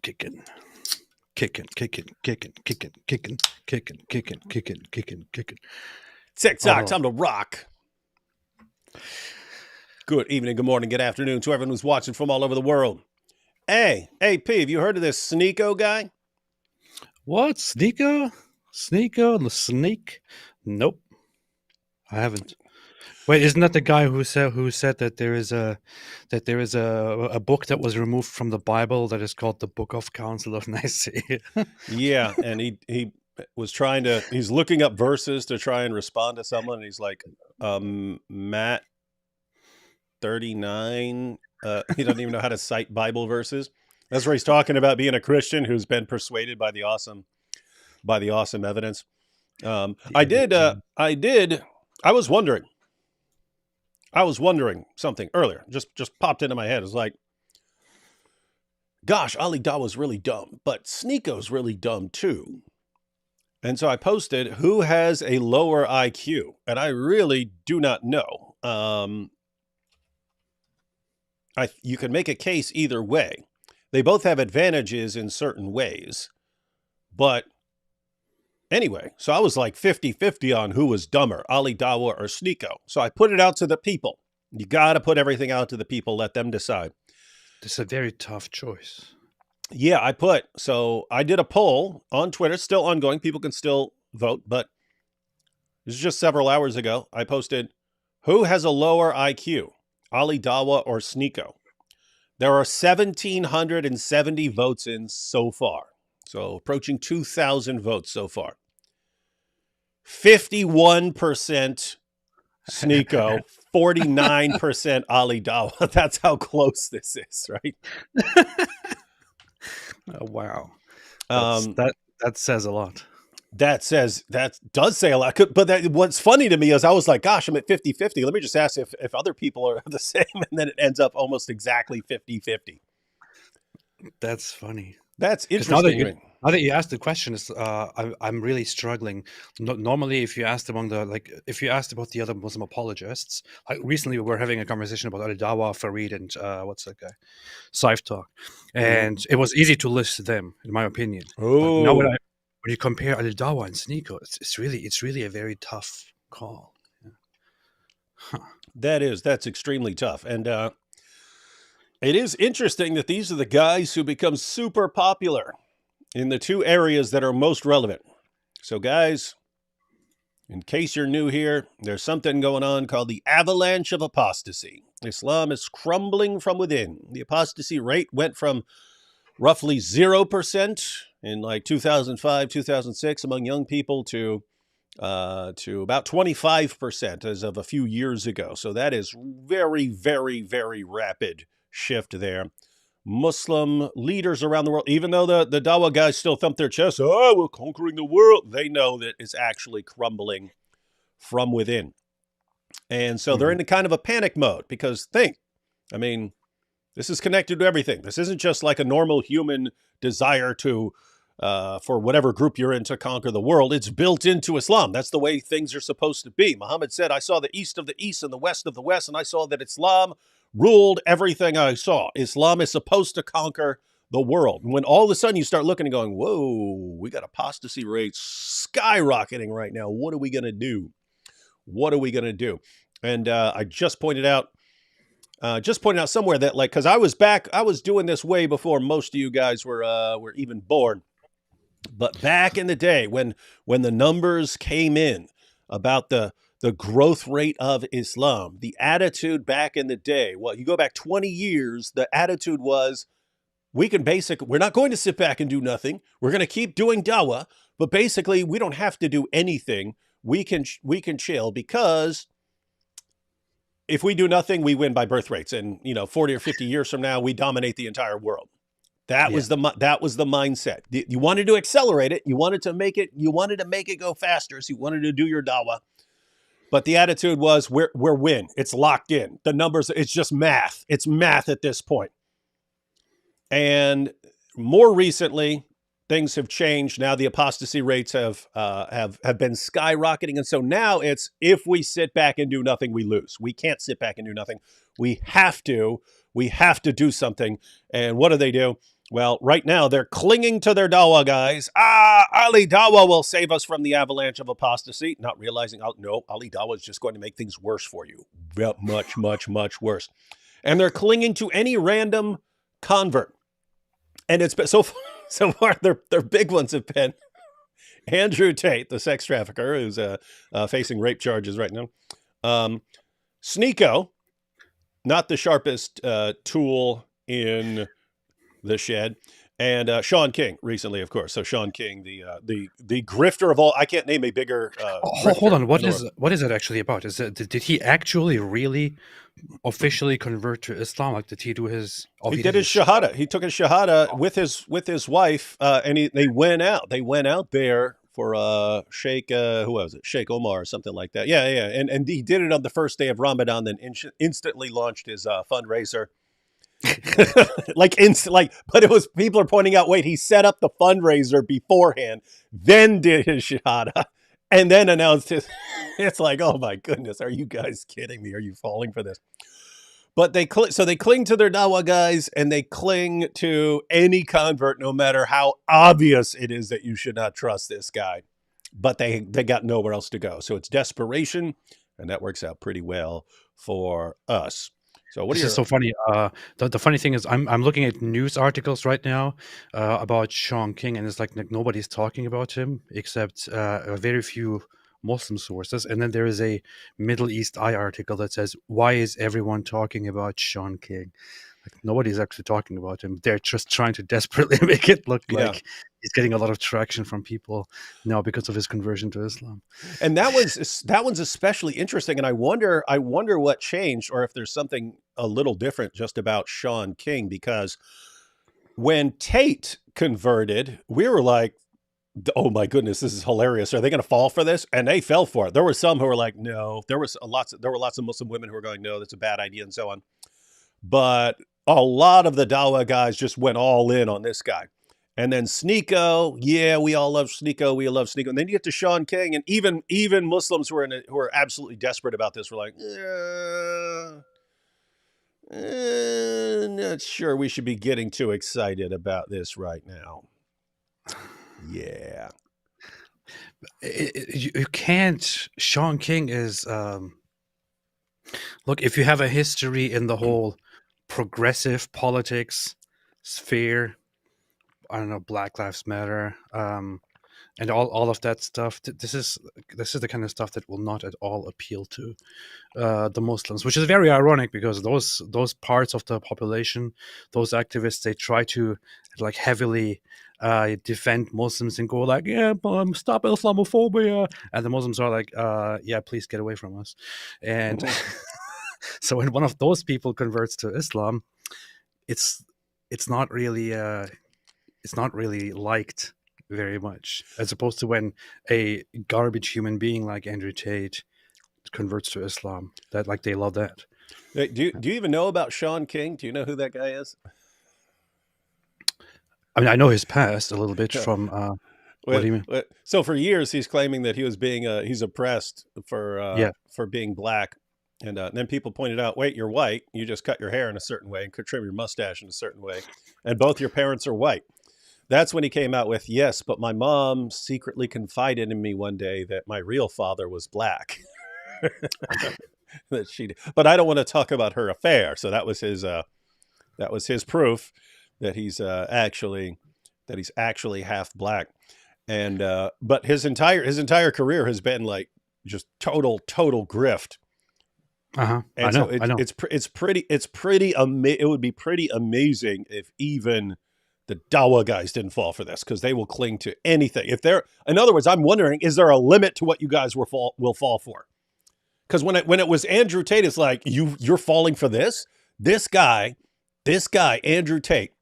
kicking, kicking, kicking, kicking, kicking, kicking, kicking, kicking, kicking, kicking, kicking. TikTok, time to rock. Good evening, good morning, good afternoon to everyone who's watching from all over the world. Hey, P, have you heard of this Sneako guy? What? Sneako? Sneako and the Sneak? Nope, I haven't. Wait, isn't that the guy who said that there is a book that was removed from the Bible that is called the Book of Council of Nicaea? Yeah, and he was he's looking up verses to try and respond to someone, and he's like, Matt 39. He doesn't even know how to cite Bible verses. That's where he's talking about being a Christian who's been persuaded by the awesome evidence. I was wondering something earlier, just popped into my head. It's like, gosh, Ali Dawa's really dumb, but Sneako's really dumb too. And so I posted, who has a lower IQ? And I really do not know. You can make a case either way. They both have advantages in certain ways. But anyway, so I was like 50-50 on who was dumber, Ali Dawa or Sneako. So I put it out to the people. You got to put everything out to the people. Let them decide. This is a very tough choice. Yeah, I did a poll on Twitter, still ongoing. People can still vote, but this is just several hours ago. I posted, who has a lower IQ, Ali Dawa or Sneako? There are 1,770 votes in so far. So approaching 2,000 votes so far. 51% Sneako, 49% Ali Dawa. That's how close this is, right? Oh, wow. That says a lot. That does say a lot. But what's funny to me is I was like, gosh, I'm at 50-50. Let me just ask if other people are the same. And then it ends up almost exactly 50-50. That's funny. That's interesting. Now that you asked the question, I'm really struggling. Normally, if you asked about the other Muslim apologists, like recently we were having a conversation about Ali Dawa, Farid, and what's that guy, Saif Talk, and it was easy to list them, in my opinion. Oh, now when you compare Ali Dawa and Sneako, it's really a very tough call. Yeah. Huh. That's extremely tough, and it is interesting that these are the guys who become super popular in the two areas that are most relevant. So guys, in case you're new here, there's something going on called the avalanche of apostasy. Islam is crumbling from within. The apostasy rate went from roughly 0% in like 2005, 2006 among young people to about 25% as of a few years ago. So that is very, very, very rapid shift there. Muslim leaders around the world, even though the Dawa guys still thump their chests, oh, we're conquering the world, they know that it's actually crumbling from within. And so they're into kind of a panic mode because this is connected to everything. This isn't just like a normal human desire to, for whatever group you're in, to conquer the world. It's built into Islam. That's the way things are supposed to be. Muhammad said, I saw the east of the east and the west of the west, and I saw that Islam ruled everything I saw. Islam is supposed to conquer the world. And when all of a sudden you start looking and going, whoa, we got apostasy rates skyrocketing right now. What are we going to do? And I just pointed out somewhere that, like, because I was doing this way before most of you guys were even born. But back in the day when the numbers came in about the growth rate of Islam, the attitude back in the day, well, you go back 20 years, the attitude was, we're not going to sit back and do nothing. We're going to keep doing dawah, but basically we don't have to do anything. We can chill, because if we do nothing, we win by birth rates. And, 40 or 50 years from now, we dominate the entire world. That was the mindset. You wanted to accelerate it. You wanted to make it go faster. So you wanted to do your dawah. But the attitude was, we're win. It's locked in. The numbers, it's just math. It's math at this point. And more recently, things have changed. Now the apostasy rates have been skyrocketing. And so now it's, if we sit back and do nothing, we lose. We can't sit back and do nothing. We have to do something. And what do? Well, right now they're clinging to their Dawa guys. Ali Dawa will save us from the avalanche of apostasy. Not realizing, no, Ali Dawa is just going to make things worse for you. Much, much, much worse. And they're clinging to any random convert. And it's been so far their big ones have been Andrew Tate, the sex trafficker, who's facing rape charges right now. Sneako, not the sharpest tool in the shed, and Sean King recently, of course. So Sean King, the grifter of all. I can't name a bigger. Hold on, what is it actually about? Is it did he actually really officially convert to Islam? Like, did he do his? He did his shahada. He took his shahada with his wife, and they went out. They went out there for Sheikh who was it? Sheikh Omar or something like that. Yeah. And he did it on the first day of Ramadan. Then instantly launched his fundraiser. But it was, people are pointing out, wait, he set up the fundraiser beforehand, then did his shahada, and then announced his. It's like, oh my goodness, are you guys kidding me? Are you falling for this? But they cling to their Dawa guys, and they cling to any convert, no matter how obvious it is that you should not trust this guy. But they got nowhere else to go, so it's desperation, and that works out pretty well for us. So this is so funny. The funny thing is, I'm looking at news articles right now about Sean King, and it's like nobody's talking about him except a very few Muslim sources. And then there is a Middle East Eye article that says, "Why is everyone talking about Sean King?" Like, nobody's actually talking about him. They're just trying to desperately make it look like he's getting a lot of traction from people now because of his conversion to Islam. And that one's especially interesting. And I wonder what changed, or if there's something a little different just about Sean King, because when Tate converted, we were like, oh my goodness, this is hilarious. Are they going to fall for this? And they fell for it. There were some who were like, no. There were lots of Muslim women who were going, no, that's a bad idea, and so on. But a lot of the Dawa guys just went all in on this guy. And then Sneako, yeah, we all love Sneako. We love Sneako. And then you get to Sean King, and even Muslims who are absolutely desperate about this were like, not sure we should be getting too excited about this right now. Yeah. You can't. Sean King is. Look, if you have a history in the whole progressive politics sphere, I don't know, Black Lives Matter, and all of that stuff. This is the kind of stuff that will not at all appeal to the Muslims, which is very ironic because those parts of the population, those activists, they try to like heavily defend Muslims and go like, yeah, stop Islamophobia, and the Muslims are like, yeah, please get away from us. And so when one of those people converts to Islam, it's not really liked very much, as opposed to when a garbage human being like Andrew Tate converts to Islam. That, like, they love that. Do you even know about Sean King? Do you know who that guy is? I mean, I know his past a little bit from. What do you mean? So for years, he's claiming that he was he's oppressed for being black. And then people pointed out, wait, you're white. You just cut your hair in a certain way and could trim your mustache in a certain way. And both your parents are white. That's when he came out with, yes, but my mom secretly confided in me one day that my real father was black. But I don't want to talk about her affair. So that was his proof that he's actually half black. And but his entire career has been like just total grift. And I know. It would be pretty amazing if even the Dawa guys didn't fall for this, because they will cling to anything. In other words, I'm wondering, is there a limit to what you guys will fall for? Because when it was Andrew Tate, it's like, you're falling for this? This guy, Andrew Tate,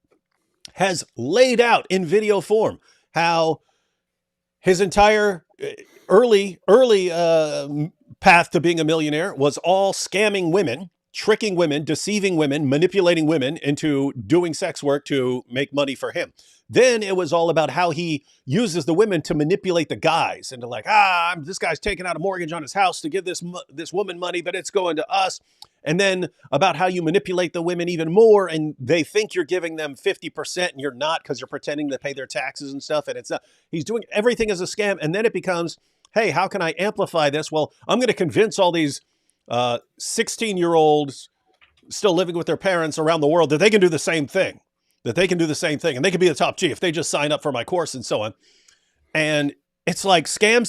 has laid out in video form how his entire early path to being a millionaire was all scamming women, tricking women, deceiving women, manipulating women into doing sex work to make money for him. Then it was all about how he uses the women to manipulate the guys and to like, this guy's taking out a mortgage on his house to give this woman money, but it's going to us. And then about how you manipulate the women even more, and they think you're giving them 50% and you're not because you're pretending to pay their taxes and stuff. And it's not. He's doing everything as a scam. And then it becomes, hey, how can I amplify this? Well, I'm going to convince all these 16-year-olds still living with their parents around the world that they can do the same thing, and they can be the top G if they just sign up for my course and so on. And it's like scam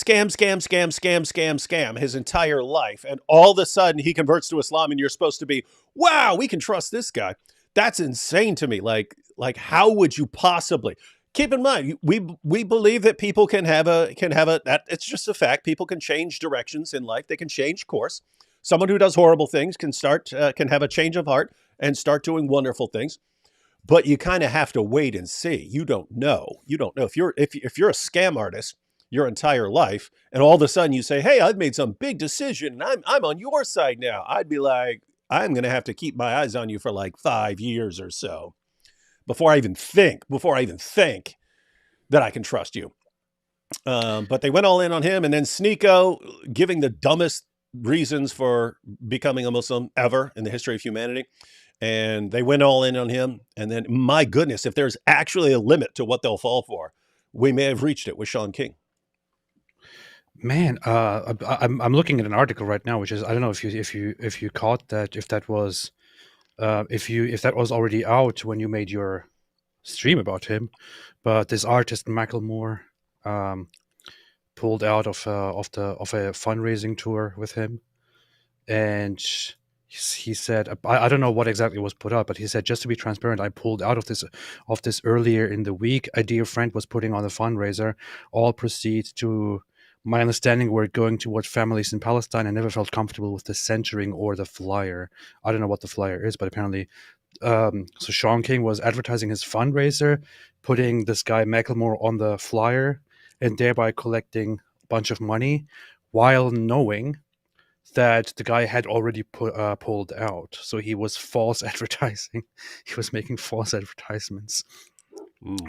his entire life. And all of a sudden he converts to Islam and you're supposed to be, wow, we can trust this guy. That's insane to me. Like how would you possibly? Keep in mind, we believe that people can have that it's just a fact. People can change directions in life. They can change course. Someone who does horrible things can have a change of heart and start doing wonderful things. But you kind of have to wait and see. You don't know. If you're a scam artist your entire life, and all of a sudden you say, hey, I've made some big decision and I'm on your side now, I'd be like, I'm going to have to keep my eyes on you for like 5 years or so before I even think that I can trust you. But they went all in on him. And then Sneako, giving the dumbest reasons for becoming a Muslim ever in the history of humanity. And they went all in on him. And then, my goodness, if there's actually a limit to what they'll fall for, we may have reached it with Sean King. Man, I'm looking at an article right now, which is, I don't know if you caught that, if that was already out when you made your stream about him, but this artist Macklemore pulled out of a fundraising tour with him, and he said, I don't know what exactly was put up, but he said, just to be transparent, I pulled out of this earlier in the week. A dear friend was putting on a fundraiser. All proceeds, to my understanding, were going towards families in Palestine. I never felt comfortable with the centering or the flyer. I don't know what the flyer is, but apparently, so Sean King was advertising his fundraiser, putting this guy Macklemore on the flyer, and thereby collecting a bunch of money, while knowing that the guy had already pulled out. So he was false advertising. He was making false advertisements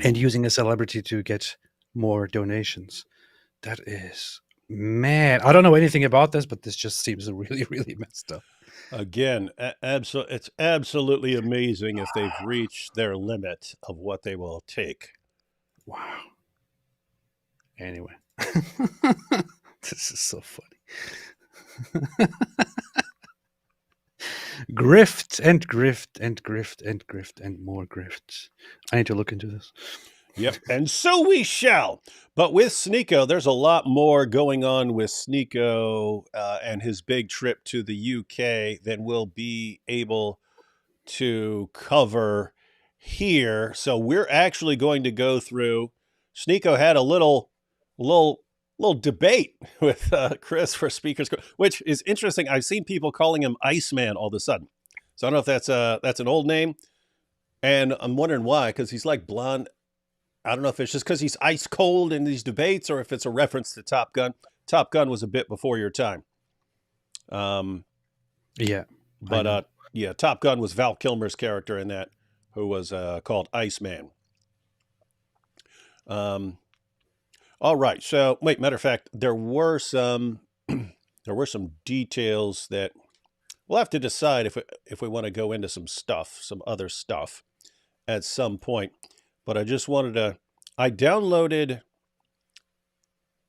and using a celebrity to get more donations. That is, man, I don't know anything about this, but this just seems really, really messed up. Again, it's absolutely amazing if they've reached their limit of what they will take. Wow. Anyway, this is so funny. Grift and grift and grift and grift and more grifts. I need to look into this. Yep, and so we shall. But with Sneako, there's a lot more going on with Sneako and his big trip to the UK than we'll be able to cover here. So we're actually going to go through. Sneako had a little debate with Chris for Speakers, which is interesting. I've seen people calling him Iceman all of a sudden. So I don't know if that's an old name, and I'm wondering why, because he's like blonde. I don't know if it's just because he's ice cold in these debates, or if it's a reference to Top Gun. Top Gun was a bit before your time. Yeah. But Top Gun was Val Kilmer's character in that, who was called Iceman. All right. So wait, matter of fact, there were some details that we'll have to decide if we want to go into some other stuff at some point. But I just wanted to,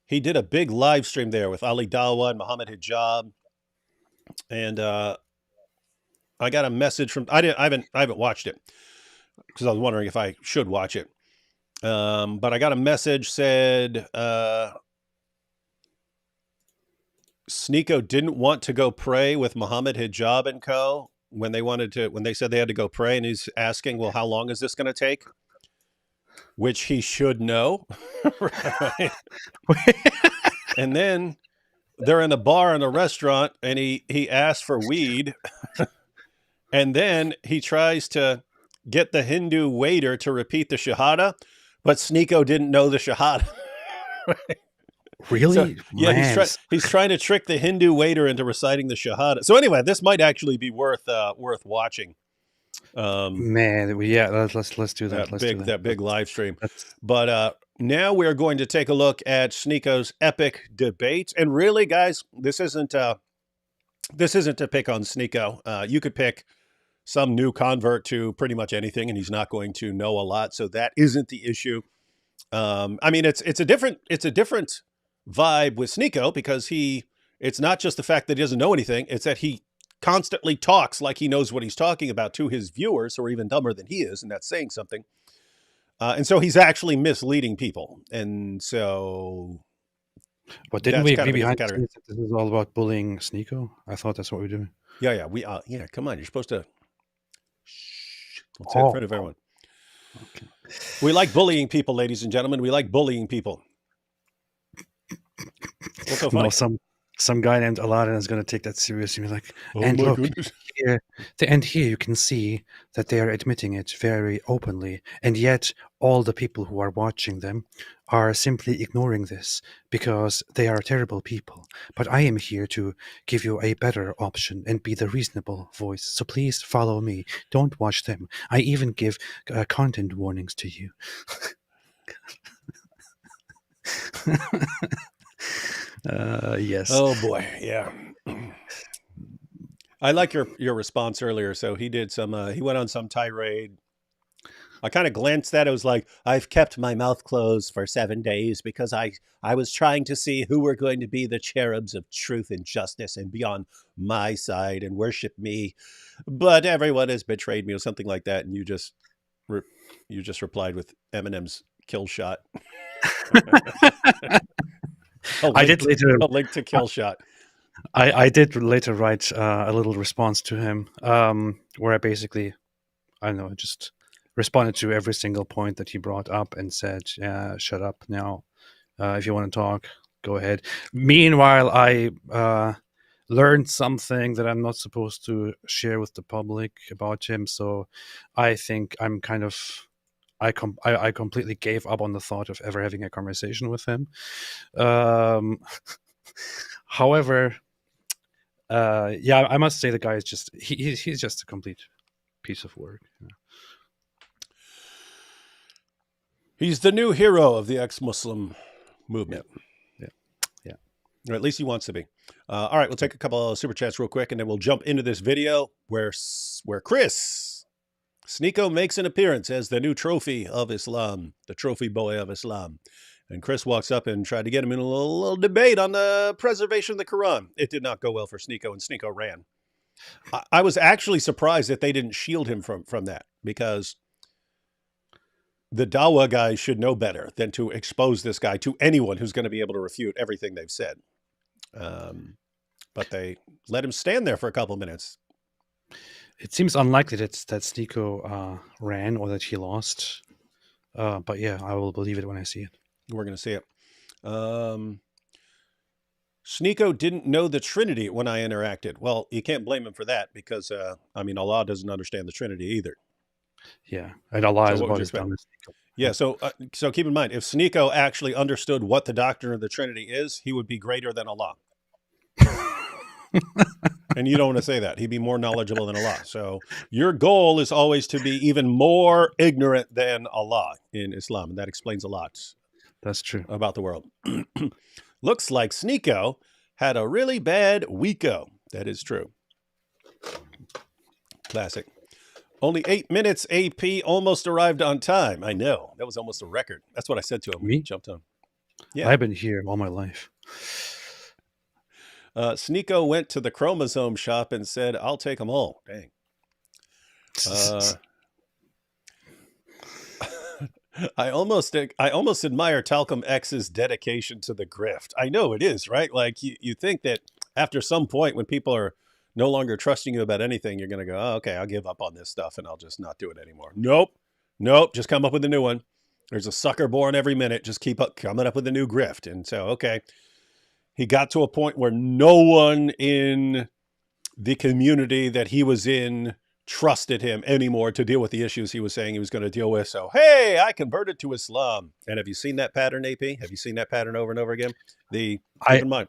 he did a big live stream there with Ali Dawah and Muhammad Hijab. And I got a message from, I haven't watched it because I was wondering if I should watch it. But I got a message said, Sneako didn't want to go pray with Muhammad Hijab and co. when they said they had to go pray. And he's asking, well, how long is this going to take? Which he should know. Right? And then they're in a bar in a restaurant and he asks for weed. And then he tries to get the Hindu waiter to repeat the Shahada, but Sneako didn't know the Shahada. Right? Really? So, yeah, he's trying to trick the Hindu waiter into reciting the Shahada. So anyway, this might actually be worth watching. Man, yeah, let's do that. That big live stream. But now we're going to take a look at Sneako's epic debate. And really, guys, this isn't this isn't to pick on Sneako. You could pick some new convert to pretty much anything, and he's not going to know a lot. So that isn't the issue. I mean, it's a different vibe with Sneako because it's not just the fact that he doesn't know anything; it's that he constantly talks like he knows what he's talking about to his viewers, who are even dumber than he is, and that's saying something. And so he's actually misleading people, and so But didn't that's we kind be of a behind different the category. scenes that this is all about bullying Sneako? I thought that's what we're doing. Yeah, yeah. Come on, you're supposed to. Shh, don't say it in Oh, front of everyone. okay. We like bullying people, ladies and gentlemen. We like bullying people. What's so funny? No, some guy named Aladdin is going to take that seriously. Be like, Oh and my look, goodness. here, here you can see that they are admitting it very openly, and yet all the people who are watching them are simply ignoring this because they are terrible people. But I am here to give you a better option and be the reasonable voice. So please follow me. Don't watch them. I even give content warnings to you. Yes. Oh boy, yeah. I like your response earlier. So he did some. He went on some tirade. I kind of glanced at it. It was like, I've kept my mouth closed for 7 days because I was trying to see who were going to be the cherubs of truth and justice and be on my side and worship me, but everyone has betrayed me or something like that. And you just replied with Eminem's "Kill Shot." I did later. A link to "Kill Shot." I did later write a little response to him, where I basically, I don't know, just responded to every single point that he brought up and said, "Shut up now. If you want to talk, go ahead." Meanwhile, I learned something that I'm not supposed to share with the public about him. So I think I'm kind of. I completely gave up on the thought of ever having a conversation with him. However, yeah, I must say the guy is just he's just a complete piece of work. He's the new hero of the ex-Muslim movement. Yeah. Or at least he wants to be. All right, we'll take a couple of super chats real quick, and then we'll jump into this video where Chris Sneako makes an appearance as the new trophy of Islam, the trophy boy of Islam. And Chris walks up and tried to get him in a little debate on the preservation of the Quran. It did not go well for Sneako, and Sneako ran. I was actually surprised that they didn't shield him from that, because the Dawa guys should know better than to expose this guy to anyone who's going to be able to refute everything they've said. But they let him stand there for a couple minutes. It seems unlikely that Sneako ran or that he lost. But yeah, I will believe it when I see it. We're going to see it. Sneako didn't know the Trinity when I interacted. Well, you can't blame him for that because, I mean, Allah doesn't understand the Trinity either. Yeah, and Allah is what would about you as dumb as Sneako. Yeah, so keep in mind, if Sneako actually understood what the doctrine of the Trinity is, he would be greater than Allah. And you don't want to say that. He'd be more knowledgeable than Allah. So your goal is always to be even more ignorant than Allah in Islam. And that explains a lot. That's true. About the world. Looks like Sneako had a really bad weeko. That is true. Classic. Only 8 minutes, AP almost arrived on time. I know. That was almost a record. That's what I said to him when he jumped on. Yeah. I've been here all my life. Sneako went to the chromosome shop and said, "I'll take them all." Dang. I almost admire Talcum X's dedication to the grift. I know it is, right? Like you think that after some point when people are no longer trusting you about anything, you're going to go, "Oh, okay, I'll give up on this stuff and I'll just not do it anymore." Nope. Just come up with a new one. There's a sucker born every minute. Just keep coming up with a new grift. And so, okay. He got to a point where no one in the community that he was in trusted him anymore to deal with the issues he was saying he was going to deal with. So, hey, I converted to Islam. And have you seen that pattern, AP? Have you seen that pattern over and over again? Keep in mind.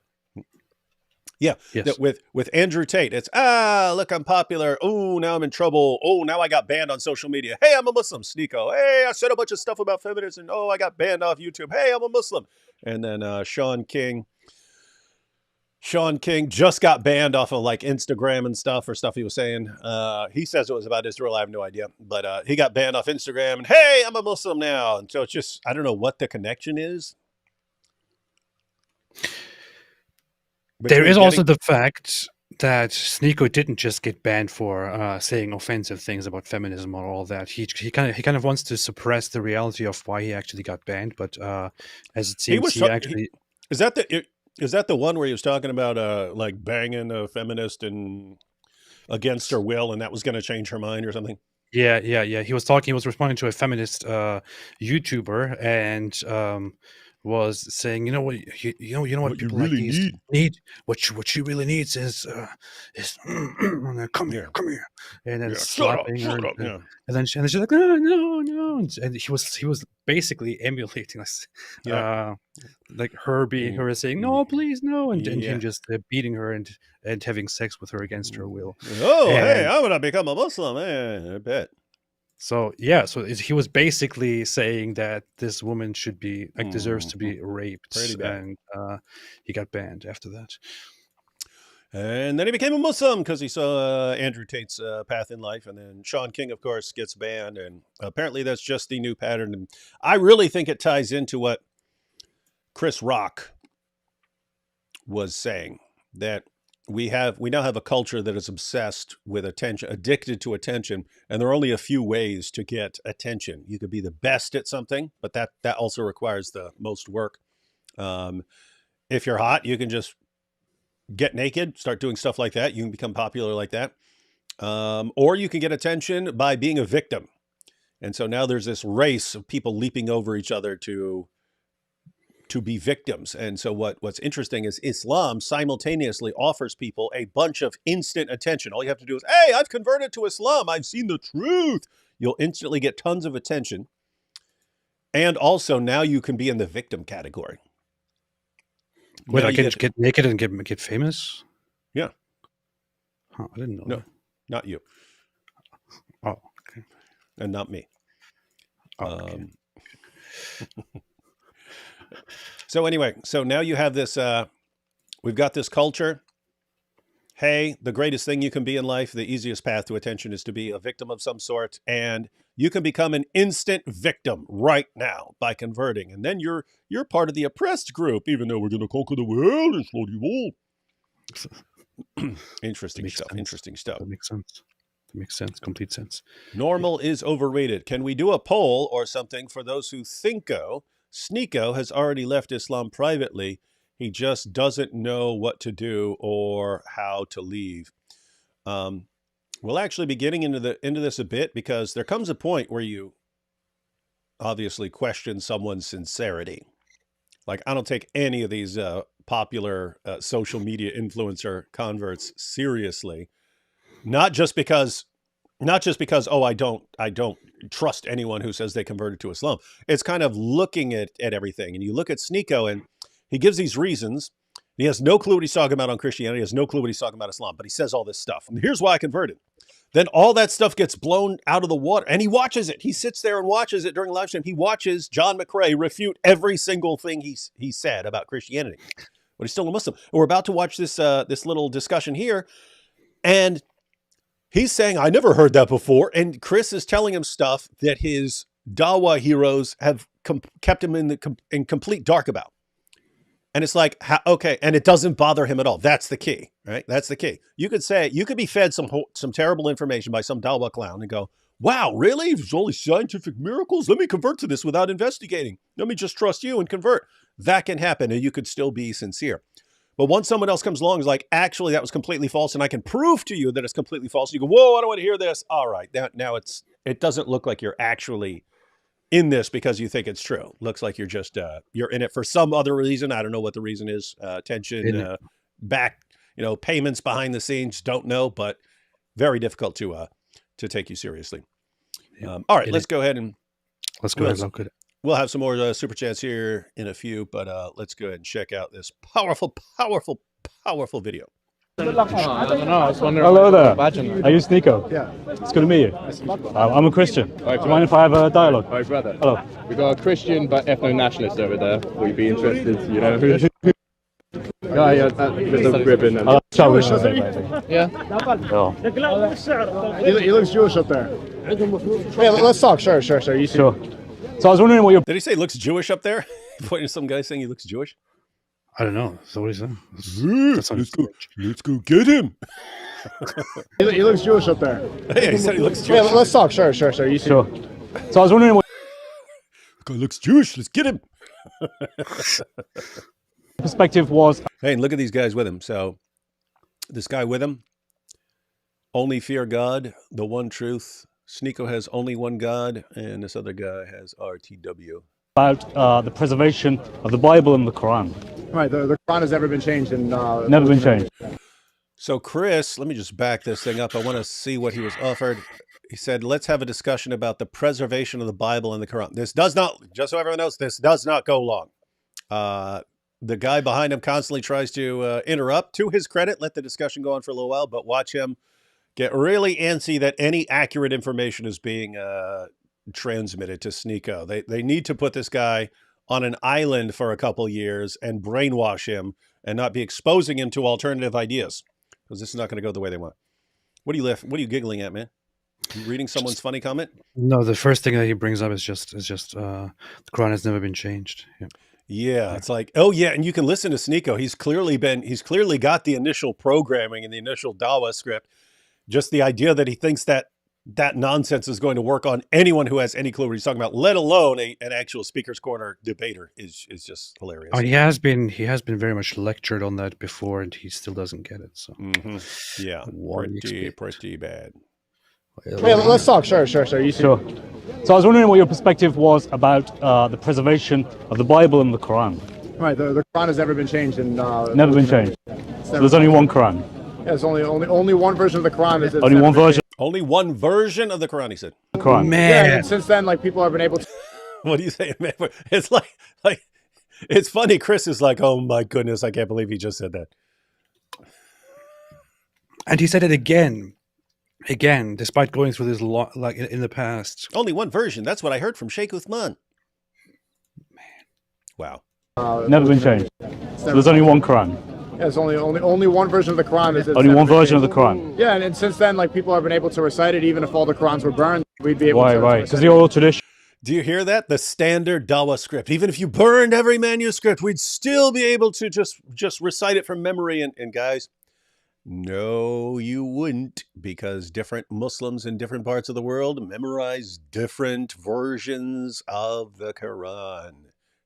Yeah. Yes. With Andrew Tate, it's, look, I'm popular. Oh, now I'm in trouble. Oh, now I got banned on social media. Hey, I'm a Muslim. Sneako. Hey, I said a bunch of stuff about feminism. Oh, I got banned off YouTube. Hey, I'm a Muslim. And then Sean King Sean King just got banned off of like Instagram and stuff for stuff he was saying. He says it was about Israel. I have no idea, but he got banned off Instagram. And hey, I'm a Muslim now, and so it's just I don't know what the connection is. There is also the fact that Sneako didn't just get banned for saying offensive things about feminism or all that. He kind of wants to suppress the reality of why he actually got banned. But as it seems, he actually is that the one where he was talking about like banging a feminist and against her will, and that was going to change her mind or something? Yeah. He was responding to a feminist YouTuber and was saying, you know what What people you really like need. What she really needs is come here, and then slapping her, and then she's like, no, and he was basically emulating us, like her saying, no, please, no, and him just beating her and having sex with her against her will. Hey, I'm gonna become a Muslim. I bet. So he was basically saying that this woman should be deserves to be raped, and he got banned after that. And then he became a Muslim because he saw Andrew Tate's path in life, and then Sean King, of course, gets banned, and apparently that's just the new pattern. And I really think it ties into what Chris Rock was saying, that we now have a culture that is obsessed with attention, addicted to attention, and there are only a few ways to get attention. You could be the best at something, but that also requires the most work. If you're hot, you can just get naked, start doing stuff like that. You can become popular like that. Or you can get attention by being a victim. And so now there's this race of people leaping over each other to be victims. And so what's interesting is Islam simultaneously offers people a bunch of instant attention. All you have to do is, hey, I've converted to Islam. I've seen the truth. You'll instantly get tons of attention. And also now you can be in the victim category. Wait, I can get naked and get famous? Yeah. Huh, I didn't know. No, that. Not you. Oh, okay. And not me. Oh, okay. So anyway, so now you have this, we've got this culture. Hey, the greatest thing you can be in life, the easiest path to attention is to be a victim of some sort. And you can become an instant victim right now by converting. And then you're part of the oppressed group, even though we're going to conquer the world and slow you all. Interesting stuff. That makes sense. Complete sense. Normal is overrated. Can we do a poll or something for those who thinko? Sneako has already left Islam privately. He just doesn't know what to do or how to leave. We'll actually be getting into this a bit, because there comes a point where you obviously question someone's sincerity. Like, I don't take any of these popular social media influencer converts seriously. Not just because, oh, I don't trust anyone who says they converted to Islam. It's kind of looking at everything. And you look at Sneako, and he gives these reasons. He has no clue what he's talking about on Christianity. He has no clue what he's talking about Islam, but he says all this stuff. And here's why I converted. Then all that stuff gets blown out of the water, and he watches it. He sits there and watches it during live stream. He watches John McRae refute every single thing he said about Christianity, but he's still a Muslim. And we're about to watch this little discussion here, and he's saying, I never heard that before. And Chris is telling him stuff that his Dawa heroes have kept him in complete dark about. And it's like, okay, and it doesn't bother him at all. That's the key, right? That's the key. You could be fed some terrible information by some Dawa clown and go, wow, really? There's only scientific miracles? Let me convert to this without investigating. Let me just trust you and convert. That can happen, and you could still be sincere. But once someone else comes along and is like, actually, that was completely false, and I can prove to you that it's completely false, you go, whoa, I don't want to hear this. All right, now it doesn't look like you're actually in this because you think it's true. Looks like you're just you're in it for some other reason. I don't know what the reason is. Tension, back, payments behind the scenes. Don't know, but very difficult to take you seriously. All right, let's go ahead and we'll have some more super chats here in a few, but let's go ahead and check out this powerful video. I don't know. I was wondering. Hello there. Are you Sneako? Yeah. It's good to meet you. I'm a Christian. Do you mind if I have a dialogue? Hi, brother. Hello. We got a Christian but ethno-nationalist over there. Will you be interested? You know who? Yeah, with the ribbon. And Jewish, yeah. Oh. He looks Jewish up there. Yeah, let's talk. Sure. You see. Sure. So I was wondering what your Did he say he looks Jewish up there? Pointing to some guy saying he looks Jewish. I don't know. So what is that? Let's go get him. He looks Jewish up there. Hey, he said he looks Yeah, Jewish. let's talk. Sure. You see. sure. So I was wondering what Guy looks Jewish. Let's get him. perspective was. Hey, and look at these guys with him. So this guy with him, only fear God, the one truth. Sneako has only one God, and this other guy has RTW. About the preservation of the Bible and the Quran. Right. The Quran has never been changed and Never been changed. So Chris, let me just back this thing up. I want to see what he was offered. He said, let's have a discussion about the preservation of the Bible and the Quran. This does not, just so everyone knows, this does not go long. The guy behind him constantly tries to interrupt. To his credit, let the discussion go on for a little while, but watch him get really antsy that any accurate information is being transmitted to Sneako. They need to put this guy on an island for a couple years and brainwash him and not be exposing him to alternative ideas, because this is not going to go the way they want. What are you giggling at, man? You reading someone's funny comment? No, the first thing that he brings up is just the Quran has never been changed. Yeah. Yeah, it's like, oh yeah, and you can listen to Sneako. He's clearly got the initial programming and the initial Dawa script. Just the idea that he thinks that nonsense is going to work on anyone who has any clue what he's talking about, let alone an actual Speaker's Corner debater, is just hilarious. I mean, he has been very much lectured on that before, and he still doesn't get it. So yeah, pretty bad. Yeah, let's talk. Sure. You see. Sure. So I was wondering what your perspective was about the preservation of the Bible and the Quran. Right. The Quran has never been changed and Never been changed. So there's only one Quran. Yeah, there's only one version of the Quran. Only one version. Only one version of the Quran, he said. of the Quran. Man, Yeah, and since then, like, people have been able to. What do you say, man? It's like it's funny. Chris is like, oh my goodness, I can't believe he just said that. and he said it again, despite going through this like in the past. Only one version. That's what I heard from Sheikh Uthman. Man, wow. Never been changed. So there's only one Quran. Yeah, there's only one version of the Quran. Only one version of the Quran. Yeah, and since then, like, people have been able to recite it, even if all the Qurans were burned, we'd be able to. Why? Because the oral tradition. Do you hear that? The standard Dawa script. Even if you burned every manuscript, we'd still be able to just recite it from memory. And guys, no, you wouldn't, because different Muslims in different parts of the world memorize different versions of the Quran.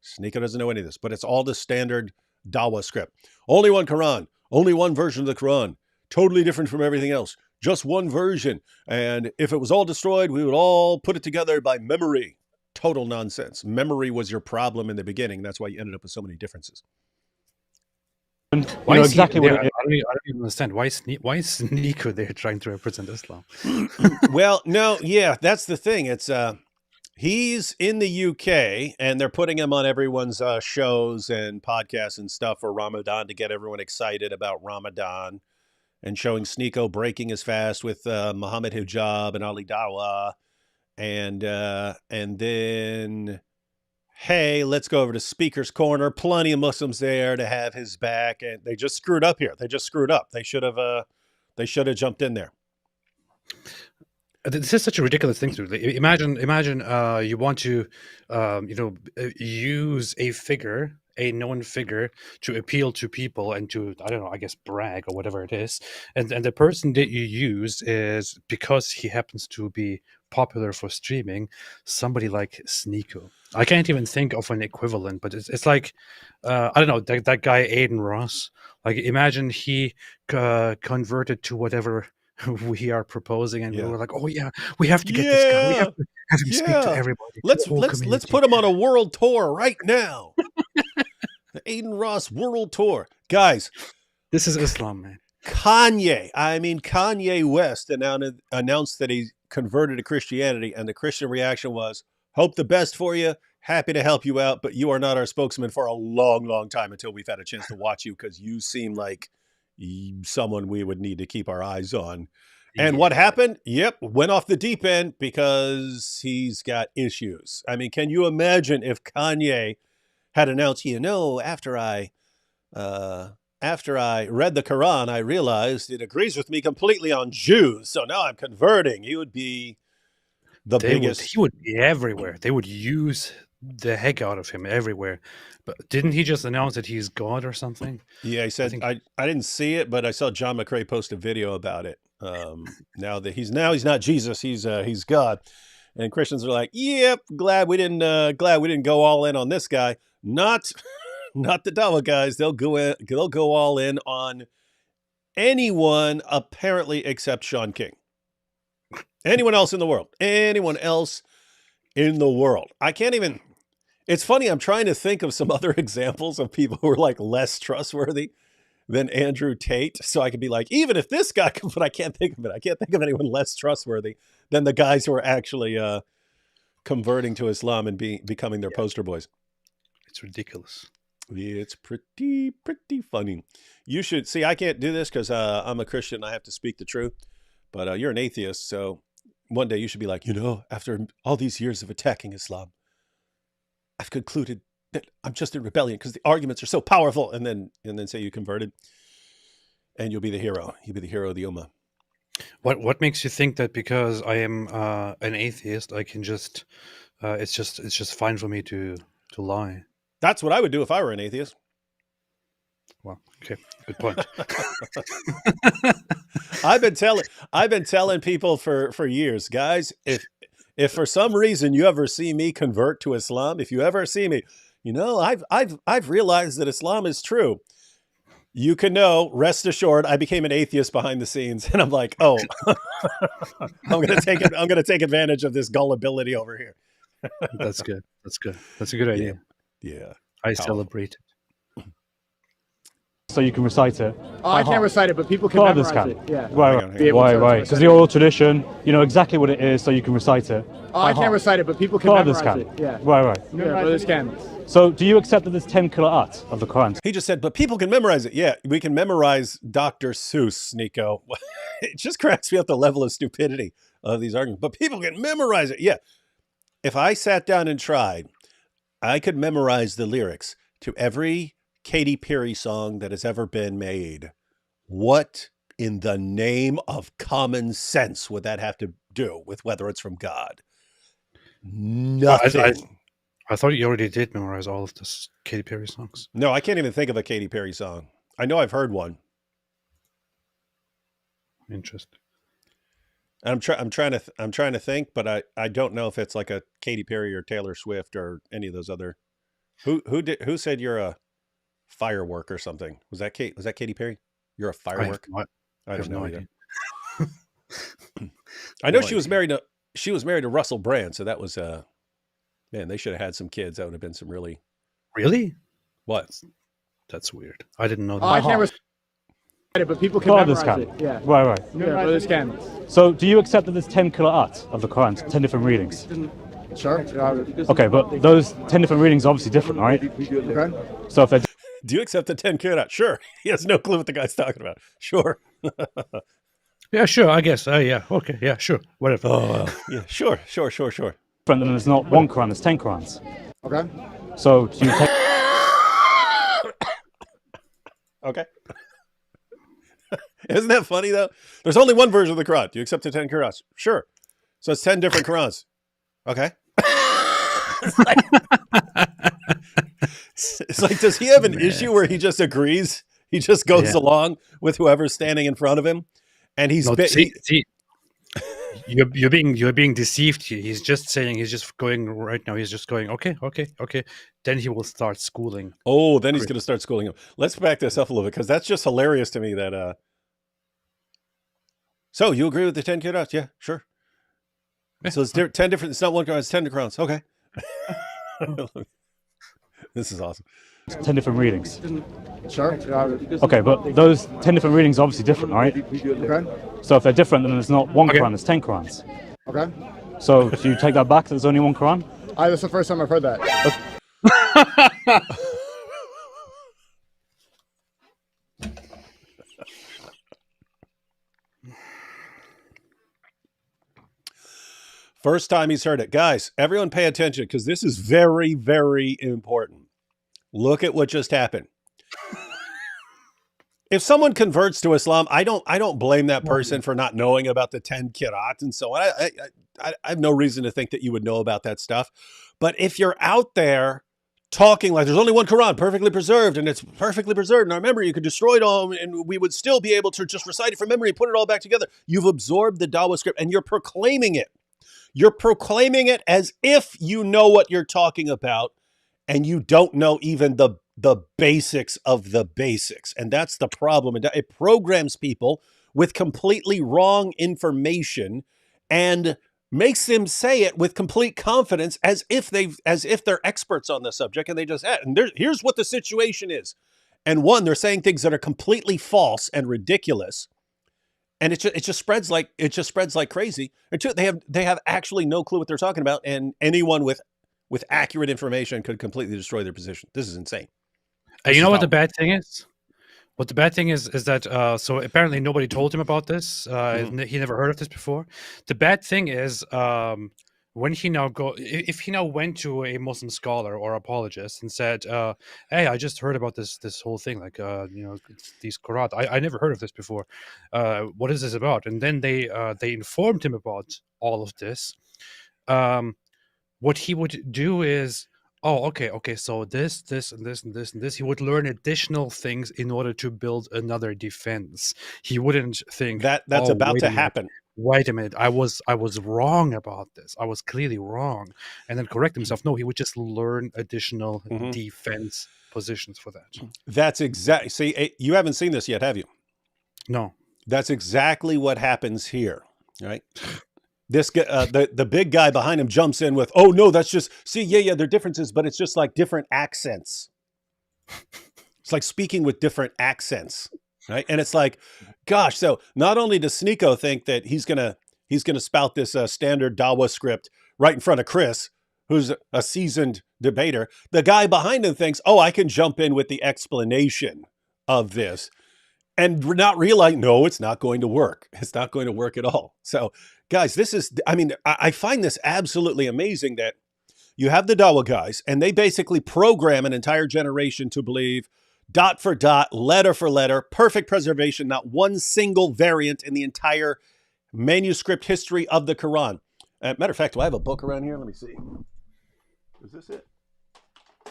Sneako doesn't know any of this, but it's all the standard Dawa script. Only one Quran, only one version of the Quran, totally different from everything else. Just one version. And if it was all destroyed, we would all put it together by memory. Total nonsense. Memory was your problem in the beginning. That's why you ended up with so many differences. You Why know is he exactly what there? it is. I don't even understand why is Sneako there trying to represent Islam. Well, no, yeah, that's the thing. It's he's in the UK, and they're putting him on everyone's shows and podcasts and stuff for Ramadan to get everyone excited about Ramadan, and showing Sneako breaking his fast with Muhammad Hijab and Ali Dawa, and then, hey, let's go over to Speaker's Corner. Plenty of Muslims there to have his back, and they just screwed up here. They just screwed up. They should have jumped in there. This is such a ridiculous thing to do. Imagine you want to use a known figure to appeal to people and to, I don't know, I guess brag or whatever it is, and the person that you use is, because he happens to be popular for streaming, somebody like Sneako. I can't even think of an equivalent, but it's like I don't know, that guy Aiden Ross. Like, imagine he converted to whatever we are proposing, and we were like, oh yeah, we have to get this guy. We have to have him speak to everybody. Let's put him on a world tour right now. The Aiden Ross world tour. Guys, this is Islam, man. Kanye West announced that he converted to Christianity, and the Christian reaction was, hope the best for you, happy to help you out, but you are not our spokesman for a long, long time until we've had a chance to watch you, because you seem like someone we would need to keep our eyes on. And what happened? Yep, went off the deep end because he's got issues. I mean, can you imagine if Kanye had announced, after I after I read the Quran, I realized it agrees with me completely on Jews. So now I'm converting. He would be the biggest. He would be everywhere. They would use the heck out of him everywhere. But didn't he just announce that he's God or something? Yeah, he said think- I didn't see it, but I saw John McCrae post a video about it. Now that he's not Jesus, he's God. And Christians are like, "Yep, glad we didn't go all in on this guy." Not the Dawa guys. They'll go all in on anyone apparently except Sean King. Anyone else in the world. Anyone else in the world. I can't even. It's funny. I'm trying to think of some other examples of people who are like less trustworthy than Andrew Tate. So I could be like, even if this guy, but I can't think of it. I can't think of anyone less trustworthy than the guys who are actually converting to Islam and becoming their poster boys. It's ridiculous. It's pretty funny. You should see. I can't do this because I'm a Christian. I have to speak the truth. But you're an atheist, so one day you should be like, after all these years of attacking Islam, I've concluded that I'm just in rebellion because the arguments are so powerful, and then say you converted, and you'll be the hero. You'll be the hero of the Ummah. What makes you think that because I am an atheist, I can just it's just fine for me to lie? That's what I would do if I were an atheist. Well, okay, good point. I've been telling people for years, guys, if for some reason you ever see me convert to Islam, if you ever see me, I've realized that Islam is true. You can know, rest assured, I became an atheist behind the scenes, and I'm like, oh, I'm gonna take advantage of this gullibility over here. That's good. That's a good idea. Yeah. I celebrate it. So you can recite it. Oh, I can't recite it, but people can Others memorize can. it. Yeah. Right. Because the oral tradition, you know exactly what it is, so you can recite it. Oh, I can't recite it, but people can Others memorize can. it. Yeah. Right. Yeah, brothers can. So do you accept that there's 10 qira'at of the Quran? He just said, but people can memorize it. Yeah, we can memorize Dr. Seuss, Sneako. It just cracks me up the level of stupidity of these arguments. But people can memorize it. Yeah. If I sat down and tried, I could memorize the lyrics to every Katy Perry song that has ever been made. What in the name of common sense would that have to do with whether it's from God? Nothing. I thought you already did memorize all of the Katy Perry songs. No, I can't even think of a Katy Perry song. I know I've heard one. Interesting. I'm trying to think, but I don't know if it's like a Katy Perry or Taylor Swift or any of those other. Who said you're a firework or something? Was that Katy Perry? You're a firework? I have no idea. I know she was married to Russell Brand, so that was man, they should have had some kids. That would have been some really what? That's weird. I didn't know that. Oh, I can't recite it, but people can memorize it. Yeah. Right. Yeah, brothers can. So do you accept that there's 10 qira'at of the Quran, 10 different readings? Sure. Okay, but those 10 different readings are obviously different, right? Okay. So if they're Do you accept the 10 qira'at? Sure. He has no clue what the guy's talking about. Sure. Yeah, sure. I guess. Yeah. Okay. Yeah. Sure. Whatever. Oh, yeah. Sure. different, then there's not one Quran, there's 10 Qurans. Okay. So do you take... Okay. Isn't that funny though? There's only one version of the Quran. Do you accept the 10 qira'ats? Sure. So it's 10 different Qurans. Okay. It's like, does he have an issue where he just agrees? He just goes along with whoever's standing in front of him, and he's you're being deceived here. He's just going right now. He's just going okay. Then he will start schooling. Oh, then he's going to start schooling him. Let's back this up a little bit because that's just hilarious to me. That so you agree with the 10 qira'ats? Yeah, sure. So it's 10 different. It's not one Quran. It's 10 Qurans. Okay. This is awesome. 10 different readings. Sure. Okay, but those 10 different readings are obviously different, right? Okay. So if they're different, then there's not one Quran, there's 10 Qurans. Okay. So do you take that back, there's only one Quran? That's the first time I've heard that. First time he's heard it. Guys, everyone pay attention because this is very, very important. Look at what just happened. if someone converts to Islam, I don't blame that person for not knowing about the 10 kirat and so on. I have no reason to think that you would know about that stuff. But if you're out there talking like there's only one Quran perfectly preserved and it's perfectly preserved, and I remember you could destroy it all and we would still be able to just recite it from memory and put it all back together. You've absorbed the Dawah script and you're proclaiming it. You're proclaiming it as if you know what you're talking about, and you don't know even the basics of the basics. And that's the problem. It programs people with completely wrong information and makes them say it with complete confidence as if they're experts on the subject, and they just here's what the situation is. And one, they're saying things that are completely false and ridiculous. And it just spreads like crazy. And two, they have actually no clue what they're talking about, and anyone with accurate information could completely destroy their position. This is insane. You know what the bad thing is? What the bad thing is that so apparently nobody told him about this. He never heard of this before. The bad thing is when he now if he now went to a Muslim scholar or apologist and said, "Hey, I just heard about this whole thing, like these Quran. I never heard of this before. What is this about?" And then they informed him about all of this. What he would do is, oh, okay, so this, and this, and this, and this. He would learn additional things in order to build another defense. He wouldn't think that's about to happen. Wait a minute, I was wrong about this. I was clearly wrong, and then correct himself. No, he would just learn additional defense positions for that. That's exactly. See, you haven't seen this yet, have you? No. That's exactly what happens here, right? This the big guy behind him jumps in with, "Oh no, that's just there are differences, but it's just like different accents. It's like speaking with different accents, right?" And it's like, gosh. So not only does Sneako think that he's gonna spout this standard Dawah script right in front of Chris, who's a seasoned debater, the guy behind him thinks, "Oh, I can jump in with the explanation of this," and not realizing, no, it's not going to work. It's not going to work at all. So, guys, I find this absolutely amazing that you have the Dawah guys, and they basically program an entire generation to believe dot for dot, letter for letter, perfect preservation, not one single variant in the entire manuscript history of the Quran. Matter of fact, do I have a book around here? Let me see. Is this it?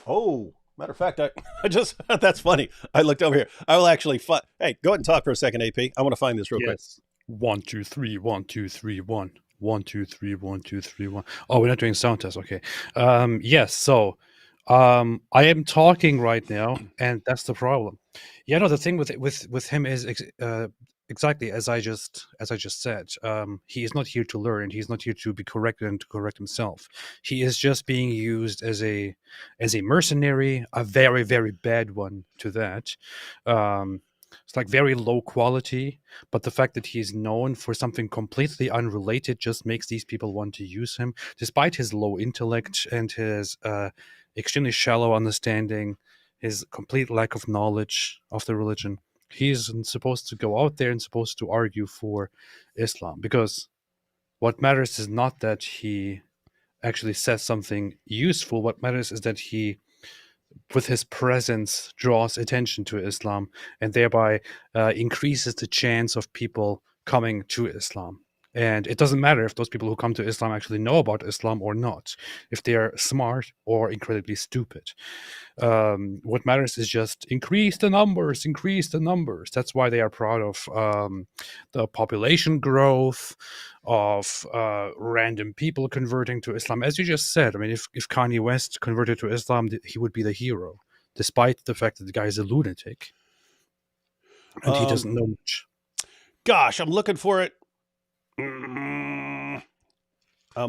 Oh, matter of fact, I just, that's funny. I looked over here. I will actually, hey, go ahead and talk for a second, AP. I want to find this real quick. 1, 2, 3, 1, 2, 3, 1. 1, 2, 3, 1, 2, 3, 1. Oh, we're not doing sound test. Okay. Yes. So, I am talking right now, and that's the problem. Yeah. No, the thing with him is exactly as I just said. He is not here to learn. He's not here to be corrected and to correct himself. He is just being used as a mercenary, a very, very bad one to that. It's like very low quality, but the fact that he's known for something completely unrelated just makes these people want to use him, despite his low intellect and his extremely shallow understanding, his complete lack of knowledge of the religion. He's supposed to go out there and supposed to argue for Islam, because what matters is not that he actually says something useful. What matters is that he, with his presence, draws attention to Islam and thereby increases the chance of people coming to Islam. And it doesn't matter if those people who come to Islam actually know about Islam or not, if they are smart or incredibly stupid. What matters is just increase the numbers. That's why they are proud of the population growth, of random people converting to Islam. As you just said, I mean, if Kanye West converted to Islam, he would be the hero, despite the fact that the guy is a lunatic and he doesn't know much. Gosh, I'm looking for it. I'm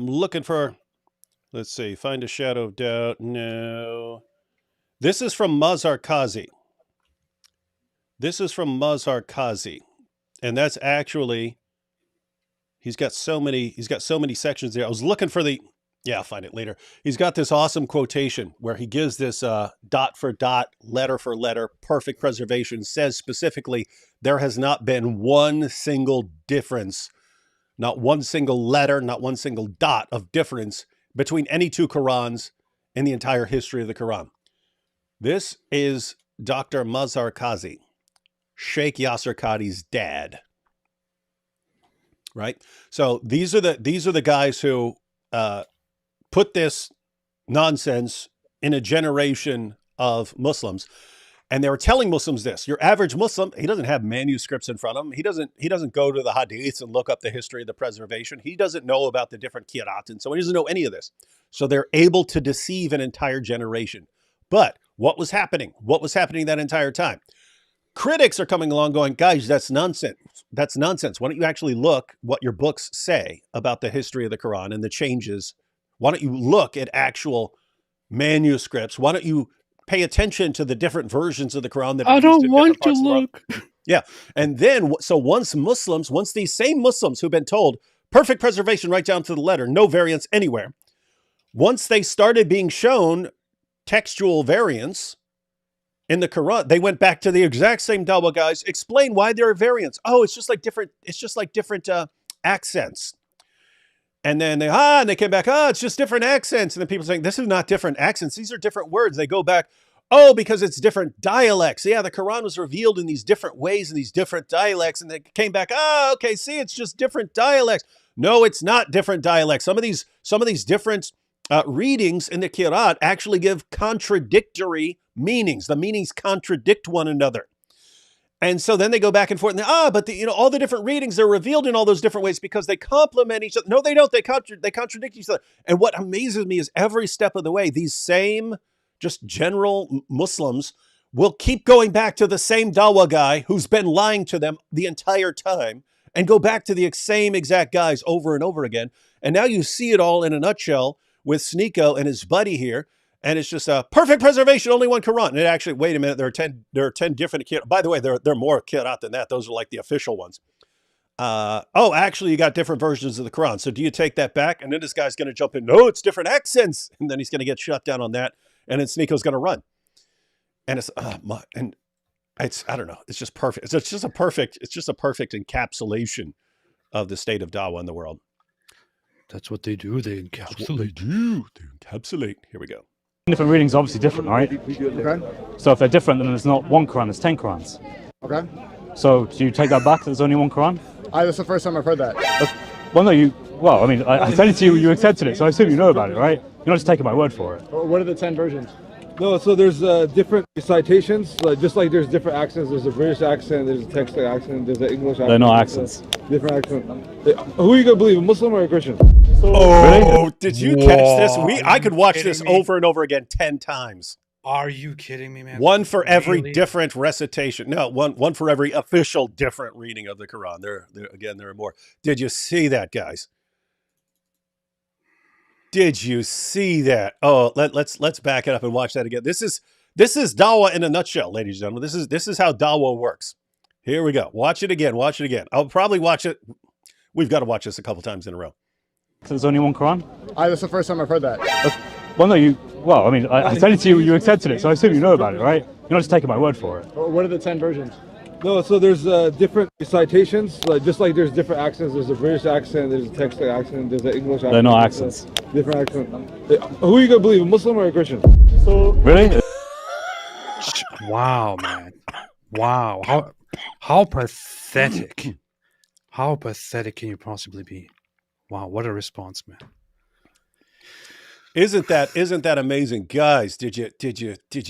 looking for, let's see, find a shadow of doubt. No. This is from Mazhar Qazi. And that's actually, he's got so many sections there. I was looking for I'll find it later. He's got this awesome quotation where he gives this dot for dot, letter for letter, perfect preservation, says specifically, there has not been one single difference, not one single letter, not one single dot of difference between any two Qurans in the entire history of the Quran. This is Dr. Mazhar Qazi Sheikh Yasser Qadi's dad. Right? So these are the guys who put this nonsense in a generation of Muslims. And they were telling Muslims this: your average Muslim, he doesn't have manuscripts in front of him. He doesn't go to the hadiths and look up the history of the preservation. He doesn't know about the different qira'at, and so he doesn't know any of this. So they're able to deceive an entire generation. But what was happening? What was happening that entire time? Critics are coming along going, guys, that's nonsense. That's nonsense. Why don't you actually look what your books say about the history of the Quran and the changes? Why don't you look at actual manuscripts? Why don't you pay attention to the different versions of the Quran that I don't want to look. Yeah. And then, so once these same Muslims who've been told perfect preservation right down to the letter, no variance anywhere, once they started being shown textual variants in the Quran, they went back to the exact same Dawah guys, explain why there are variants. Oh, it's just like different accents. And then they came back, it's just different accents. And then people saying, this is not different accents. These are different words. They go back, because it's different dialects. Yeah, the Quran was revealed in these different ways, in these different dialects. And they came back, okay, see, it's just different dialects. No, it's not different dialects. Some of these different readings in the Qira'at actually give contradictory meanings. The meanings contradict one another. And so then they go back and forth and but all the different readings are revealed in all those different ways because they complement each other. No, they don't. They contradict each other. And what amazes me is every step of the way, these same just general Muslims will keep going back to the same Dawah guy who's been lying to them the entire time and go back to the same exact guys over and over again. And now you see it all in a nutshell with Sneako and his buddy here. And it's just a perfect preservation, only one Quran. And actually, wait a minute, there are 10 different Qira'at. By the way, there are more Qira'at than that. Those are like the official ones. Actually, you got different versions of the Quran. So do you take that back? And then this guy's going to jump in, no, it's different accents. And then he's going to get shut down on that. And then Sneako's going to run. And it's, I don't know. It's just perfect. It's just a perfect encapsulation of the state of Dawah in the world. That's what they do. They encapsulate. They encapsulate. Here we go. Different readings are obviously different, right? Okay. So if they're different, then there's not one Quran, there's 10 Qurans. Okay. So do you take that back that there's only one Quran? That's the first time I've heard that. I said it to you, you accepted it, so I assume you know about it, right? You're not just taking my word for it. What are the 10 versions? No, so there's different citations, just like there's different accents. There's a British accent, there's a Texas accent, there's an English accent. They're not accents. Different accent. Who are you going to believe, a Muslim or a Christian? Really? Did you catch this? I could watch this over and over again 10 times. Are you kidding me, man? One for every different recitation. No, one for every official different reading of the Quran. There are more. Did you see that, guys? Did you see that? Oh, let's back it up and watch that again. This is Dawah in a nutshell, ladies and gentlemen. This is how Dawah works. Here we go. Watch it again. Watch it again. I'll probably watch it. We've got to watch this a couple times in a row. So there's only one Quran? That's the first time I've heard that. I said it to you, you accepted it, so I assume you know about it, right? You're not just taking my word for it. What are the 10 versions? No, so there's different citations, just like there's different accents. There's a British accent, there's a Texas accent, there's an English accent. They're not accents. Different accent. Who are you going to believe, a Muslim or a Christian? Really? Wow, man. Wow. How pathetic. How pathetic can you possibly be? Wow, what a response, man. Isn't that amazing? Guys, did you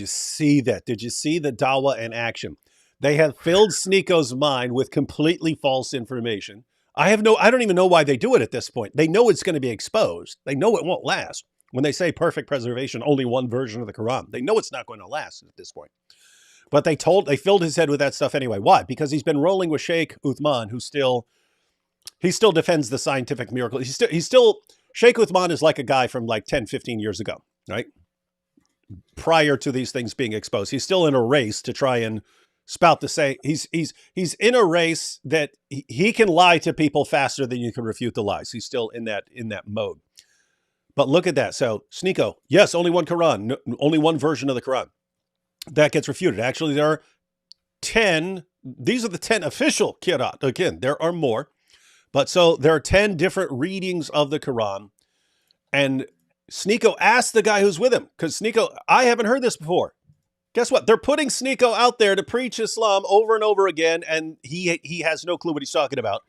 see that? Did you see the Dawah in action? They have filled Sneako's mind with completely false information. I don't even know why they do it at this point. They know it's going to be exposed. They know it won't last. When they say perfect preservation, only one version of the Quran, they know it's not going to last at this point. But they filled his head with that stuff anyway. Why? Because he's been rolling with Sheikh Uthman, who still defends the scientific miracle. Sheikh Uthman is like a guy from like 10, 15 years ago, right? Prior to these things being exposed. He's still in a race to try and spout the say. He's in a race that he can lie to people faster than you can refute the lies. He's still in that mode. But look at that. So Sneako, yes, only one Quran, only one version of the Quran. That gets refuted. Actually, there are 10. These are the 10 official Qira'at. Again, there are more. But so there are 10 different readings of the Quran. And Sneako asked the guy who's with him, because Sneako, I haven't heard this before. Guess what? They're putting Sneako out there to preach Islam over and over again, and he has no clue what he's talking about.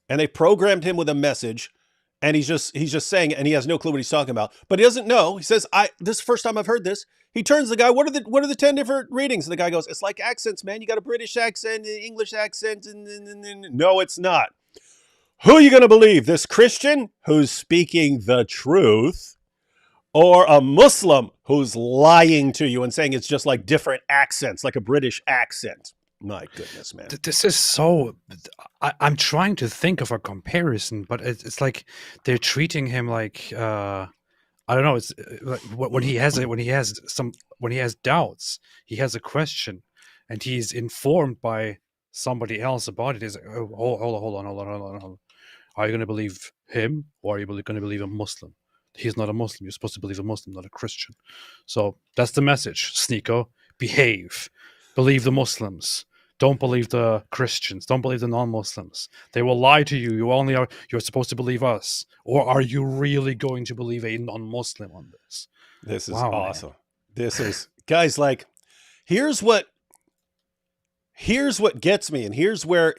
And they programmed him with a message, and he's just saying it, and he has no clue what he's talking about. But he doesn't know. He says, this is the first time I've heard this. He turns to the guy, what are the 10 different readings? And the guy goes, it's like accents, man. You got a British accent, an English accent, and no, it's not. Who are you going to believe? This Christian who's speaking the truth, or a Muslim who's lying to you and saying it's just like different accents, like a British accent? My goodness, man. This is so. I'm trying to think of a comparison, but it's like they're treating him like I don't know. It's like when he has doubts, he has a question, and he's informed by somebody else about it. He's like, oh, hold on. Are you going to believe him, or are you going to believe a Muslim? He's not a Muslim. You're supposed to believe a Muslim, not a Christian. So that's the message, Sneako. Behave. Believe the Muslims. Don't believe the Christians. Don't believe the non-Muslims. They will lie to you. You're supposed to believe us. Or are you really going to believe a non-Muslim on this? This is awesome. Man. This is, guys, like, here's what gets me, and here's where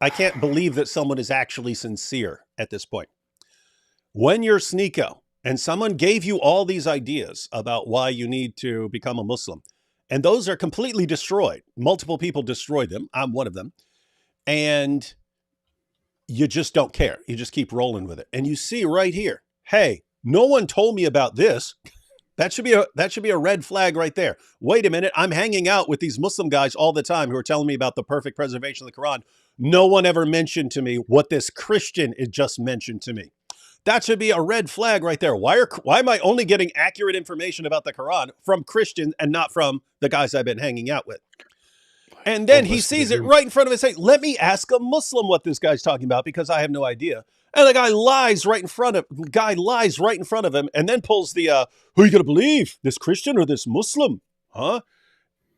I can't believe that someone is actually sincere at this point. When you're Sneako and someone gave you all these ideas about why you need to become a Muslim, and those are completely destroyed. Multiple people destroyed them. I'm one of them. And you just don't care. You just keep rolling with it. And you see right here, hey, no one told me about this. That should be a red flag right there. Wait a minute. I'm hanging out with these Muslim guys all the time who are telling me about the perfect preservation of the Quran. No one ever mentioned to me what this Christian had just mentioned to me. That should be a red flag right there. Why am I only getting accurate information about the Quran from Christians and not from the guys I've been hanging out with? And then he sees it right in front of his face. Let me ask a Muslim what this guy's talking about, because I have no idea. And the guy lies right in front of him, and then pulls the who are you gonna believe? This Christian or this Muslim? Huh?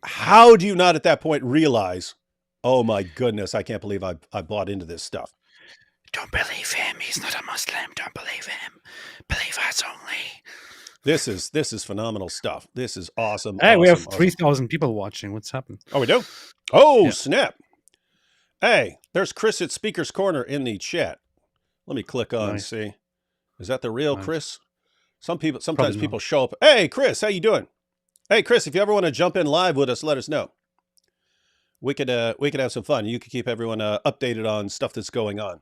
How do you not at that point realize, oh my goodness, I can't believe I bought into this stuff? Don't believe him. He's not a Muslim. Don't believe him. Believe us only. This is phenomenal stuff. This is awesome. Hey, awesome, we have awesome. 3,000 people watching. What's happened? Oh, we do? Oh, yeah. Snap. Hey, there's Chris at Speaker's Corner in the chat. Let me click on, see. Is that the real Chris? Sometimes people show up. Hey, Chris, how you doing? Hey, Chris, if you ever want to jump in live with us, let us know. We could have some fun. You could keep everyone updated on stuff that's going on.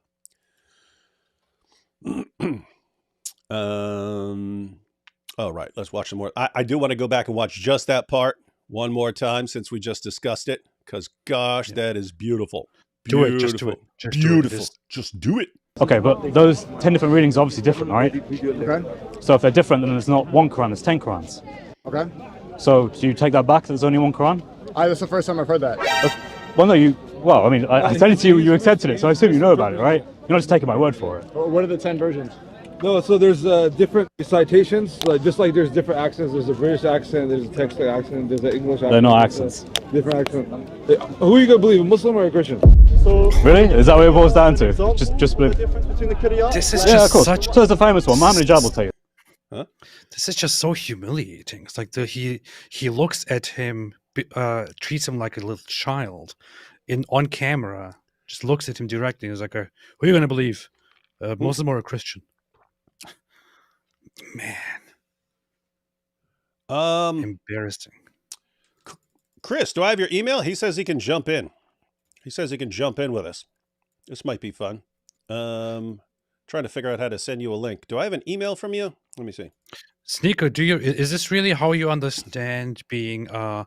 All right, let's watch some more. I do want to go back and watch just that part one more time, since we just discussed it, because gosh, that is beautiful. Do it. Just do it. Just do it. Okay, but those 10 different readings are obviously different, right? Okay. So if they're different, then there's not one Quran, there's 10 Qurans. Okay. So do you take that back, there's only one Quran? That's the first time I've heard that. I said it to you, you accepted it, so I assume you know about it, right? You're not just taking my word for it. What are the 10 versions? No, so there's different citations. Just like there's different accents. There's a British accent, there's a Texas accent, there's an English accent. They're not accents. Different accent. Who are you gonna believe, a Muslim or a Christian? So really? Is that what it boils down to? Just believe. The difference between the Qur'an? This is Yeah, of course. So it's the famous one. Muhammad Jab will tell you. Huh? This is just so humiliating. It's like he looks at him, treats him like a little child, on camera. Just looks at him directly. And is like, "Who are you gonna believe, a Muslim or a Christian?" Man, embarrassing. Chris, do I have your email? He says he can jump in. He says he can jump in with us. This might be fun. Trying to figure out how to send you a link. Do I have an email from you? Let me see. Sneako, is this really how you understand being a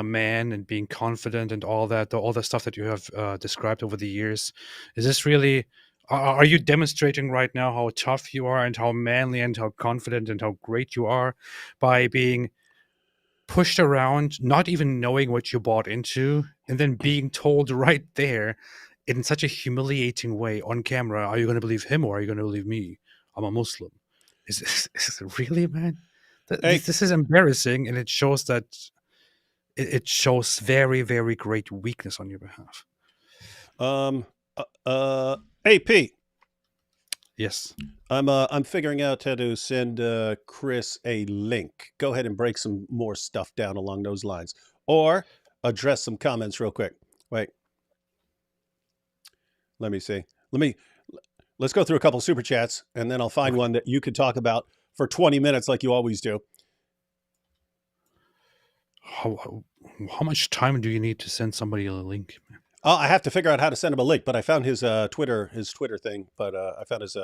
man and being confident and all the stuff that you have described over the years? Is this really? Are you demonstrating right now how tough you are and how manly and how confident and how great you are by being pushed around, not even knowing what you bought into, and then being told right there in such a humiliating way on camera, are you going to believe him or are you going to believe me? I'm a Muslim. Is it really, man? This is embarrassing, and it shows that it shows very, very great weakness on your behalf. Hey, Pete. Yes. I'm figuring out how to send Chris a link. Go ahead and break some more stuff down along those lines, or address some comments real quick. Wait, let me see. Let's go through a couple super chats, and then I'll find one that you could talk about for 20 minutes, like you always do. How much time do you need to send somebody a link? Oh, I have to figure out how to send him a link, but I found his Twitter thing. But I found his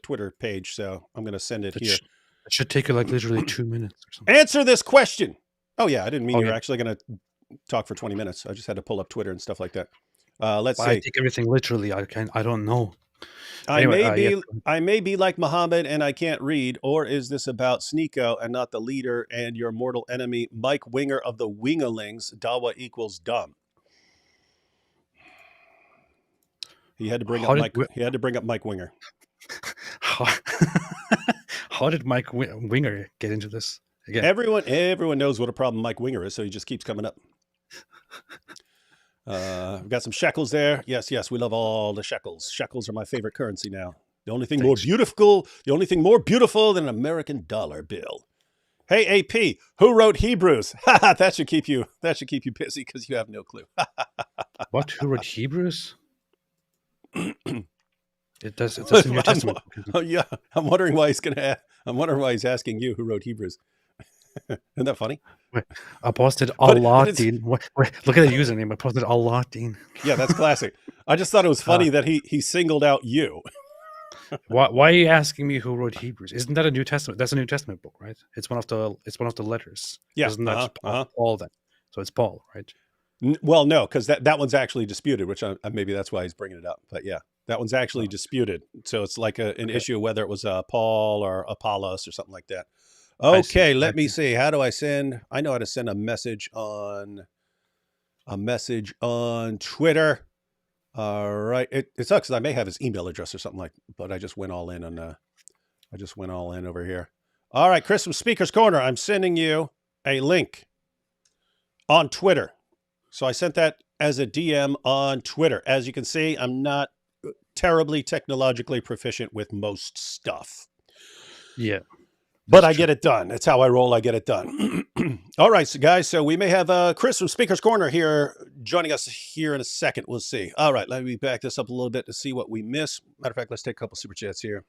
Twitter page, so I'm going to send it here. It should take you like literally 2 minutes or something. Answer this question. Oh yeah, I didn't mean you were yeah. actually going to talk for 20 minutes. I just had to pull up Twitter and stuff like that. Let's see. I take everything literally. I don't know. I Anyway, may be like Muhammad and I can't read, or is this about Sneako and not the leader and your mortal enemy, Mike Winger of the Wingalings? Dawa equals dumb. He had to bring up Mike. He had to bring up Mike Winger. How did Mike Winger get into this again? Everyone knows what a problem Mike Winger is, so he just keeps coming up. We've got some shekels there. Yes, we love all the shekels. Shekels are my favorite currency now. The only thing more beautiful than an American dollar bill. Hey, AP, who wrote Hebrews? That should keep you busy because you have no clue. What? Who wrote Hebrews? It's a New Testament. Oh yeah, I'm wondering why he's asking you who wrote Hebrews. Isn't that funny? Apostate Aladdin. Look at the username. Apostate Aladdin. Yeah, that's classic. I just thought it was funny that he singled out you. Why are you asking me who wrote Hebrews? Isn't that a New Testament? That's a New Testament book, right? It's one of the letters. Yeah. Isn't that Paul then? So it's Paul, right? Well, no, because that one's actually disputed, which maybe that's why he's bringing it up. But yeah, that one's actually disputed. So it's like an issue whether it was Paul or Apollos or something like that. Okay, let me see. How do I send? I know how to send a message on Twitter. All right. It sucks because I may have his email address or something but I just went all in over here. All right, Chris from Speaker's Corner. I'm sending you a link on Twitter. So I sent that as a DM on Twitter. As you can see, I'm not terribly technologically proficient with most stuff. Yeah. But I get it done. That's how I roll. I get it done. All right, so guys. So we may have Chris from Speaker's Corner here joining us here in a second. We'll see. All right, let me back this up a little bit to see what we miss. Matter of fact, let's take a couple super chats here.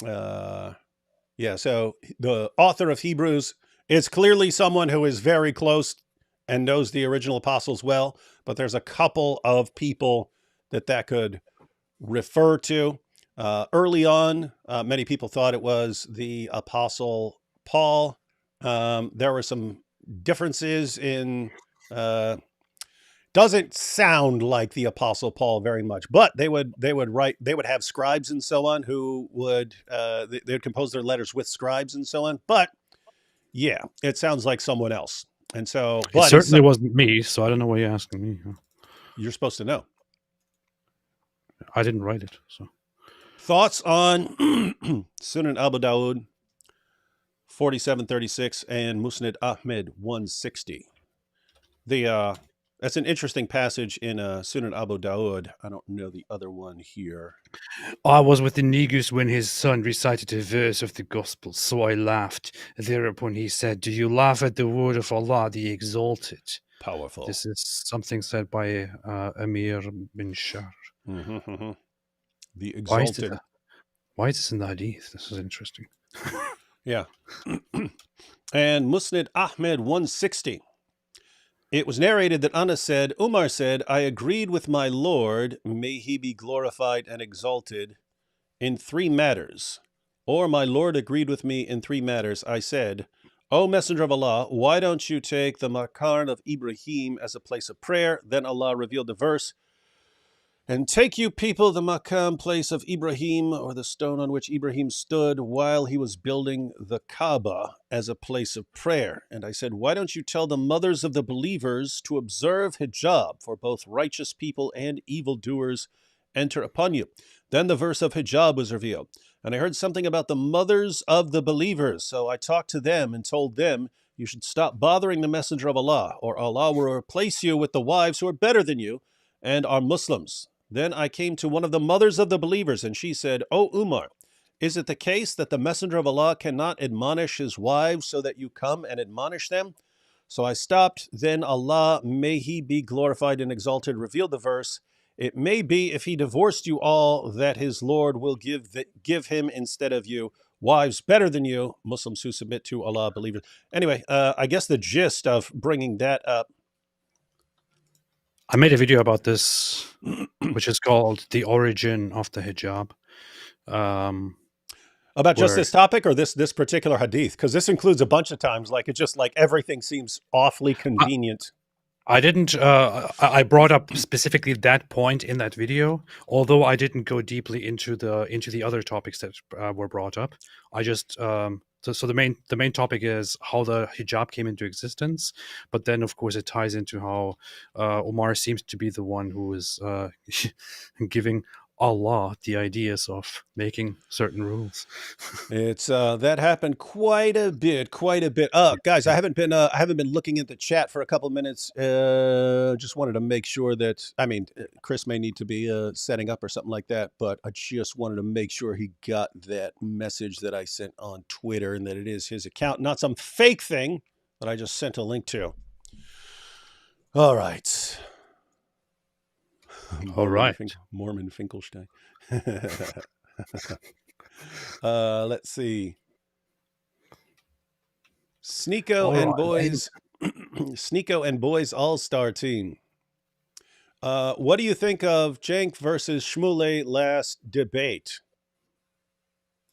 Yeah, so the author of Hebrews is clearly someone who is very close and knows the original apostles well, but there's a couple of people that could refer to. Early on, many people thought it was the Apostle Paul. There were some differences in, doesn't sound like the Apostle Paul very much, but they would have scribes and so on who would, they would compose their letters with scribes and so on. But yeah, it sounds like someone else. And so, it certainly wasn't me, so I don't know why you're asking me. You're supposed to know. I didn't write it, so. Thoughts on Sunan Abu Dawud 4736 and Musnad Ahmed 160. That's an interesting passage in Sunan Abu Dawud. I don't know the other one here. I was with the Negus when his son recited a verse of the gospel, so I laughed. Thereupon he said, "Do you laugh at the word of Allah, the Exalted?" Powerful. This is something said by Amir bin Shar. Mm-hmm. The Exalted. Why is this in the Hadith? This is interesting. Yeah. And Musnad Ahmed 160. It was narrated that Anas said, Umar said, I agreed with my Lord, may he be glorified and exalted, in 3 matters. Or my Lord agreed with me in 3 matters. I said, O Messenger of Allah, why don't you take the Makarn of Ibrahim as a place of prayer? Then Allah revealed the verse, and take you people the Makam place of Ibrahim, or the stone on which Ibrahim stood while he was building the Kaaba as a place of prayer. And I said, why don't you tell the mothers of the believers to observe hijab, for both righteous people and evildoers enter upon you. Then the verse of hijab was revealed. And I heard something about the mothers of the believers. So I talked to them and told them, you should stop bothering the Messenger of Allah, or Allah will replace you with the wives who are better than you and are Muslims. Then I came to one of the mothers of the believers, and she said, "O Umar, is it the case that the messenger of Allah cannot admonish his wives so that you come and admonish them?" So I stopped. Then Allah, may he be glorified and exalted, revealed the verse, "It may be if he divorced you all that his Lord will give him instead of you wives better than you, Muslims who submit to Allah, believers." Anyway, I guess the gist of bringing that up. I made a video about this, which is called "The Origin of the Hijab." About just where- this topic or this particular hadith? Because this includes a bunch of times, like it's just like everything seems awfully convenient. I didn't. I brought up specifically that point in that video, although I didn't go deeply into the other topics that were brought up. I just so the main topic is how the hijab came into existence, but then of course it ties into how Omar seems to be the one who is giving Allah the ideas of making certain rules. It's that happened quite a bit. Guys, I haven't been looking at the chat for a couple minutes. Just wanted to make sure that, I mean, Chris may need to be setting up or something like that, but I just wanted to make sure he got that message that I sent on Twitter and that it is his account, not some fake thing that I just sent a link to. All right. All right. Mormon Finkelstein. Let's see. Sneako and boys all-star team. What do you think of Cenk versus Shmuley last debate?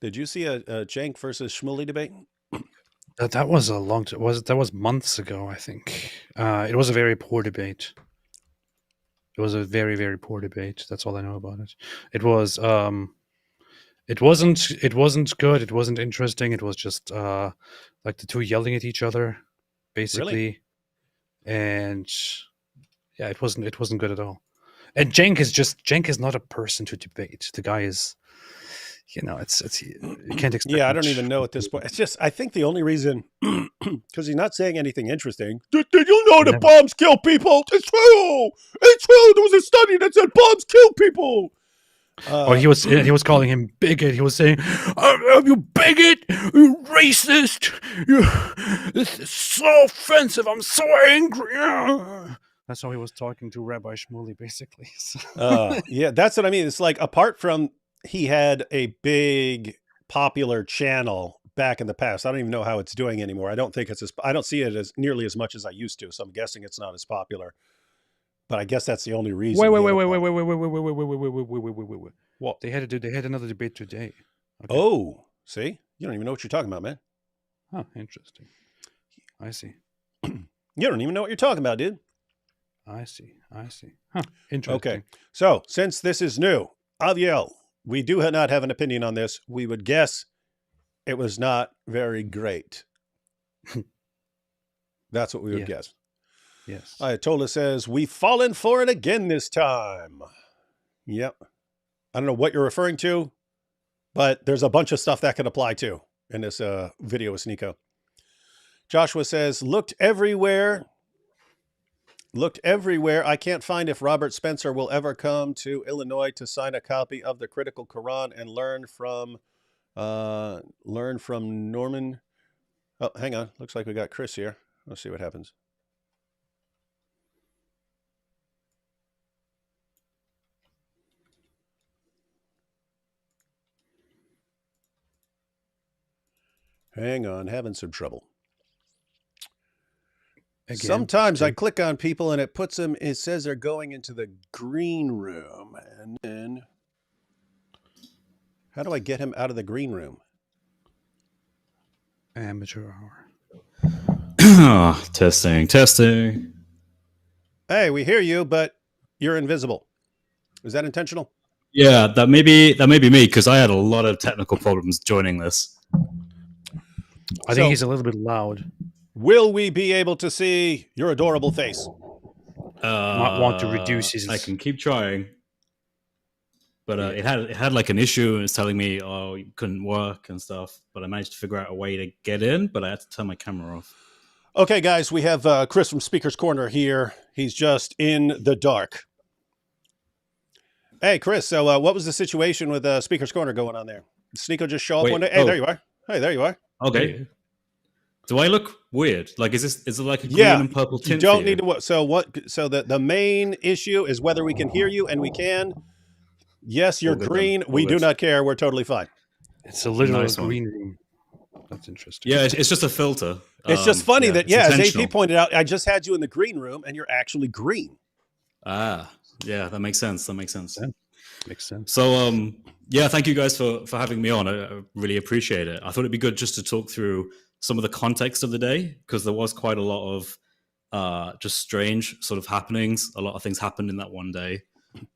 Did you see a Cenk versus Shmuley debate? That was a long. That was months ago, I think. It was a very poor debate. It was a very, very poor debate. That's all I know about it. It was. It wasn't good. It wasn't interesting. It was just like the two yelling at each other, basically. Really? And yeah, it wasn't good at all. And Cenk is not a person to debate. The guy is, you can't expect. Yeah, I much. don't even know at this point. It's just, I think the only reason, because he's not saying anything interesting. Did you know that bombs kill people? It's true. It's true. There was a study that said bombs kill people. He was calling him bigot. He was saying, "You bigot, you racist, this is so offensive. I'm so angry." That's how he was talking to Rabbi Shmuley, basically. Yeah, that's what I mean. It's like, apart from he had a big popular channel back in the past, I don't even know how it's doing anymore. I don't see it as nearly as much as I used to. So I'm guessing it's not as popular. But I guess that's the only reason. Wait. What? They had another debate today. Okay. Oh, see? You don't even know what you're talking about, man. Oh, interesting. I see. You don't even know what you're talking about, dude. I see. Huh. Interesting. Okay. So, since this is new, Aviel, we do not have an opinion on this. We would guess it was not very great. That's what we would guess. Yes. Ayatollah says, "We've fallen for it again this time." Yep. I don't know what you're referring to, but there's a bunch of stuff that can apply to in this video with Sneako. Joshua says, looked everywhere. I can't find if Robert Spencer will ever come to Illinois to sign a copy of the Critical Quran and learn from Norman. Oh, hang on. Looks like we got Chris here. Let's see what happens. Hang on, having some trouble. Again, sometimes I click on people and it puts them, it says they're going into the green room. And then how do I get him out of the green room? Amateur hour. Testing. Hey, we hear you, but you're invisible. Is that intentional? Yeah, that may be me, because I had a lot of technical problems joining this. I think he's a little bit loud. Will we be able to see your adorable face? Might want to reduce his. I can keep trying, but it had like an issue, and it's telling me, "Oh, it couldn't work" and stuff. But I managed to figure out a way to get in, but I had to turn my camera off. Okay, guys, we have Chris from Speaker's Corner here. He's just in the dark. Hey, Chris. So, what was the situation with Speaker's Corner going on there? Did Sneako just show up Wait, one day? Hey, oh. there you are. Hey, there you are. Okay. Hey. Do I look weird? Like, is it like a green Yeah, and purple you tint? don't for need to. So what? So the main issue is whether we can hear you, and we can. Yes, you're All good then. green. All We do good. not care. We're totally fine. It's a literal Nice one. green room. That's interesting. Yeah, it's just a filter. It's just funny that, it's yeah, as intentional. AP pointed out, I just had you in the green room, and you're actually green. Ah, yeah, that makes sense. That makes sense. Yeah. Makes sense. So, yeah, thank you guys for having me on. I really appreciate it. I thought it'd be good just to talk through some of the context of the day, because there was quite a lot of just strange sort of happenings. A lot of things happened in that one day,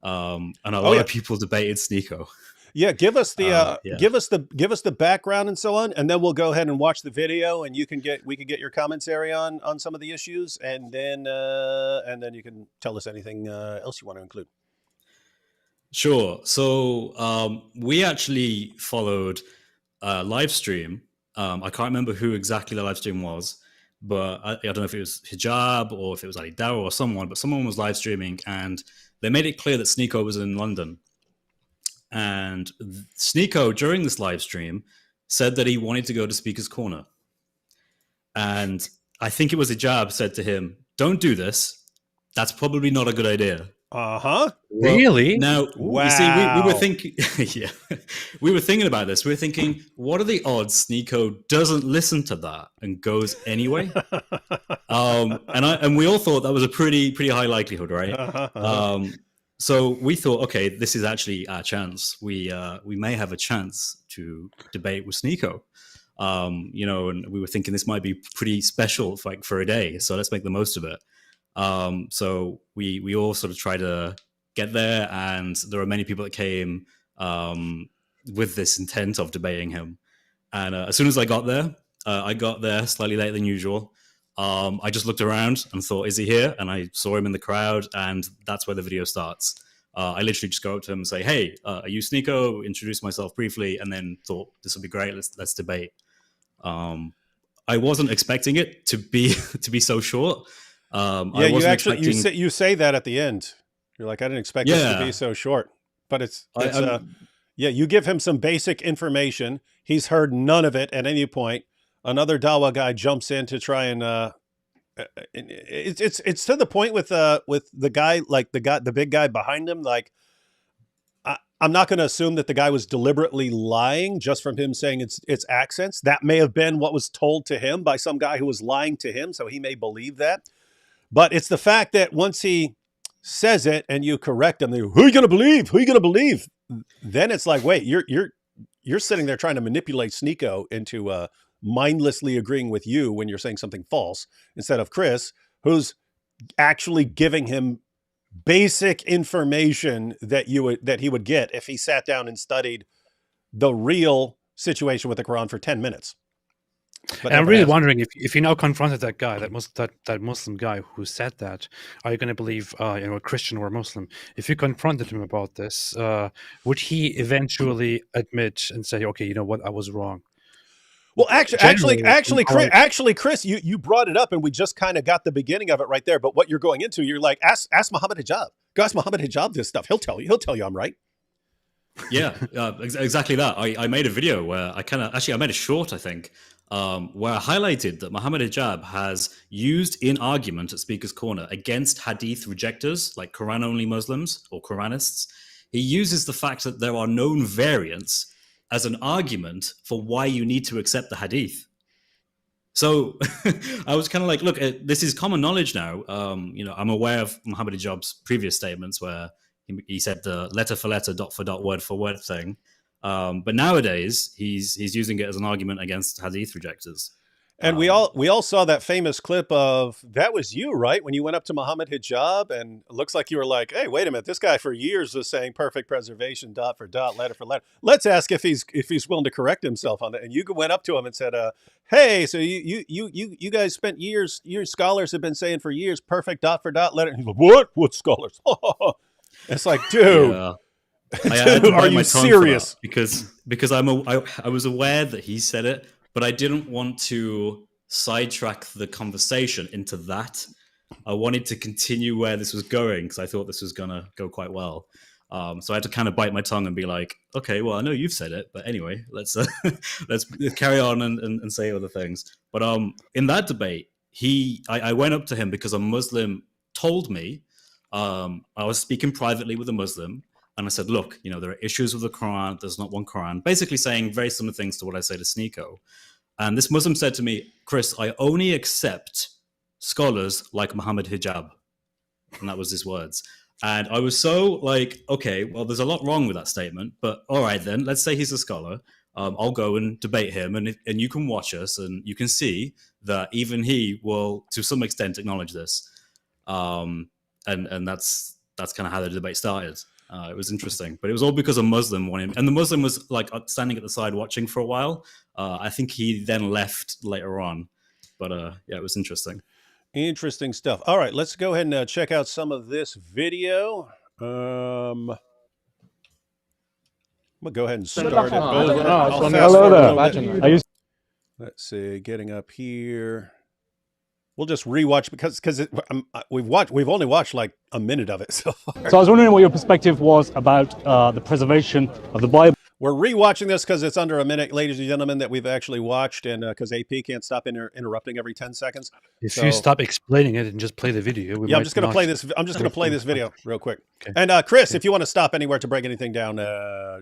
and a lot of people debated Sneako. Yeah, give us the yeah. give us the background and so on, and then we'll go ahead and watch the video, and we can get your commentary on some of the issues, and then you can tell us anything else you want to include. Sure. So we actually followed a live stream. I can't remember who exactly the live stream was, but I don't know if it was Hijab or if it was Ali Dawah or someone, but someone was live streaming, and they made it clear that Sneako was in London. And Sneako, during this live stream, said that he wanted to go to Speaker's Corner. And I think it was Hijab said to him, "Don't do this. That's probably not a good idea." Really? Now, Wow. you see, we were thinking, yeah, we were thinking about this. We were thinking, what are the odds Sneako doesn't listen to that and goes anyway? And we all thought that was a pretty high likelihood, right? So we thought, okay, this is actually our chance. We may have a chance to debate with Sneako. And we were thinking this might be pretty special for a day, so let's make the most of it. So we all sort of try to get there, and there are many people that came with this intent of debating him. And as soon as I got there slightly later than usual. I just looked around and thought, is he here? And I saw him in the crowd, and that's where the video starts. I literally just go up to him and say, "Hey, are you Sneako?" Introduce myself briefly, and then thought this would be great. Let's debate. I wasn't expecting it to be so short. You say that at the end. You're like, I didn't expect this to be so short, but you give him some basic information. He's heard none of it at any point. Another Dawa guy jumps in to try and it's to the point with the guy, like the big guy behind him. Like, I'm not going to assume that the guy was deliberately lying just from him saying it's accents. That may have been what was told to him by some guy who was lying to him, so he may believe that. But it's the fact that once he says it and you correct him, who are you going to believe? Who are you going to believe? Then it's like, wait, you're sitting there trying to manipulate Sneako into mindlessly agreeing with you when you're saying something false, instead of Chris, who's actually giving him basic information that he would get if he sat down and studied the real situation with the Quran for 10 minutes. But I'm really wondering if you now confronted that guy, that Muslim guy who said that, are you going to believe a Christian or a Muslim? If you confronted him about this, would he eventually admit and say, "Okay, you know what, I was wrong"? Well, actually, Chris, you brought it up, and we just kind of got the beginning of it right there. But what you're going into, you're like, ask Muhammad Hijab. Go ask Muhammad Hijab this stuff. He'll tell you I'm right. Yeah, exactly that. I made a video where I made a short, I think, where I highlighted that Muhammad Hijab has used in argument at Speaker's Corner against hadith rejectors, like Quran-only Muslims or Quranists. He uses the fact that there are known variants as an argument for why you need to accept the hadith. So I was kind of like, look, this is common knowledge now. I'm aware of Muhammad Hijab's previous statements where he said the letter for letter, dot for dot, word for word thing. But nowadays he's using it as an argument against hadith rejectors. And we all saw that famous clip of, that was you, right? When you went up to Muhammad Hijab, and it looks like you were like, "Hey, wait a minute, this guy for years was saying perfect preservation, dot for dot, letter for letter. Let's ask if he's willing to correct himself on that." And you went up to him and said, "Hey, so you guys spent years, your scholars have been saying for years, perfect dot for dot, letter." And he's like, "What? What scholars?" It's like, dude. Yeah. Dude, are you serious? Because I was aware that he said it, but I didn't want to sidetrack the conversation into that. I wanted to continue where this was going because I thought this was going to go quite well. So I had to kind of bite my tongue and be like, okay, well, I know you've said it, but anyway, let's let's carry on and say other things. But in that debate, I went up to him because a Muslim told me, I was speaking privately with a Muslim, and I said, look, there are issues with the Quran. There's not one Quran. Basically saying very similar things to what I say to Sneako. And this Muslim said to me, Chris, I only accept scholars like Muhammad Hijab. And that was his words. And I was so like, okay, well, there's a lot wrong with that statement. But all right, then, let's say he's a scholar. I'll go and debate him. And you can watch us and you can see that even he will, to some extent, acknowledge this. And that's kind of how the debate started. It was interesting, but it was all because a Muslim wanted, and the Muslim was like standing at the side watching for a while. I think he then left later on, but yeah, it was interesting. Interesting stuff. All right, let's go ahead and check out some of this video. I'm gonna go ahead and start it. Hello there. Let's see, getting up here. We'll just rewatch because we've only watched like a minute of it so far. So I was wondering what your perspective was about the preservation of the Bible. We're rewatching this because it's under a minute, ladies and gentlemen, that we've actually watched, and because AP can't stop interrupting every 10 seconds. If you stop explaining it and just play the video, I'm just going to play this. I'm just going to play this video real quick. Okay. And Chris, if you want to stop anywhere to break anything down,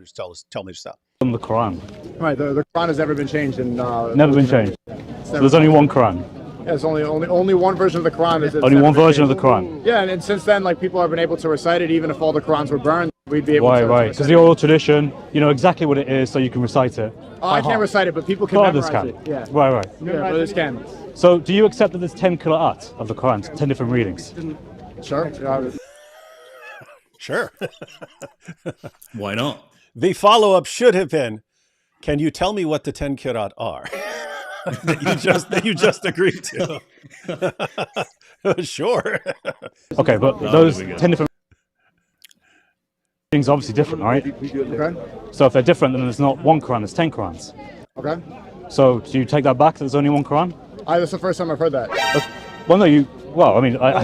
just tell me to stop. From the Quran. Right, the Quran has never been changed. Never been changed. So there's only one Quran. Yeah, it's only one version of the Quran. Only one version of the Quran. Yeah, and since then, like, people have been able to recite it, even if all the Qurans were burned, we'd be able to. Right. Because the oral tradition, you know exactly what it is, so you can recite it. I can't recite it, but people can memorize it. Yeah. Right. Yeah, brothers can. So, do you accept that there's 10 qira'at of the Quran, 10 different readings? Sure. Sure. Why not? The follow-up should have been, can you tell me what the 10 qira'at are? that you just agreed to. Sure. Okay, but those 10 different things are obviously different, right? Okay. So if they're different, then there's not one Quran, there's 10 Qurans. Okay. So do you take that back, there's only one Quran? That's the first time I've heard that. I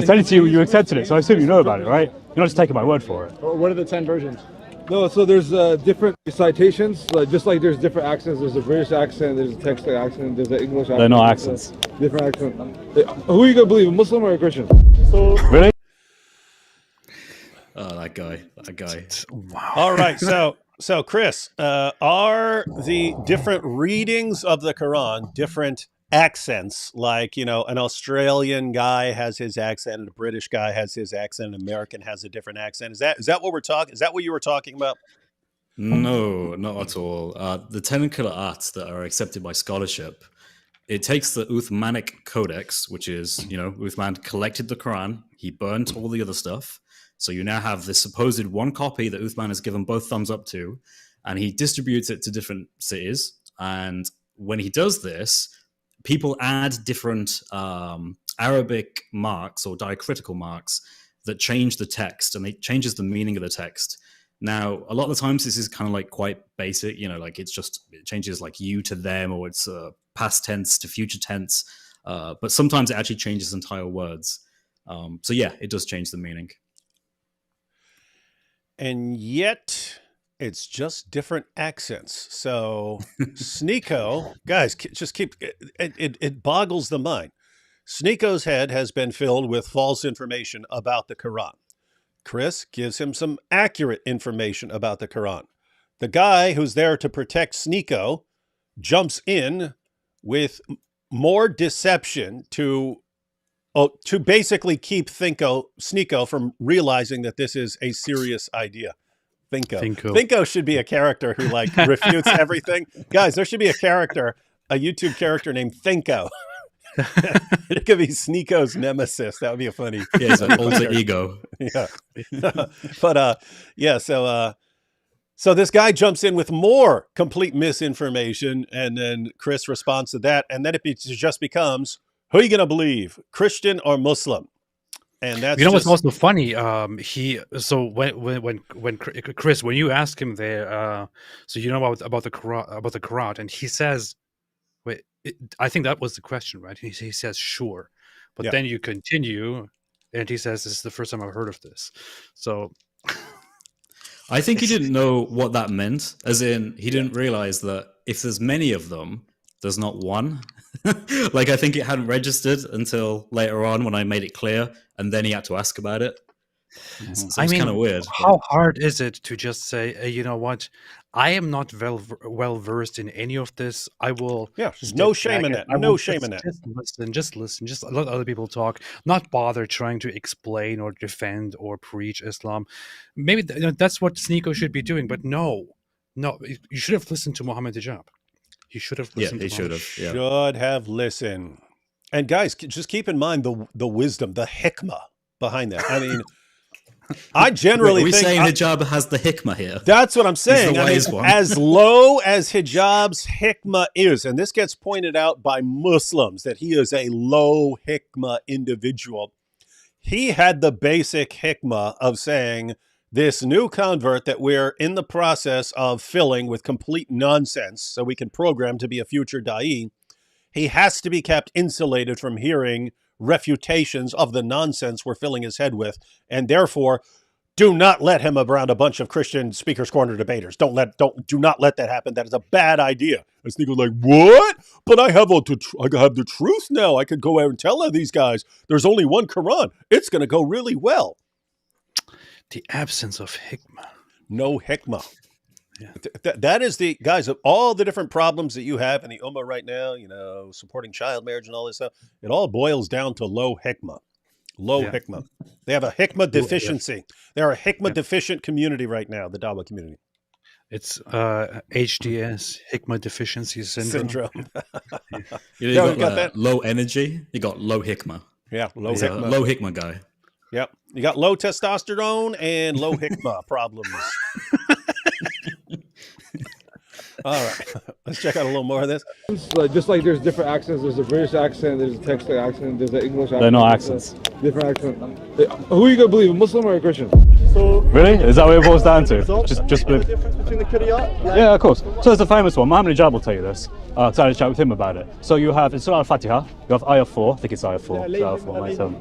said it to you, you accepted it, so I assume you know about it, right? You're not just taking my word for it. What are the 10 versions? No, so there's different recitations, just like there's different accents. There's a British accent, there's a Texas accent, there's an English accent. They're not accents. Different accent. Who are you going to believe, a Muslim or a Christian? Really? Oh, that guy. Wow. All right, so Chris, are the different readings of the Quran different accents? Like, an Australian guy has his accent, and a British guy has his accent, an American has a different accent. Is that what we're talking? Is that what you were talking about? No, not at all. The 10 qira'at that are accepted by scholarship, it takes the Uthmanic Codex, which is, Uthman collected the Quran, he burnt all the other stuff. So you now have this supposed one copy that Uthman has given both thumbs up to, and he distributes it to different cities. And when he does this, people add different Arabic marks or diacritical marks that change the text, and it changes the meaning of the text. Now, a lot of the times this is kind of like quite basic, like it changes like you to them, or it's past tense to future tense. But sometimes it actually changes entire words. So yeah, it does change the meaning. And yet it's just different accents. So Sneako, guys, just keep it boggles the mind. Sneako's head has been filled with false information about the Quran. Chris gives him some accurate information about the Quran. The guy who's there to protect Sneako jumps in with more deception to basically keep Sneako from realizing that this is a serious idea. Thinko should be a character who refutes everything. Guys, there should be a YouTube character named Thinko. It could be Sneako's nemesis. That would be a funny. Yeah, it's an alter ego. Yeah. But so this guy jumps in with more complete misinformation, and then Chris responds to that, and then it just becomes, who are you going to believe, Christian or Muslim? And that's what's also funny. When Chris, when you ask him there, so about the Quran, and he says, "Wait, I think that was the question, right?" He says, "Sure," but then you continue, and he says, "This is the first time I've heard of this." So, I think he didn't know what that meant, as in he didn't realize that if there's many of them, there's not one. Like, I think it hadn't registered until later on when I made it clear, and then he had to ask about it. So I it's mean, kind of weird. how hard is it to just say, you know what? I am not well versed in any of this. I will. Yeah, there's step no shame back in and that. I No will shame in that. Just listen. Just let other people talk. Not bother trying to explain or defend or preach Islam. Maybe that's what Sneako should be doing. But no, you should have listened to Mohammed Hijab. You should have Yeah, listened. he to should Mohammed. have. Yeah. Should have listened. And guys, just keep in mind the wisdom, the hikmah behind that. I mean, I generally Are we think saying hijab has the hikmah here? that's what I'm saying. the I mean, wise one. as low as hijab's hikmah is, and this gets pointed out by Muslims that he is a low hikmah individual, he had the basic hikmah of saying this new convert that we're in the process of filling with complete nonsense so we can program to be a future da'i, he has to be kept insulated from hearing refutations of the nonsense we're filling his head with, and therefore do not let him around a bunch of Christian Speaker's Corner debaters. Do not let that happen. That is a bad idea. And Sneako's like, what? But I have the truth now. I could go out and tell these guys there's only one Quran. It's going to go really well. The absence of hikmah. No hikmah. Yeah. That is the, guys, of all the different problems that you have in the Ummah right now, you know, supporting child marriage and all this stuff, it all boils down to low hikmah. Low hikmah. They have a hikmah deficiency. They're a hikmah deficient community right now, the Dawah community. It's HDS, hikmah deficiency syndrome. You got that low energy. You got low hikmah. Yeah, low He's a hikmah. low hikmah guy. Yep. You got low testosterone and low hikmah problems. All right. Let's check out a little more of this. Just like there's different accents, there's a British accent, there's a Texas accent, there's an English accent. They're not accents. Different accent. Who are you gonna believe, a Muslim or a Christian? So, Really? Is that what it boils down to? Just the difference between the Qur'an? Yeah, of course. So there's a famous one. Mohammed Hijab will tell you this. Because I had a chat with him about it. So you have in Surah Al-Fatiha, you have Ayah 4. I think it's Ayah 4. Yeah, Ayah 4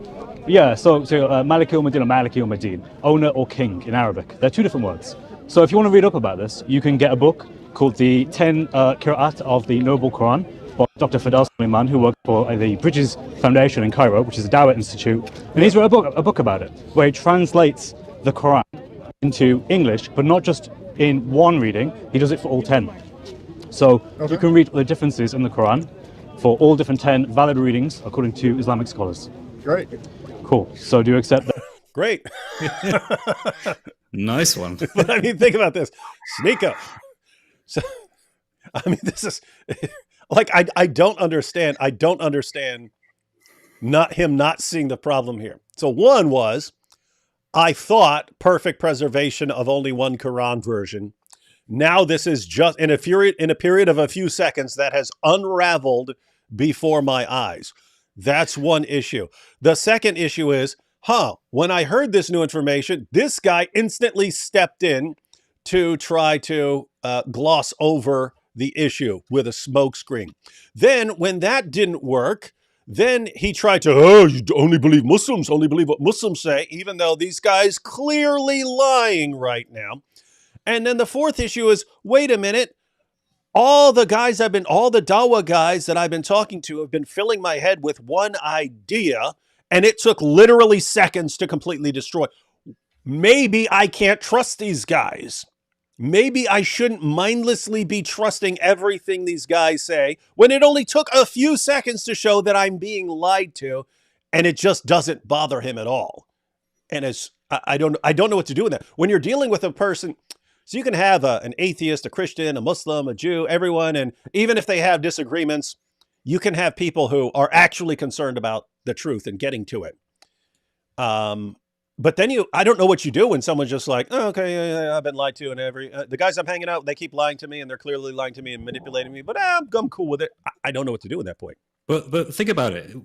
yeah, so Maliki Umadin or Maliki Umadin, owner or king in Arabic. They're two different words. So if you want to read up about this, you can get a book called The 10 Qira'at of the Noble Quran by Dr. Fadal Suleiman, who worked for the British Foundation in Cairo, which is a Dawah Institute. And he's wrote a book about it, where he translates the Quran into English, but not just in one reading, he does it for all 10. So you can read the differences in the Quran for all different 10 valid readings according to Islamic scholars. Great. Cool. So do you accept that? Great. Nice one. But I mean, think about this. Sneako. So, I mean, this is like, I don't understand. I don't understand not seeing the problem here. So one was, I thought perfect preservation of only one Quran version. Now this is just in a period of a few seconds that has unraveled before my eyes. That's one issue. The second issue is, when I heard this new information, this guy instantly stepped in to try to gloss over the issue with a smokescreen. Then when that didn't work, then he tried to, you only believe Muslims, only believe what Muslims say, even though these guys clearly lying right now. And then the fourth issue is, wait a minute, all the Dawah guys that I've been talking to have been filling my head with one idea, and it took literally seconds to completely destroy. Maybe I can't trust these guys. Maybe I shouldn't mindlessly be trusting everything these guys say when it only took a few seconds to show that I'm being lied to, and it just doesn't bother him at all. And I don't know what to do with that. When you're dealing with a person, so you can have an atheist, a Christian, a Muslim, a Jew, everyone, and even if they have disagreements, you can have people who are actually concerned about the truth and getting to it. But then I don't know what you do when someone's just like, oh, okay, yeah, I've been lied to, and the guys I'm hanging out, they keep lying to me, and they're clearly lying to me and manipulating me, but I'm cool with it. I don't know what to do at that point. But think about it.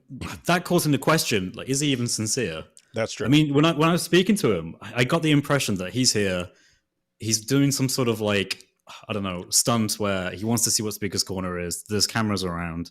That calls into question, like, is he even sincere? That's true. I mean, when I was speaking to him, I got the impression that he's here, he's doing some sort of, like, I don't know, stunt where he wants to see what Speaker's Corner is. There's cameras around.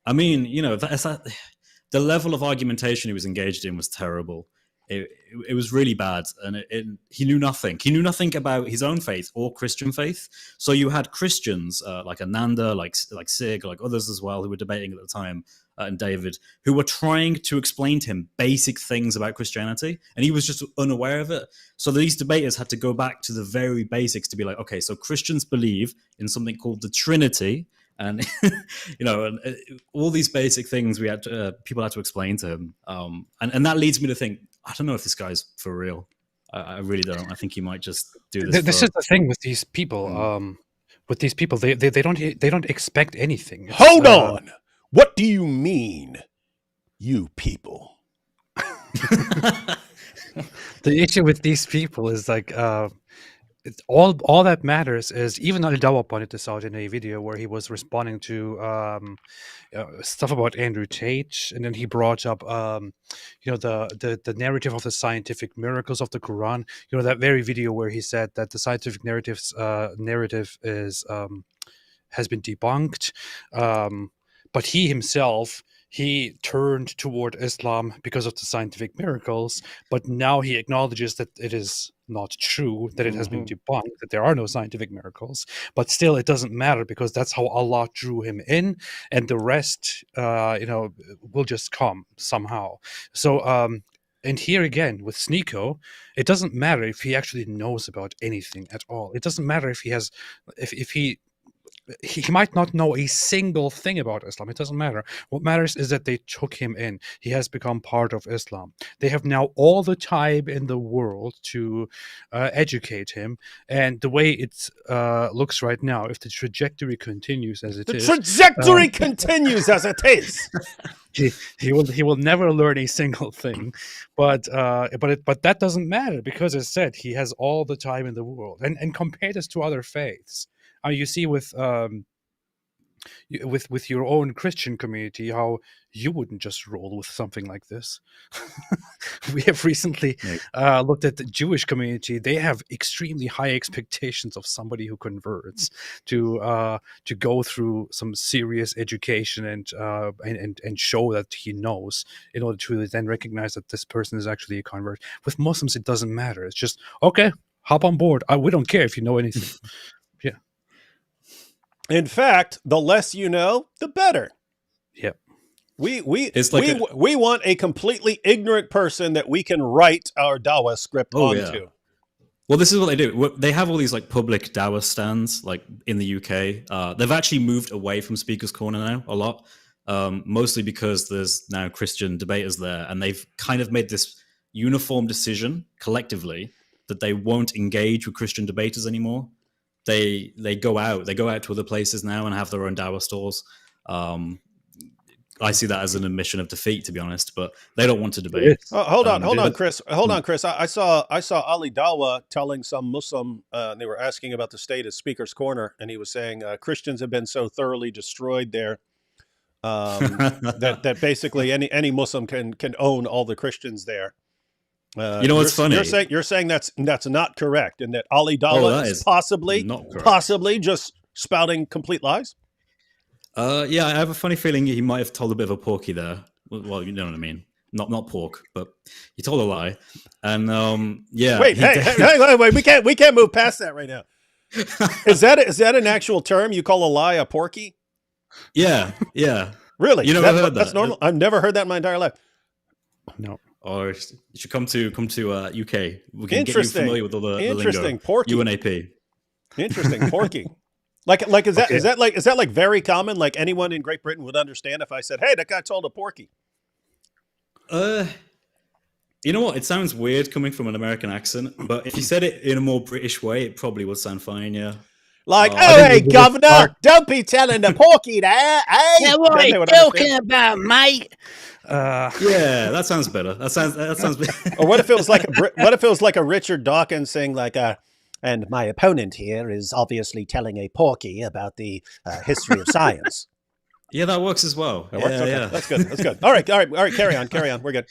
I mean, you know, the level of argumentation he was engaged in was terrible. it was really bad, and he knew nothing. He knew nothing about his own faith or Christian faith. So you had Christians like Ananda, like Sig, like others as well, who were debating at the time, and David, who were trying to explain to him basic things about Christianity, and he was just unaware of it. So these debaters had to go back to the very basics to be like, okay, so Christians believe in something called the Trinity. And and all these basic things we had to, people had to explain to him, and that leads me to think, I don't know if this guy's for real. I really don't. I think he might just do this. This is the thing with these people. They don't expect anything. Hold on. What do you mean, you people? The issue with these people is like all that matters is, even Ali Dawah pointed this out in a video where he was responding to stuff about Andrew Tate, and then he brought up the narrative of the scientific miracles of the Quran. That very video where he said that the scientific narrative is has been debunked, but he himself, he turned toward Islam because of the scientific miracles, but now he acknowledges that it is not true, that it has been debunked, that there are no scientific miracles. But still, it doesn't matter, because that's how Allah drew him in, and the rest, will just come somehow. So, and here again with Sneako, it doesn't matter if he actually knows about anything at all. It doesn't matter if he has, if he might not know a single thing about Islam. It doesn't matter. What matters is that they took him in. He has become part of Islam. They have now all the time in the world to educate him. And the way it looks right now, if the trajectory continues as it is, the trajectory continues as it is. He will never learn a single thing, but that doesn't matter, because, as said, he has all the time in the world. And compare this to other faiths. You see with your own Christian community how you wouldn't just roll with something like this. We have recently looked at the Jewish community. They have extremely high expectations of somebody who converts to go through some serious education and show that he knows, in order to then recognize that this person is actually a convert. With Muslims, it doesn't matter. It's just, okay, hop on board. We don't care if you know anything. Yeah. In fact, the less you know, the better. Yep. We want a completely ignorant person that we can write our Dawah script onto. Yeah. Well, this is what they do. They have all these like public Dawah stands, like in the UK. They've actually moved away from Speaker's Corner now a lot, mostly because there's now Christian debaters there, and they've kind of made this uniform decision collectively that they won't engage with Christian debaters anymore. They go out to other places now and have their own Dawah stores. I see that as an admission of defeat, to be honest, but they don't want to debate. Hold on, Chris. I saw Ali Dawah telling some Muslim, they were asking about the state of Speaker's Corner, and he was saying Christians have been so thoroughly destroyed there that basically any Muslim can own all the Christians there. What's funny? You're saying that's not correct, and that Ali Dawah is possibly just spouting complete lies. Yeah, I have a funny feeling he might have told a bit of a porky there. Well, you know what I mean. Not pork, but he told a lie. And yeah. Wait, wait. We can't move past that right now. Is that an actual term? You call a lie a porky? Yeah. Really? You never heard that? That's normal. I've never heard that in my entire life. No. Or you should come to UK. We can get you familiar with all the lingo. Porky. UNAP. Interesting. Porky. Like is that like very common? Like anyone in Great Britain would understand if I said, "Hey, that guy told a porky." You know what? It sounds weird coming from an American accent, but if you said it in a more British way, it probably would sound fine. Yeah. Like, hey, governor, don't be telling the porky that. Hey, yeah, what are you talking about, mate? Yeah, that sounds better. That sounds. Or what if it was like a Richard Dawkins saying like and my opponent here is obviously telling a porky about the history of science. Yeah, that works as well. That works? Okay. Yeah. That's good. All right. Carry on. We're good.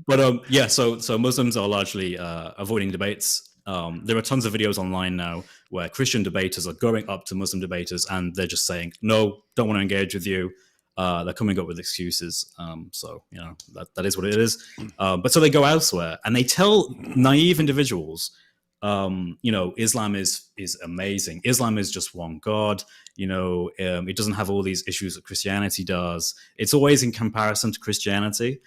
But yeah, so Muslims are largely avoiding debates. There are tons of videos online now where Christian debaters are going up to Muslim debaters and they're just saying, no, don't want to engage with you. They're coming up with excuses. So, you know, that is what it is. But so they go elsewhere and they tell naive individuals, you know, Islam is amazing. Islam is just one God. You know, it doesn't have all these issues that Christianity does. It's always in comparison to Christianity.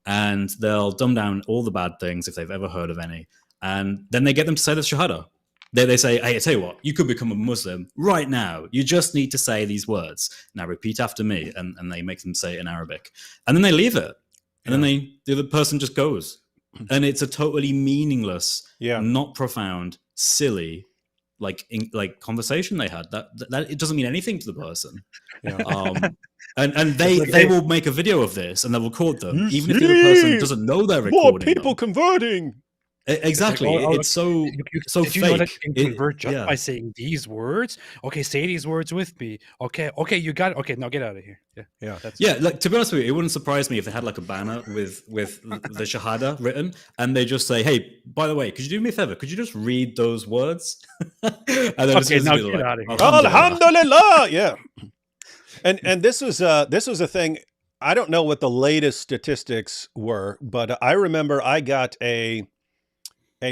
And they'll dumb down all the bad things if they've ever heard of any. And then they get them to say the Shahada. They say, hey, I tell you what, you could become a Muslim right now. You just need to say these words. Now repeat after me. And they make them say it in Arabic. And then they leave it. And then the other person just goes. And it's a totally meaningless, not profound, silly, like conversation they had. That it doesn't mean anything to the person. And they will make a video of this and they'll record them, even if the other person doesn't know they're recording. More people converting. Exactly. It's so did fake. you know that you can convert just by saying these words? Okay, say these words with me. Okay, you got it. Okay, now get out of here. Like, to be honest with you, it wouldn't surprise me if they had like a banner with the Shahada written, and they just say, "Hey, by the way, could you do me a favor? Could you just read those words?" And then okay, now get out of here. Alhamdulillah. Yeah. And this was a thing. I don't know what the latest statistics were, but I remember I got a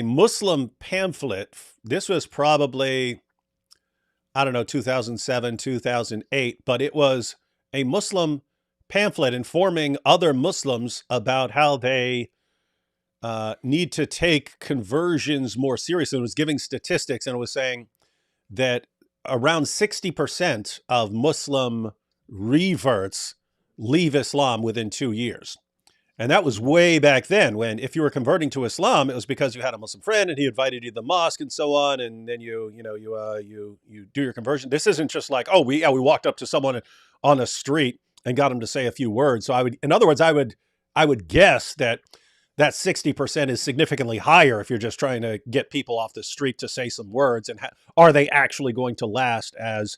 Muslim pamphlet. This was probably, I don't know, 2007, 2008, but it was a Muslim pamphlet informing other Muslims about how they need to take conversions more seriously. It was giving statistics, and it was saying that around 60% of Muslim reverts leave Islam within 2 years. And that was way back then, when if you were converting to Islam, it was because you had a Muslim friend and he invited you to the mosque and so on, and then you do your conversion. This isn't just like, oh, we walked up to someone on the street and got him to say a few words. So I would guess that 60% is significantly higher if you're just trying to get people off the street to say some words, and are they actually going to last as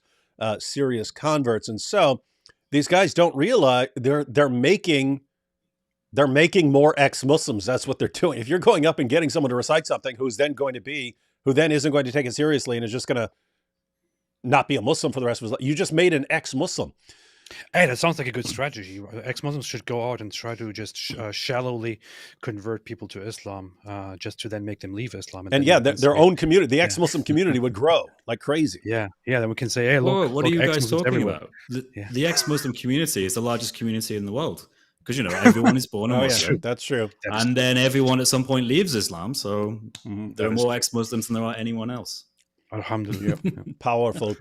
serious converts? And so these guys don't realize they're making more ex-Muslims. That's what they're doing. If you're going up and getting someone to recite something who then isn't going to take it seriously and is just going to not be a Muslim for the rest of his life, you just made an ex-Muslim. Hey, that sounds like a good strategy. Ex-Muslims should go out and try to just shallowly convert people to Islam, just to then make them leave Islam. And their own community, the ex-Muslim community, would grow like crazy. Yeah. Then we can say, hey, look, what are you guys talking everywhere. about? The ex-Muslim community is the largest community in the world. Because, you know, everyone is born a Muslim. Yeah, that's true. And then everyone at some point leaves Islam. So there are more ex-Muslims than there are anyone else. Alhamdulillah. Powerful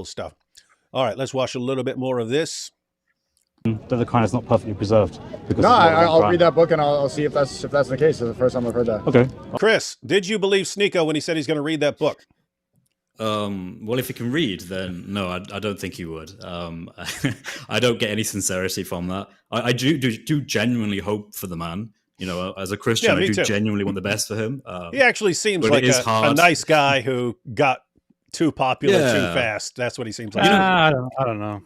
stuff. All right, let's watch a little bit more of this. That the Quran is not perfectly preserved. No, I'll read that book and I'll see if that's the case. It's the first time I've heard that. Okay. Chris, did you believe Sneako when he said he's going to read that book? Well, if he can read, then no, I don't think he would. I don't get any sincerity from that. I do genuinely hope for the man. You know, as a Christian, I do genuinely want the best for him. He actually seems like a nice guy who got too popular too fast. That's what he seems like. I don't know.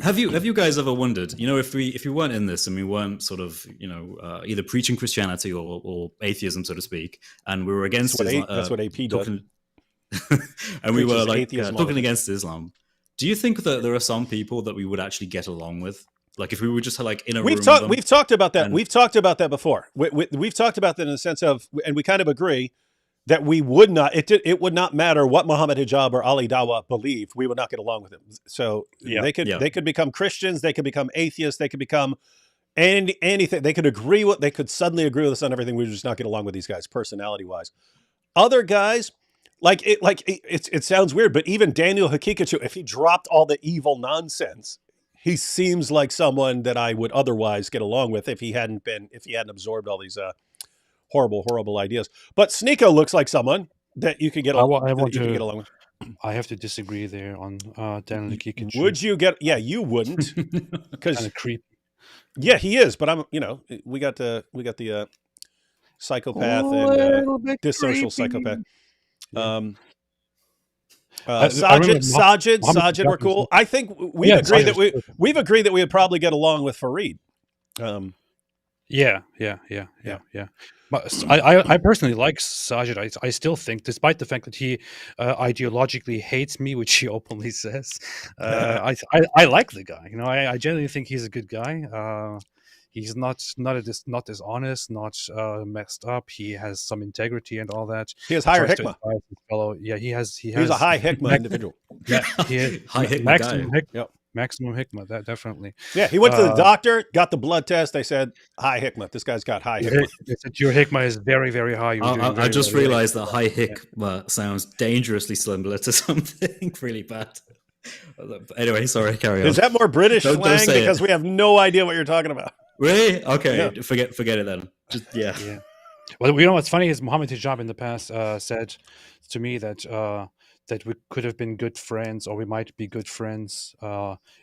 Have you guys ever wondered, you know, if we weren't in this and we weren't sort of, you know, either preaching Christianity or atheism, so to speak, and we were against that's what AP does. And we were like talking against Islam. Do you think that there are some people that we would actually get along with? Like if we were just like in a room. We've talked about that. We've talked about that before. We've talked about that in the sense of, and we kind of agree that we would not. It would not matter what Muhammad Hijab or Ali Dawah believed. We would not get along with him. So they could become Christians. They could become atheists. They could become anything. They could suddenly agree with us on everything. We would just not get along with these guys personality wise. Other guys. It sounds weird, but even Daniel Hakikatu, if he dropped all the evil nonsense, he seems like someone that I would otherwise get along with if he hadn't absorbed all these horrible ideas. But Sneako looks like someone that you could get along with. I have to disagree there on Daniel Hakikatu. Would you get? Yeah, you wouldn't, because kind of creepy. Yeah, he is. But we got the psychopath and dissocial psychopath. Sajid were cool. I think we've agreed that we would probably get along with Fareed. Yeah. But I personally like Sajid. I still think, despite the fact that he ideologically hates me, which he openly says, I like the guy. You know, I genuinely think he's a good guy. He's not dishonest, not messed up. He has some integrity and all that. He has higher Tries to hikmah. advise his fellow. Yeah, he has. He's a high hikmah individual. Yeah, he is High hikmah maximum guy. Yep. maximum hikmah. That definitely. Yeah, he went to the doctor, got the blood test. They said high hikmah. This guy's got high hikmah. Your hikmah is very, very high. You're doing I very just well. realized that high hikmah sounds dangerously similar to something really bad. Anyway, sorry, carry on. Is that more British Don't slang? say Because it. we have no idea what you're talking about. Really? Okay, Yeah. forget it then. Just yeah. Well, you know what's funny is Mohammed Hijab in the past said to me that that we could have been good friends, or we might be good friends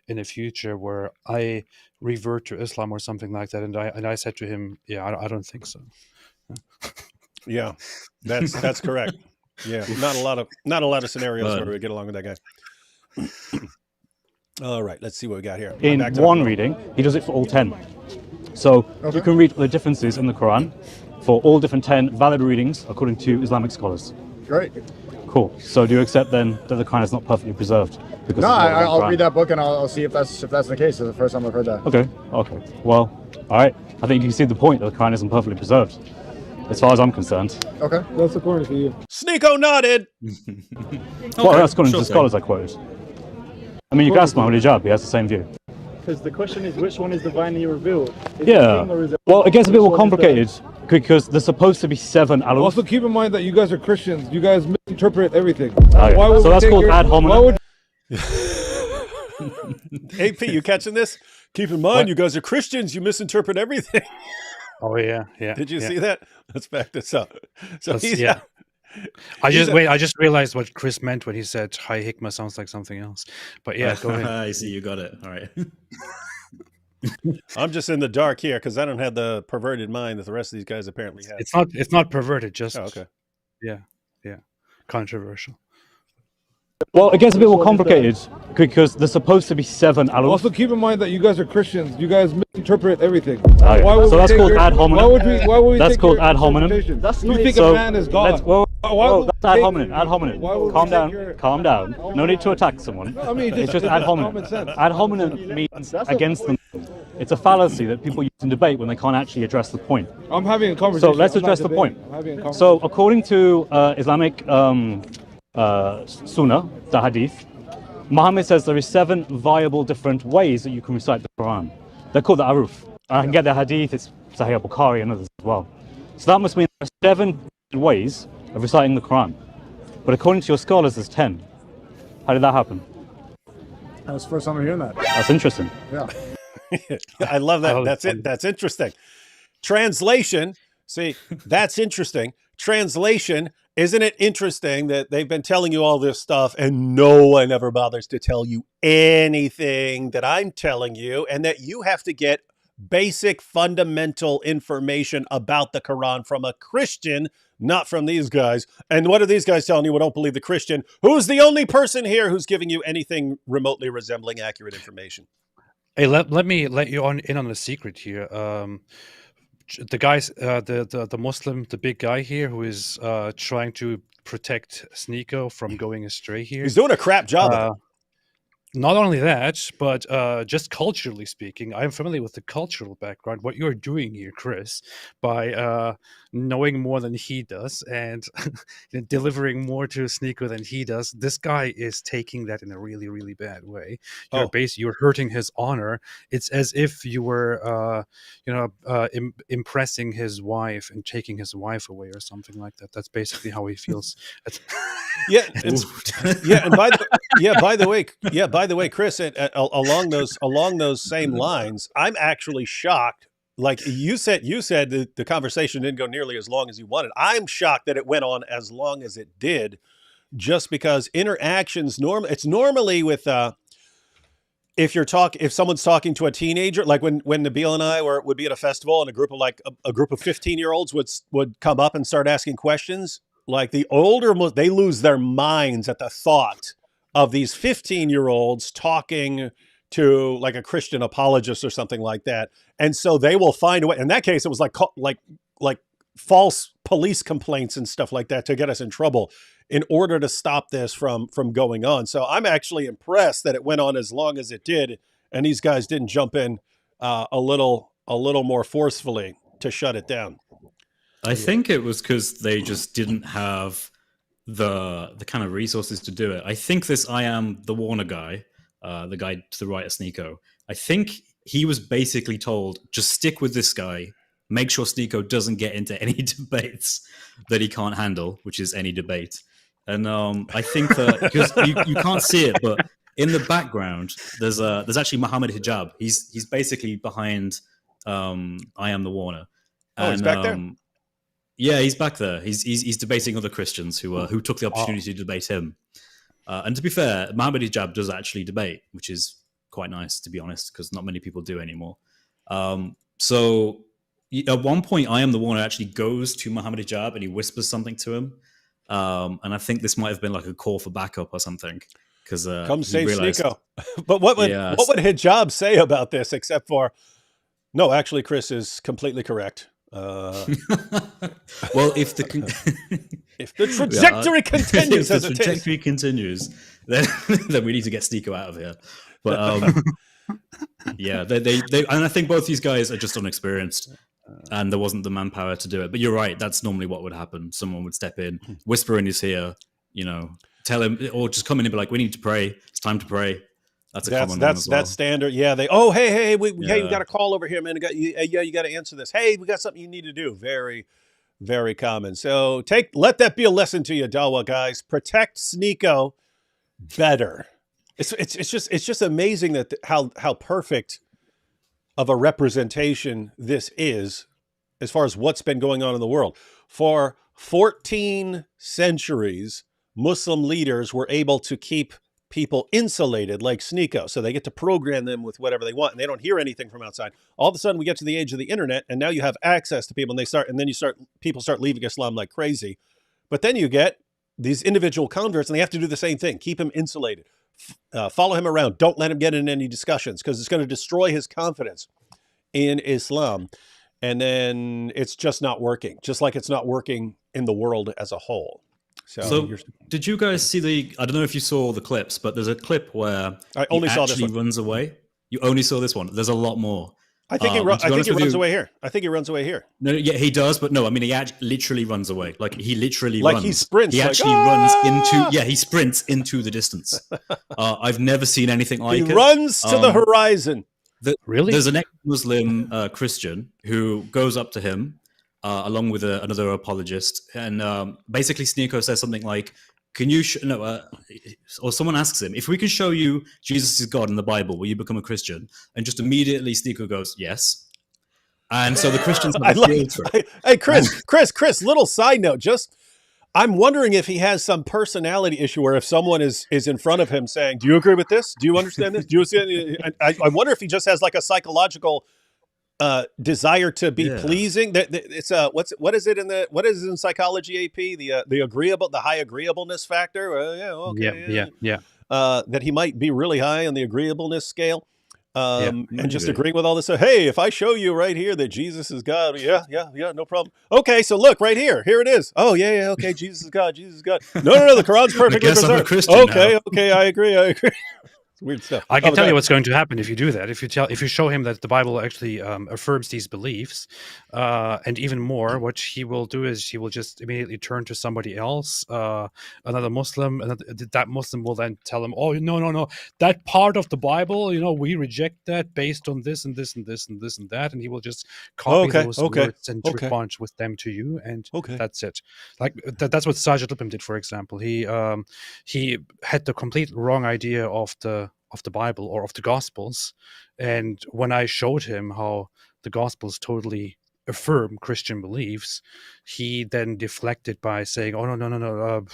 in the future, where I revert to Islam or something like that, and I said to him, yeah, I don't think so. Yeah, that's correct. Yeah, not a lot of scenarios where we get along with that guy. All right, let's see what we got here. In Back to one the- reading, he does it for all 10. So you can read the differences in the Quran for all different 10 valid readings according to Islamic scholars. Great. Cool. So do you accept then that the Quran is not perfectly preserved? Because No, it's not the I'll Quran? read that book and I'll see if that's the case. It's the first time I've heard that. Okay. Well, all right. I think you can see the point that the Quran isn't perfectly preserved, as far as I'm concerned. Okay. That's according to you. Sneako nodded. Well, that's according sure to the thing. scholars I quoted. I mean, you can ask Muhammad Hijab, he has the same view. Because the question is, which one is divinely revealed? Is it Yeah. king or is it- Well, it gets a bit which more one is the- complicated because there's supposed to be 7 aluf. Also, keep in mind that you guys are Christians. You guys misinterpret everything. Okay. Why would So we that's take called your- ad hominem. Why would AP, you catching this? Keep in mind, you guys are Christians. You misinterpret everything. Oh yeah. Did you yeah. see that? Let's back this up. So That's- he's yeah. I He's just realized what Chris meant when he said high hikmah sounds like something else. But yeah, go ahead. I see, you got it. All right. I'm just in the dark here because I don't have the perverted mind that the rest of these guys apparently have. It's not perverted, just Oh, okay. yeah, controversial. Well, it gets a bit more complicated because there's supposed to be 7 aluf. Also, keep in mind that you guys are Christians. You guys misinterpret everything. Okay. Why would So we that's take called your- ad hominem. Why would we That's take called your ad hominem. interpretation? That's You not think it. a So man is God? let's- whoa, Why whoa, would that's we ad take- hominem. Ad hominem. why would we Calm take down. your- Calm down. No need to attack someone. I mean, It's just ad hominem. common sense. Ad hominem means against them. It's a fallacy that people use in debate when they can't actually address the point. I'm having a conversation. So let's I'm not address the debating. point. I'm having a conversation. So according to Islamic Sunnah, the Hadith, Muhammad says there is 7 viable different ways that you can recite the Quran. They're called the Aruf. I can get the Hadith, it's Sahih al-Bukhari and others as well. So that must mean there are 7 ways of reciting the Quran. But according to your scholars, there's 10. How did that happen? That was the first time I'm hearing that. That's interesting. Yeah. I love that. Oh, That's it. That's interesting. Translation. See, that's interesting. Translation. Isn't it interesting that they've been telling you all this stuff and no one ever bothers to tell you anything that I'm telling you, and that you have to get basic fundamental information about the Quran from a Christian, not from these guys. And what are these guys telling you? We don't believe the Christian, who's the only person here who's giving you anything remotely resembling accurate information. Hey, let me let you in on a secret here. The guys, the Muslim, the big guy here, who is trying to protect Sneako from going astray here. He's doing a crap job of it. Not only that, but just culturally speaking, I'm familiar with the cultural background. What you're doing here, Chris, by knowing more than he does and delivering more to Sneako than he does, this guy is taking that in a really, really bad way. You're hurting his honor. It's as if you were, impressing his wife and taking his wife away or something like that. That's basically how he feels. Yeah, and by the way, Chris, along those same lines, I'm actually shocked. Like you said the conversation didn't go nearly as long as you wanted. I'm shocked that it went on as long as it did, just because interactions it's normally with if someone's talking to a teenager, like when Nabil and I would be at a festival and a group of 15-year-olds would come up and start asking questions. Like the older, they lose their minds at the thought of these 15-year-olds talking to like a Christian apologist or something like that. And so they will find a way. In that case, it was like false police complaints and stuff like that to get us in trouble in order to stop this from going on. So I'm actually impressed that it went on as long as it did, and these guys didn't jump in a little more forcefully to shut it down. I think it was because they just didn't have the kind of resources to do it. I think this I Am the Warner guy, the guy to the right of Sneako, I think he was basically told, just stick with this guy, make sure Sneako doesn't get into any debates that he can't handle, which is any debate. And I think that, because you can't see it, but in the background, there's actually Muhammad Hijab. He's basically behind I Am the Warner. Oh, he's back there? Yeah, he's back there. He's debating other Christians who took the opportunity to debate him. And to be fair, Muhammad Hijab does actually debate, which is quite nice, to be honest, because not many people do anymore. So at one point, I Am the Warner actually goes to Muhammad Hijab and he whispers something to him. And I think this might have been like a call for backup or something. Because come save Sneako. But what would Hijab say about this, except for, no, actually, Chris is completely correct. Well, if the trajectory continues, if the trajectory continues, then we need to get Sneako out of here. But yeah, they and I think both these guys are just unexperienced, and there wasn't the manpower to do it. But you're right; that's normally what would happen. Someone would step in, whisper in his ear, tell him, or just come in and be like, "We need to pray. It's time to pray." That's common one as well. That's standard. Yeah, hey, we got a call over here, man. You got to answer this. Hey, we got something you need to do. Very, very common. So let that be a lesson to you, Dawa guys. Protect Sneako better. It's just amazing that how perfect of a representation this is as far as what's been going on in the world. For 14 centuries, Muslim leaders were able to keep people insulated like Sneako, so they get to program them with whatever they want, and they don't hear anything from outside. All of a sudden, we get to the age of the internet, and now you have access to people, and people start leaving Islam like crazy. But then you get these individual converts, and they have to do the same thing: keep him insulated, follow him around, don't let him get in any discussions, because it's going to destroy his confidence in Islam. And then it's just not working, just like it's not working in the world as a whole. So did you guys see I don't know if you saw the clips, but there's a clip where I only saw this one. Runs away. You only saw this one. There's a lot more. I think he runs away here. I think he runs away here. No, yeah, he does, but no, I mean, he literally runs away. Like, he literally runs. Like, he sprints. He actually runs into, he sprints into the distance. I've never seen anything like it. He runs to the horizon. Really? There's an ex-Muslim Christian who goes up to him, along with another apologist, and basically Sneako says something like, "Can you or someone asks him, if we can show you Jesus is God in the Bible, will you become a Christian?" And just immediately Sneako goes, "Yes." And so the Christians have Hey, Chris, little side note, I'm wondering if he has some personality issue where if someone is in front of him saying, "Do you agree with this? Do you understand this? Do you see?" I wonder if he just has like a psychological desire to be pleasing. It's what is it in psychology, AP? The high agreeableness factor. That he might be really high on the agreeableness scale. And just agreeing with all this. So, hey, if I show you right here that Jesus is God, no problem. Okay, so look right here. Here it is. Oh, okay, Jesus is God. Jesus is God. No, the Quran's perfectly preserved. Okay, I agree. Weird stuff. I can tell you what's going to happen if you do that. If you show him that the Bible actually affirms these beliefs, and even more, what he will do is he will just immediately turn to somebody else, another Muslim, and that Muslim will then tell him, "Oh, no, that part of the Bible, we reject that based on this and this and this and this and that," and he will just copy those words and respond with them to you, and that's it. Like that's what Sajid Lipim did, for example. He had the complete wrong idea of the Bible or of the Gospels, and when I showed him how the Gospels totally affirm Christian beliefs, he then deflected by saying, "Oh no,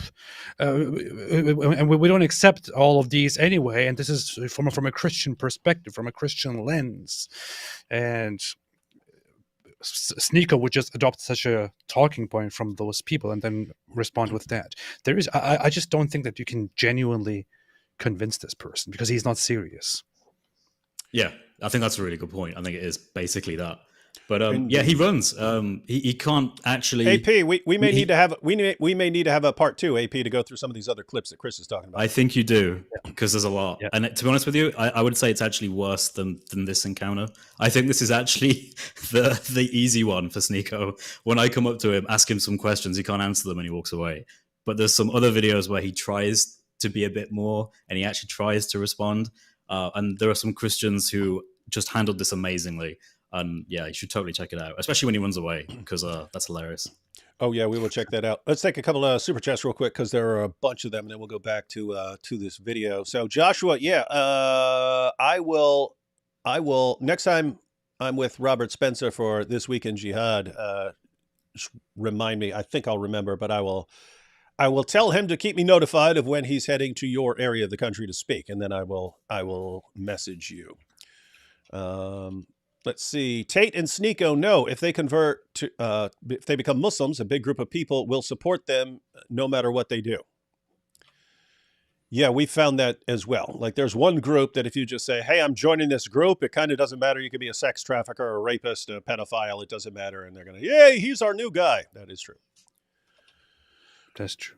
and we don't accept all of these anyway, and this is from a Christian perspective, from a Christian lens." And Sneako would just adopt such a talking point from those people and then respond with that. I just don't think that you can genuinely convince this person because he's not serious. Yeah, I think that's a really good point. I think it is basically that. But yeah, he runs. He can't actually. AP, we may need to have we may need to have a part 2, AP, to go through some of these other clips that Chris is talking about. I think you do, because there's a lot. Yeah. And to be honest with you, I would say it's actually worse than this encounter. I think this is actually the easy one for Sneako. When I come up to him, ask him some questions, he can't answer them and he walks away. But there's some other videos where he tries to be a bit more and he actually tries to respond. And there are some Christians who just handled this amazingly. And yeah, you should totally check it out, especially when he runs away, because that's hilarious. Oh yeah, we will check that out. Let's take a couple of super chats real quick, because there are a bunch of them, and then we'll go back to this video. So Joshua, yeah, I will next time I'm with Robert Spencer for This Week in Jihad. Remind me. I think I'll remember, but I will tell him to keep me notified of when he's heading to your area of the country to speak, and then I will message you. Let's see. Tate and Sneako know if they convert to, if they become Muslims, a big group of people will support them no matter what they do. Yeah, we found that as well. Like, there's one group that if you just say, hey, I'm joining this group, it kind of doesn't matter. You could be a sex trafficker, a rapist, a pedophile. It doesn't matter. And they're going to, yay, he's our new guy. That is true. That's true.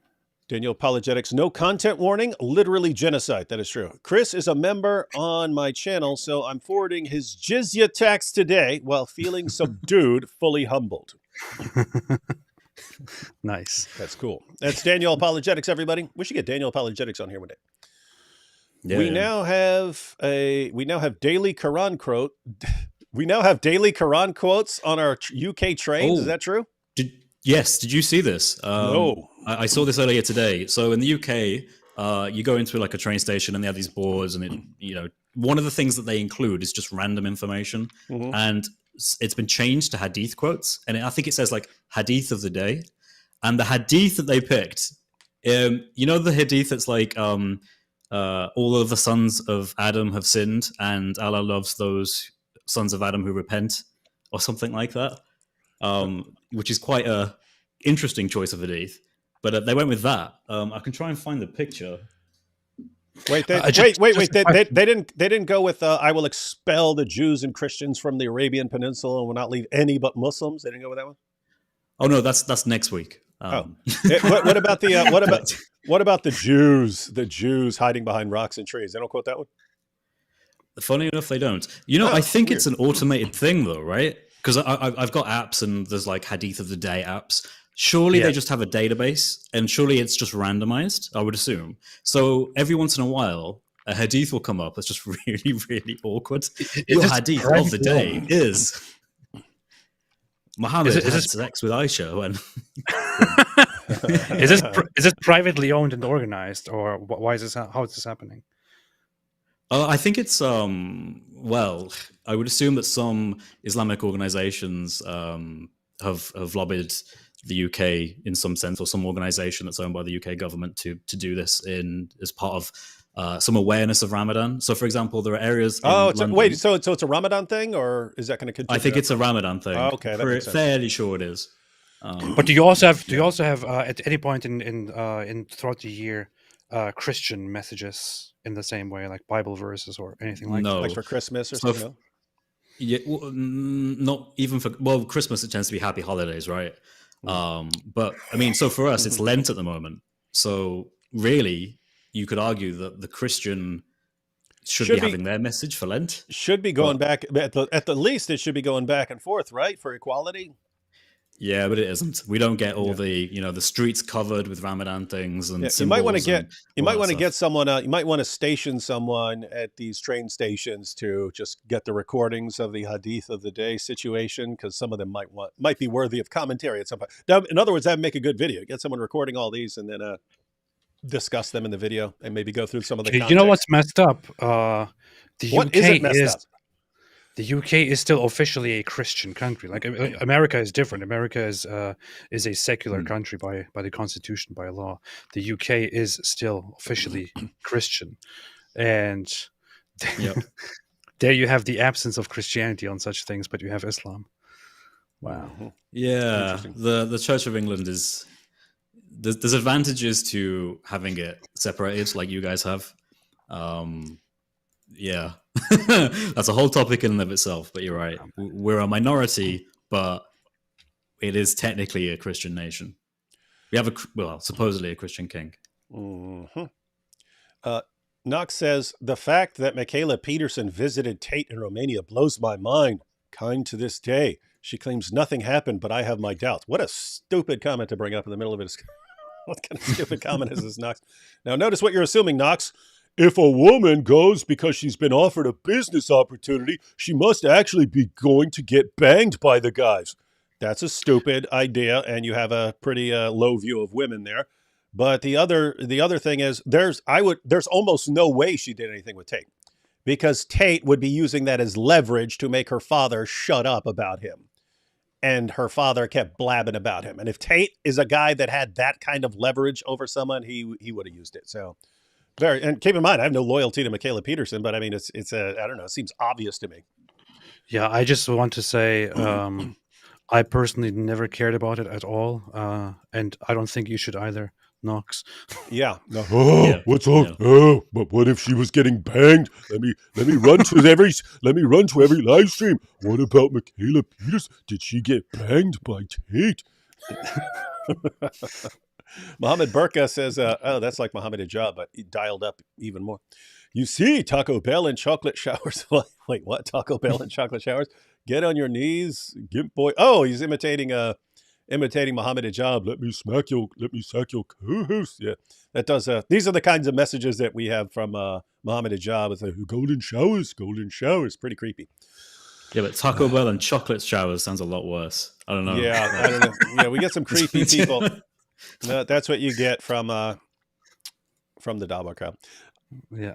Daniel Apologetics, no content warning, literally genocide. That is true. Chris is a member on my channel, so I'm forwarding his jizya tax today while feeling subdued, fully humbled. Nice. That's cool. That's Daniel Apologetics, everybody. We should get Daniel Apologetics on here one day. Yeah, we now have daily Quran quote. We now have daily Quran quotes on our UK trains. Is that true? Yes. Did you see this? No. I saw this earlier today. So in the UK, you go into like a train station and they have these boards, and one of the things that they include is just random information, and it's been changed to hadith quotes, and I think it says like hadith of the day, and the hadith that they picked, the hadith that's like all of the sons of Adam have sinned, and Allah loves those sons of Adam who repent, or something like that. Which is quite a interesting choice of hadith, but they went with that. I can try and find the picture. Wait! They didn't go with "I will expel the Jews and Christians from the Arabian Peninsula and will not leave any but Muslims." They didn't go with that one. Oh no, that's next week. What about the what about the Jews? The Jews hiding behind rocks and trees. They don't quote that one. Funny enough, they don't. I think weird. It's an automated thing, though, right? Because I've got apps, and there's like Hadith of the Day apps. Surely they just have a database, and surely it's just randomized, I would assume. So every once in a while, a Hadith will come up that's just really, really awkward. Your Hadith of the day is Muhammad had sex with Aisha. When is this privately owned and organized, or why is this? How is this happening? I think it's I would assume that some Islamic organizations have lobbied the UK in some sense, or some organization that's owned by the UK government to do this as part of some awareness of Ramadan. So, for example, there are areas. So it's a Ramadan thing, or is that going to continue? I think it's a Ramadan thing. Oh, okay, that makes sense. Fairly sure it is. But do you also have at any point in throughout the year Christian messages in the same way, like Bible verses or anything like that? Like for Christmas or something? No? Yeah, not even for Christmas. It tends to be happy holidays, right? But I mean, so for us, it's Lent at the moment. So really, you could argue that the Christian should be having their message for Lent. Should be going back at the least. It should be going back and forth, right, for equality. Yeah, but it isn't. We don't get all the the streets covered with Ramadan things and you might want to get someone. You might want to station someone at these train stations to just get the recordings of the Hadith of the Day situation, because some of them might be worthy of commentary at some point. Now, in other words, that would make a good video. Get someone recording all these and then discuss them in the video and maybe go through some of the context. You know what's messed up? What isn't messed up? The UK is still officially a Christian country. Like America is different. America is a secular country by the Constitution, by law. The UK is still officially Christian, and there you have the absence of Christianity on such things, but you have Islam. Wow. Yeah, the Church of England is. There's advantages to having it separated, like you guys have. Yeah. That's a whole topic in and of itself, but you're right. We're a minority, but it is technically a Christian nation. We have supposedly a Christian king. Mm-hmm. Knox says, the fact that Michaela Peterson visited Tate in Romania blows my mind. Kind to this day. She claims nothing happened, but I have my doubts. What a stupid comment to bring up in the middle of it. What kind of stupid comment is this, Knox? Now, notice what you're assuming, Knox. If a woman goes because she's been offered a business opportunity, she must actually be going to get banged by the guys. That's a stupid idea, and you have a pretty low view of women there. But the other thing is there's almost no way she did anything with Tate, because Tate would be using that as leverage to make her father shut up about him. And her father kept blabbing about him. And if Tate is a guy that had that kind of leverage over someone, he would have used it. So and keep in mind, I have no loyalty to Michaela Peterson, but I mean, it's I don't know, it seems obvious to me. Yeah, I just want to say I personally never cared about it at all. And I don't think you should either. Knox. Yeah. No. Oh, Yeah. what's up? Yeah. Oh, but what if she was getting banged? Let me run to every live stream. What about Michaela Peters? Did she get banged by Tate? Mohammed Burka says, oh, that's like Mohammed Hijab, but he dialed up even more. You see, Taco Bell and chocolate showers. Wait, what? Taco Bell and chocolate showers? Get on your knees, Gimp boy. Oh, he's imitating Mohammed Hijab. Let me sack your co-host. Yeah, that does. These are the kinds of messages that we have from Mohammed Hijab. It's like golden showers. Pretty creepy. Yeah, but Taco Bell and chocolate showers sounds a lot worse. I don't know. Yeah, I don't know. Yeah, we get some creepy people. No, that's what you get from the Dawa crowd. Yeah.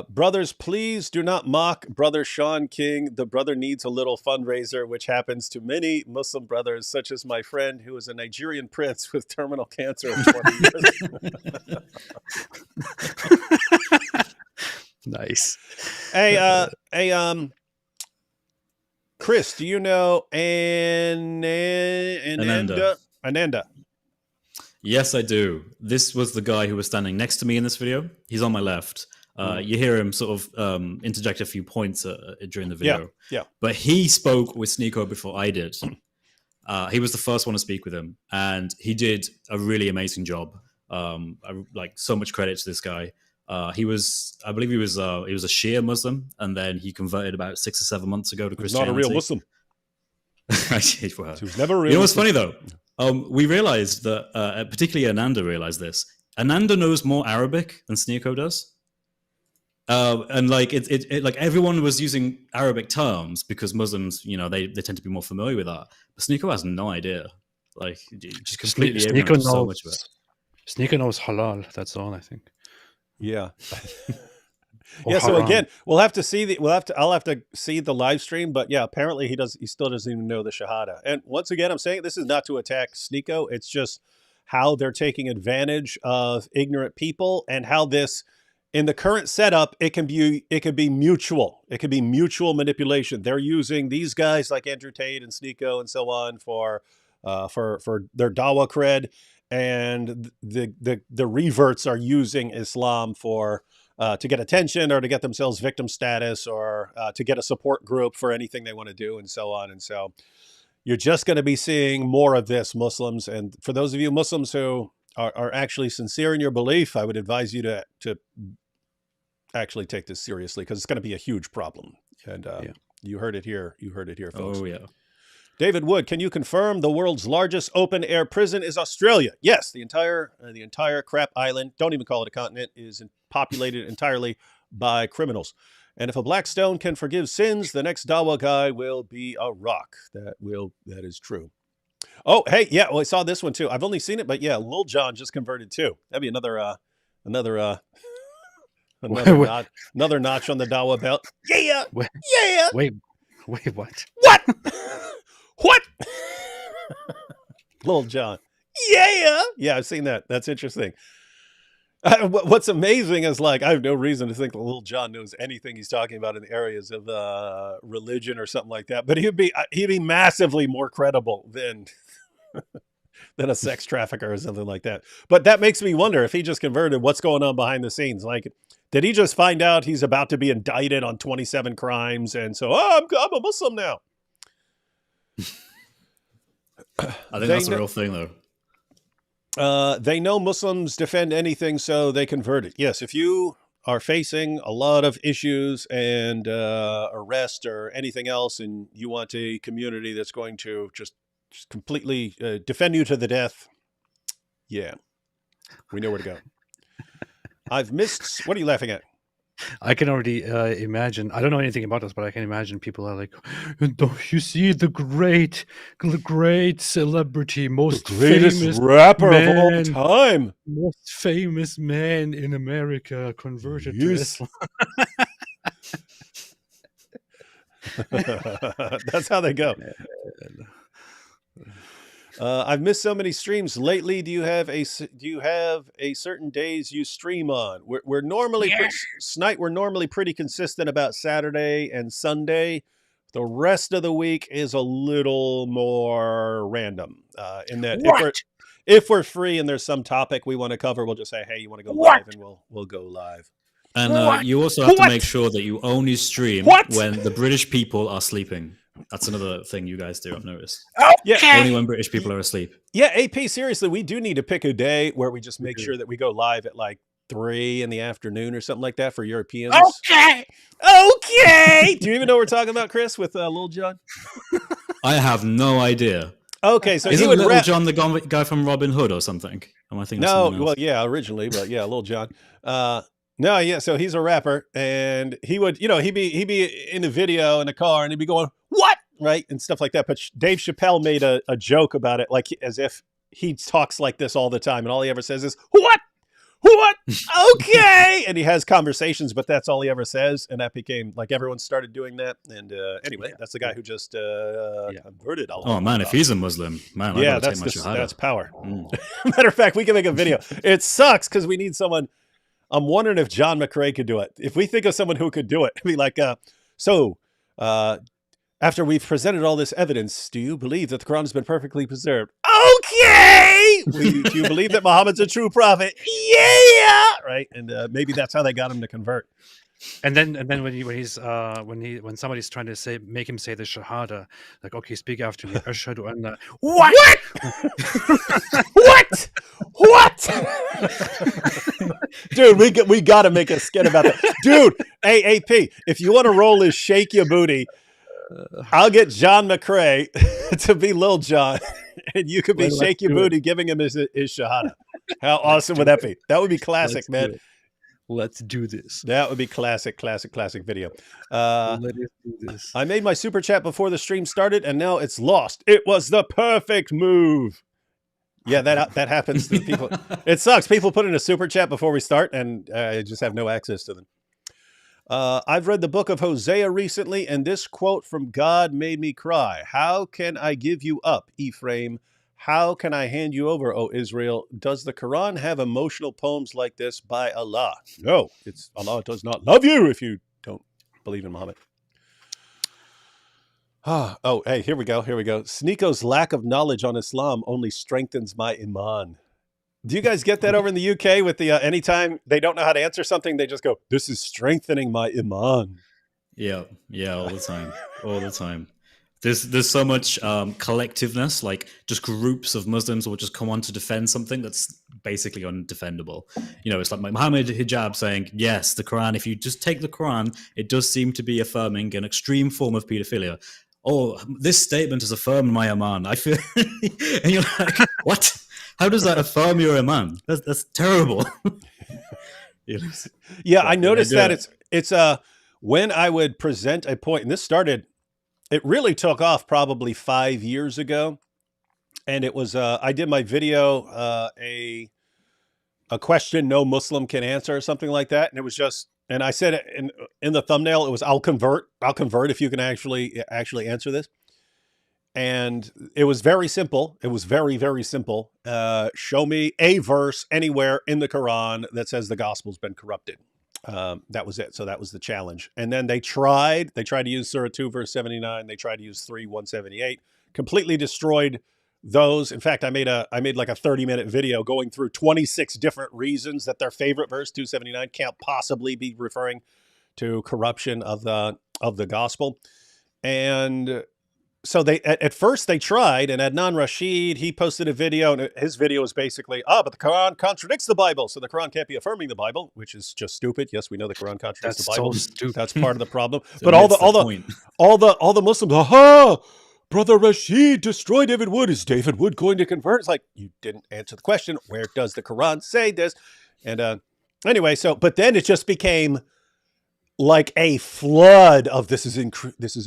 Brothers, please do not mock Brother Sean King. The brother needs a little fundraiser, which happens to many Muslim brothers, such as my friend who is a Nigerian prince with terminal cancer of 20 years. Nice. Hey, Chris, do you know Ananda? Yes, I do. This was the guy who was standing next to me in this video. He's on my left. You hear him sort of interject a few points during the video. Yeah. But he spoke with Sneako before I did. He was the first one to speak with him, and he did a really amazing job. Like, so much credit to this guy. I believe he was a Shia Muslim, and then he converted about 6 or 7 months ago to Christianity. Not a real Muslim. He was never a real. You know what's funny though? We realized that, particularly Ananda realized this. Ananda knows more Arabic than Sneako does. And like it like everyone was using Arabic terms because Muslims, they tend to be more familiar with that. But Sneako has no idea. Like, just completely Sneako knows so much of it. Sneako knows halal. That's all, I think. Yeah. Yeah. So again, I'll have to see the live stream, but yeah, apparently he still doesn't even know the Shahada. And once again, I'm saying this is not to attack Sneako. It's just how they're taking advantage of ignorant people, and how this, in the current setup, it can be mutual. It could be mutual manipulation. They're using these guys like Andrew Tate and Sneako and so on for their Dawa cred, and the reverts are using Islam for to get attention, or to get themselves victim status, or to get a support group for anything they want to do, and so on. And so you're just going to be seeing more of this, Muslims. And for those of you Muslims who are actually sincere in your belief, I would advise you to actually take this seriously, because it's going to be a huge problem. And you heard it here. You heard it here, folks. Oh, yeah. David Wood, can you confirm the world's largest open-air prison is Australia? Yes, the entire crap island, don't even call it a continent, is populated entirely by criminals. And if a black stone can forgive sins, the next Dawa guy will be a rock. That is true. Oh, hey, yeah, well, I saw this one too. I've only seen it, but yeah, Lil Jon just converted too. That'd be another notch on the Dawa belt. Yeah. Yeah. Wait, what? What? What? Lil Jon. Yeah. Yeah, I've seen that. That's interesting. What's amazing is, like, I have no reason to think that Lil Jon knows anything he's talking about in the areas of religion or something like that. But he'd be massively more credible than a sex trafficker or something like that. But that makes me wonder, if he just converted, what's going on behind the scenes. Like, Did he just find out he's about to be indicted on 27 crimes, and so I'm a Muslim now? I think that's a real thing, though. They know Muslims defend anything, so they convert it. Yes, if you are facing a lot of issues and arrest or anything else, and you want a community that's going to just completely defend you to the death, yeah, we know where to go. I've missed... What are you laughing at? I can already imagine. I don't know anything about this, but I can imagine people are like, "Don't you see the great celebrity, most Greatest famous rapper of all man, time. most famous man in America converted to Yes. Islam." That's how they go. I've missed so many streams lately. Do you have a certain days you stream on? We're normally Snipe. We're normally pretty consistent about Saturday and Sunday. The rest of the week is a little more random. In that, if we're free and there's some topic we want to cover, we'll just say, "Hey, you want to go live?" and we'll go live. And you also have to make sure that you only stream when the British people are sleeping. That's another thing you guys do, I've noticed. Yeah, only when British people are asleep. Yeah, AP, seriously, we do need to pick a day where we just make sure that we go live at like 3 in the afternoon or something like that for Europeans. Okay. Do you even know what we're talking about, Chris, with Lil Jon? I have no idea. Okay, so isn't Lil Jon the guy from Robin Hood or something? Am I thinking? No, well, yeah, originally, but yeah, Lil Jon. No, yeah, so he's a rapper, and he would, he'd be in a video in a car, and he'd be going, "What?" right, and stuff like that. But Dave Chappelle made a joke about it, like as if he talks like this all the time, and all he ever says is, "What? Okay," and he has conversations, but that's all he ever says, and that became like everyone started doing that. And anyway, that's the guy who just converted. Oh man, if he's a Muslim, man, yeah, that's power. Matter of fact, we can make a video. It sucks because we need someone. I'm wondering if John McRae could do it. If we think of someone who could do it, it'd be like, after we've presented all this evidence, do you believe that the Quran has been perfectly preserved? Okay. Do you believe that Muhammad's a true prophet? Yeah. Right. And maybe that's how they got him to convert. And then when somebody's trying to make him say the Shahada, like, okay, speak after me. Ashhadu anna. What? What? Dude, we got to make a skit about that. Dude, hey, AP, if you want to roll his shake your booty, I'll get John McRae to be Lil Jon, and you could be shake your booty giving him his Shahada. How awesome would that be? That would be classic, man. Let's do this. That would be classic video. Let us do this. I made my super chat before the stream started, and now it's lost. It was the perfect move. Yeah, that happens to people. It sucks. People put in a super chat before we start, and I just have no access to them. I've read the book of Hosea recently, and this quote from God made me cry. How can I give you up, Ephraim? How can I hand you over, O Israel? Does the Quran have emotional poems like this by Allah? No, Allah does not love you if you don't believe in Muhammad. Oh, hey, here we go. Sneako's lack of knowledge on Islam only strengthens my iman. Do you guys get that over in the UK with the anytime they don't know how to answer something, they just go, "This is strengthening my iman." Yeah, all the time. There's so much collectiveness, like just groups of Muslims will just come on to defend something that's basically undefendable. It's like Muhammad Hijab saying, yes, the Quran, if you just take the Quran, it does seem to be affirming an extreme form of pedophilia. Oh, this statement has affirmed my iman. I feel, and you're like, what? How does that affirm your iman? That's terrible. Yeah, I noticed that it's when I would present a point, and this started. It really took off probably 5 years ago, and it was I did my video a question no Muslim can answer or something like that, and it was just, and I said it in the thumbnail, it was I'll convert if you can actually answer this, and it was very simple. It was very, very simple. Show me a verse anywhere in the Quran that says the gospel's been corrupted. That was it. So that was the challenge. And then they tried to use Surah 2 verse 79. They tried to use 3 178, completely destroyed those. In fact, I made like a 30-minute video going through 26 different reasons that their favorite verse 279 can't possibly be referring to corruption of the gospel. And so they at first they tried, and Adnan Rashid, he posted a video, and his video was basically, but the Quran contradicts the Bible, so the Quran can't be affirming the Bible, which is just stupid. Yes, we know the Quran contradicts the Bible. So stupid. That's part of the problem. So But all the Muslims, Brother Rashid destroyed David Wood. Is David Wood going to convert? It's like, you didn't answer the question. Where does the Quran say this? And anyway, but then it just became like a flood of this is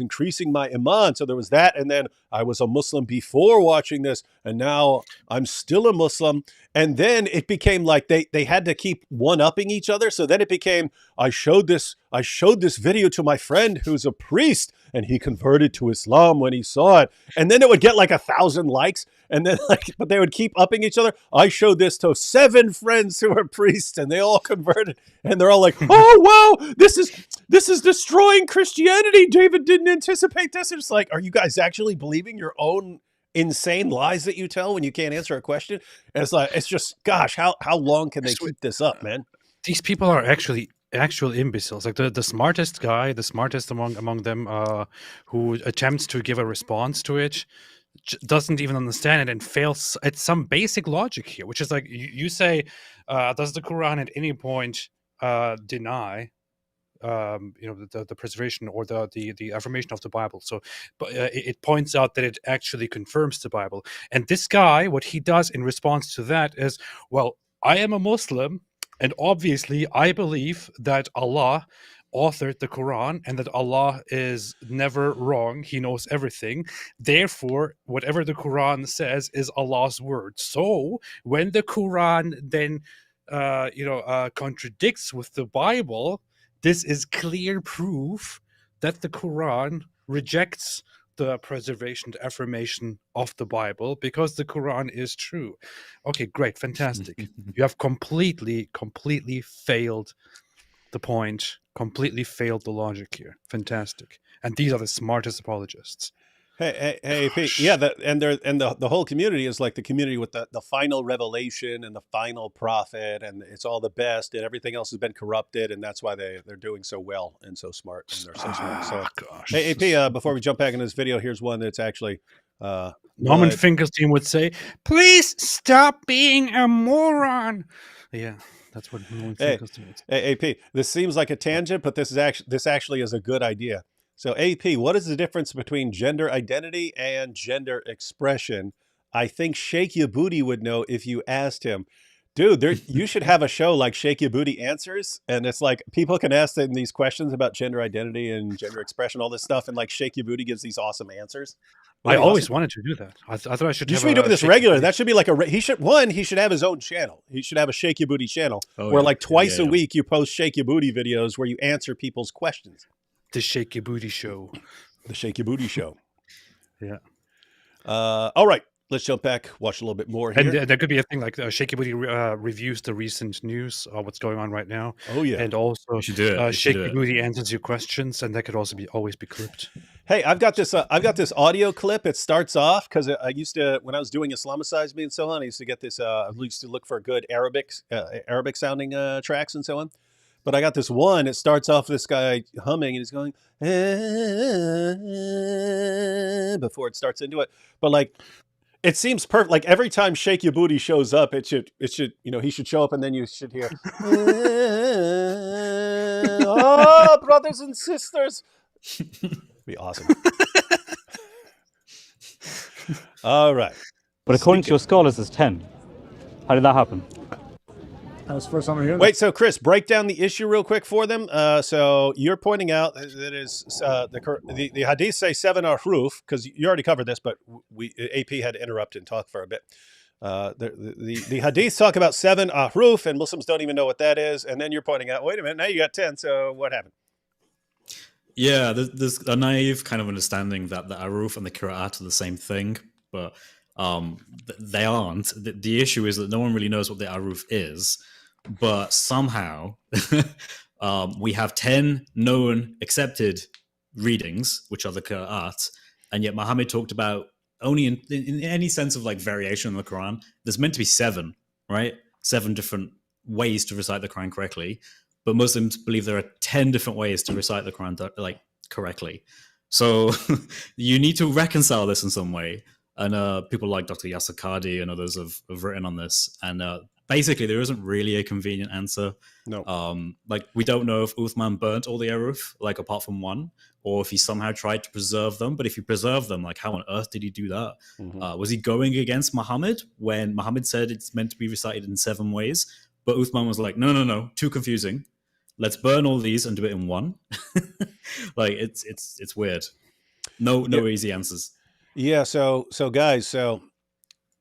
increasing my iman. So there was that, and then I was a Muslim before watching this, and now I'm still a Muslim. And then it became like they had to keep one-upping each other. So then it became, I showed this video to my friend who's a priest, and he converted to Islam when he saw it. And then it would get like 1,000 likes. And then but they would keep upping each other. I showed this to 7 friends who are priests, and they all converted. And they're all like, oh, wow, this is destroying Christianity. David didn't anticipate this. It's like, are you guys actually believing your own insane lies that you tell when you can't answer a question? And it's like, it's just, gosh, how long can they keep this up, man? These people are actually actual imbeciles. Like the smartest guy, the smartest among them, who attempts to give a response to it, doesn't even understand it and fails at some basic logic here, which is like you say, does the Quran at any point deny the preservation or the affirmation of the Bible? So but it points out that it actually confirms the Bible. And this guy, what he does in response to that is, well, I am a Muslim, and obviously I believe that Allah authored the Quran and that Allah is never wrong. He knows everything. Therefore, whatever the Quran says is Allah's word. So when the Quran then contradicts with the Bible, this is clear proof that the Quran rejects the preservation, the affirmation of the Bible, because the Quran is true. Okay, great, fantastic. You have completely failed the point, completely failed the logic here. Fantastic. And these are the smartest apologists. Hey, Pete. Yeah, the whole community is like the community with the final revelation and the final prophet, and it's all the best, and everything else has been corrupted, and that's why they're doing so well and so smart, and they're so smart. So, gosh. Hey, AP, before we jump back into this video, here's one that's actually Norman Finkelstein would say, "Please stop being a moron." Yeah. That's what Norman Finkelstein would say. Hey, AP, this seems like a tangent, but this actually is a good idea. So, AP, what is the difference between gender identity and gender expression? I think Shake Your Booty would know if you asked him. Dude, you should have a show like Shake Your Booty Answers, and it's like people can ask them these questions about gender identity and gender expression, all this stuff, and like Shake Your Booty gives these awesome answers. I always wanted to do that. I thought I should. You should be doing this regular. That should be like he should have his own channel. He should have a Shake Your Booty channel where like twice a week you post Shake Your Booty videos where you answer people's questions. The Shake Your Booty Show. The Shake Your Booty Show. Yeah. All right. Let's jump back, watch a little bit more here. And there could be a thing like Shake Your Booty reviews the recent news, what's going on right now. Oh, yeah. And also Shake Your Booty answers your questions, and that could also always be clipped. Hey, I've got this audio clip. It starts off because I used to, when I was doing Islamicize Me and so on, I used to get this, I used to look for good Arabic sounding tracks and so on. But I got this one. It starts off with this guy humming, and he's going before it starts into it. But like, it seems perfect. Like every time Shake Your Booty shows up, it should he should show up, and then you should hear, oh, brothers and sisters. Be awesome. All right. But according to your scholars, it's 10. How did that happen? That was the first time I heard Wait, so Chris, break down the issue real quick for them. So you're pointing out that is the hadith say 7 ahruf, because you already covered this, but AP had to interrupt and talk for a bit. The hadith talk about 7 ahruf, and Muslims don't even know what that is. And then you're pointing out, wait a minute, now you got 10. So what happened? Yeah, there's a naive kind of understanding that the ahruf and the qira'at are the same thing, but they aren't. The issue is that no one really knows what the ahruf is. But somehow we have 10 known accepted readings, which are the qira'at, and yet Muhammad talked about only in any sense of like variation in the Quran, there's meant to be 7, right? 7 different ways to recite the Quran correctly. But Muslims believe there are 10 different ways to recite the Quran like correctly. So you need to reconcile this in some way. And people like Dr. Yasser Qadi and others have written on this. And basically, there isn't really a convenient answer. No. Like, we don't know if Uthman burnt all the Aruf, like apart from one, or if he somehow tried to preserve them. But if he preserved them, like, how on earth did he do that? Was he going against Muhammad when Muhammad said it's meant to be recited in 7 ways? But Uthman was like, no, too confusing. Let's burn all these and do it in 1. Like, it's weird. No easy answers. Yeah, so guys, so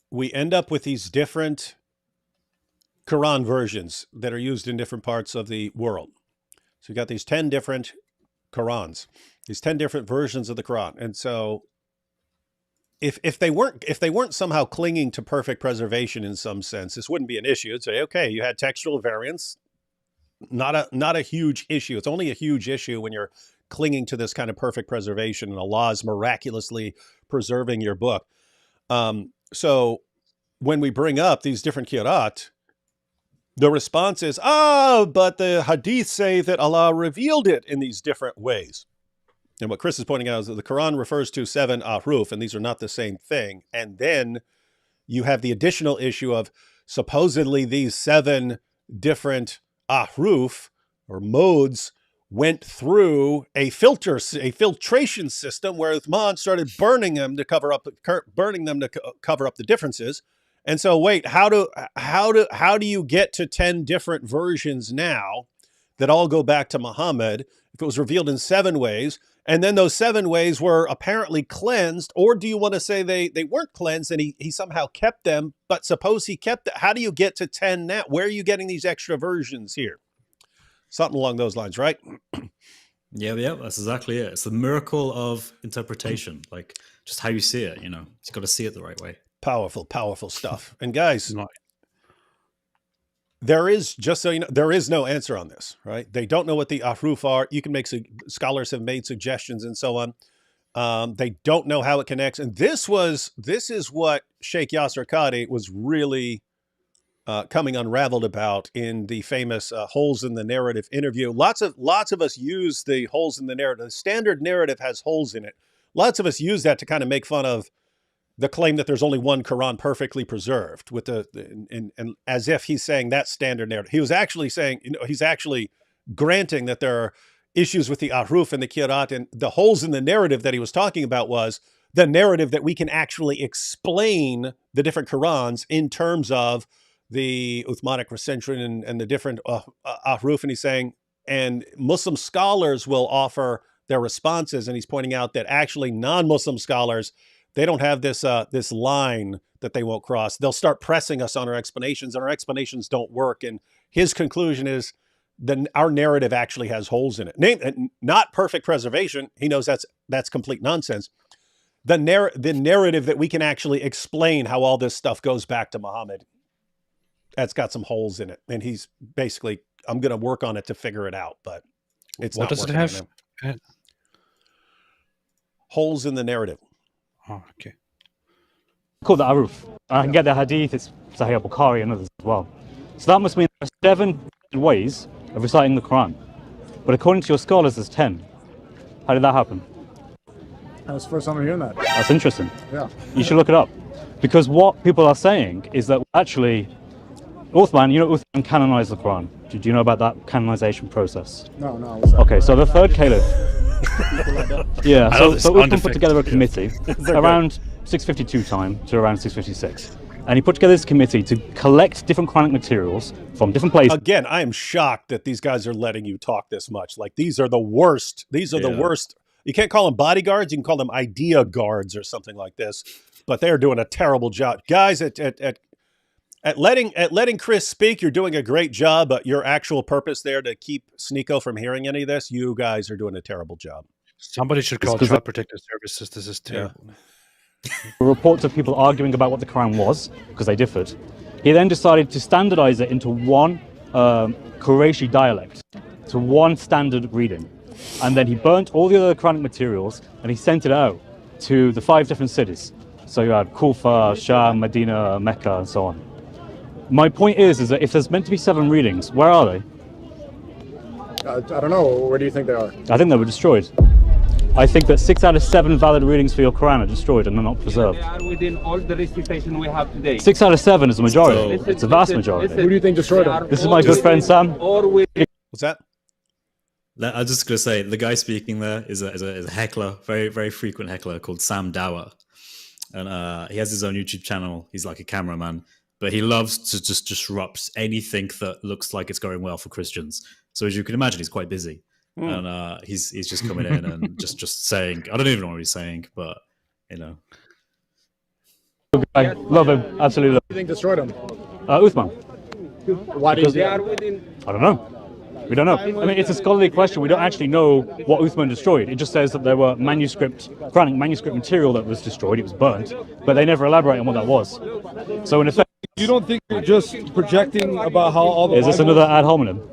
we end up with these different Quran versions that are used in different parts of the world. So you got these 10 different Qurans, these 10 different versions of the Quran. And so if they weren't somehow clinging to perfect preservation in some sense, this wouldn't be an issue. It'd say, okay, you had textual variants, not a huge issue. It's only a huge issue when you're clinging to this kind of perfect preservation and Allah is miraculously preserving your book. So when we bring up these different qira'at, the response is, but the hadith say that Allah revealed it in these different ways. And what Chris is pointing out is that the Quran refers to 7 ahruf, and these are not the same thing. And then you have the additional issue of supposedly these 7 different ahruf or modes went through a filtration system where Uthman started burning them to cover up the differences. And so, wait, how do you get to 10 different versions now that all go back to Muhammad if it was revealed in 7 ways, and then those 7 ways were apparently cleansed? Or do you want to say they weren't cleansed and he somehow kept them? But suppose he kept it. How do you get to 10 now? Where are you getting these extra versions here? Something along those lines, right? Yeah, that's exactly it. It's the miracle of interpretation, like just how you see it, You've got to see it the right way. Powerful, powerful stuff. And guys, there is, just so you know, there is no answer on this, right? They don't know what the ahruf are. You can make, scholars have made suggestions and so on. They don't know how it connects. And this is what Sheikh Yasser Qadi was really coming unraveled about in the famous holes in the narrative interview. Lots of us use the holes in the narrative. The standard narrative has holes in it. Lots of us use that to kind of make fun of the claim that there's only one Quran perfectly preserved, with and as if he's saying that standard narrative. He was actually saying, he's actually granting that there are issues with the ahruf and the qira'at, and the holes in the narrative that he was talking about was the narrative that we can actually explain the different Qurans in terms of the Uthmanic recension and the different ahruf. And he's saying, and Muslim scholars will offer their responses, and he's pointing out that actually non-Muslim scholars, they don't have this this line that they won't cross. They'll start pressing us on our explanations, and our explanations don't work. And his conclusion is that our narrative actually has holes in it. Not perfect preservation. He knows that's complete nonsense. The narrative that we can actually explain how all this stuff goes back to Muhammad, that's got some holes in it. And he's basically, I'm going to work on it to figure it out, but it's what not does it working have? Holes in the narrative. Oh, okay. Called the Aruf. I can get the Hadith, it's Sahih Bukhari and others as well. So that must mean there are 7 ways of reciting the Quran. But according to your scholars, there's 10. How did that happen? That was the first time I'm hearing that. That's interesting. Yeah. You should look it up. Because what people are saying is that actually, Uthman canonized the Quran. Do you know about that canonization process? No. Okay, so the third caliph. Yeah, so Uthman put together a committee around 652 time to around 656. And he put together this committee to collect different Quranic materials from different places. Again, I am shocked that these guys are letting you talk this much. Like, these are the worst. These are the worst. You can't call them bodyguards. You can call them idea guards or something like this. But they're doing a terrible job. Guys, at letting Chris speak, you're doing a great job. But your actual purpose there to keep Sneako from hearing any of this, you guys are doing a terrible job. Somebody should call Child Protective Services. This is terrible. Yeah. Reports of people arguing about what the Quran was, because they differed. He then decided to standardize it into one Qurayshi dialect, to one standard reading. And then he burnt all the other Quranic materials and he sent it out to the 5 different cities. So you had Kufa, Sham, Medina, Mecca, and so on. My point is that if there's meant to be 7 readings, where are they? I don't know. Where do you think they are? I think they were destroyed. I think that 6 out of 7 valid readings for your Quran are destroyed and they're not preserved. They are within all the recitation we have today. 6 out of 7 is the majority. It's a vast majority. Who do you think destroyed them? This is my good friend Sam. What's that? I was just going to say, the guy speaking there is a heckler, very, very frequent heckler called Sam Dower. And he has his own YouTube channel. He's like a cameraman, but he loves to just disrupt anything that looks like it's going well for Christians. So as you can imagine, he's quite busy. And he's just coming in and just saying, I don't even know what he's saying, but, you know. I love him, absolutely love Who do you think destroyed them? Uthman. Why do you think? I don't know. We don't know. I mean, it's a scholarly question. We don't actually know what Uthman destroyed. It just says that there were Quranic manuscript material that was destroyed. It was burnt, but they never elaborate on what that was. So in effect, You don't think you're just projecting about how all the is this Bible- another ad hominem?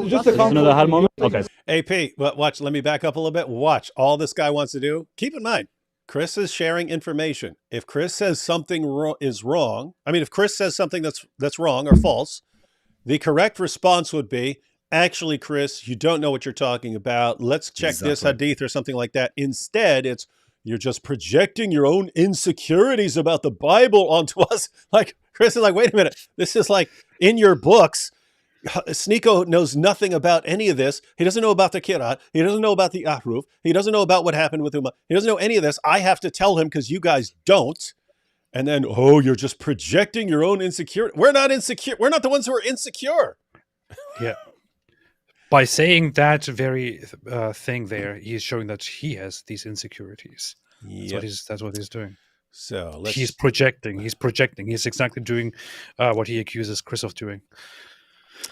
just a Another ad hominem? Okay. AP, watch, let me back up a little bit. Watch, all this guy wants to do, keep in mind, Chris is sharing information. If Chris says something is wrong, if Chris says something that's wrong or false, the correct response would be, actually, Chris, you don't know what you're talking about. Let's check this hadith or something like that. Instead, it's, you're just projecting your own insecurities about the Bible onto us. Like, Chris is like, wait a minute. This is like in your books. Sneako knows nothing about any of this. He doesn't know about the Kirat. He doesn't know about the Ahruf. He doesn't know about what happened with Ummah. He doesn't know any of this. I have to tell him because you guys don't. And then, oh, you're just projecting your own insecurity. We're not insecure. We're not the ones who are insecure. Yeah. By saying that very thing there, he's showing that he has these insecurities. Yep. That's what he's doing. So he's projecting. He's exactly doing what he accuses Chris of doing.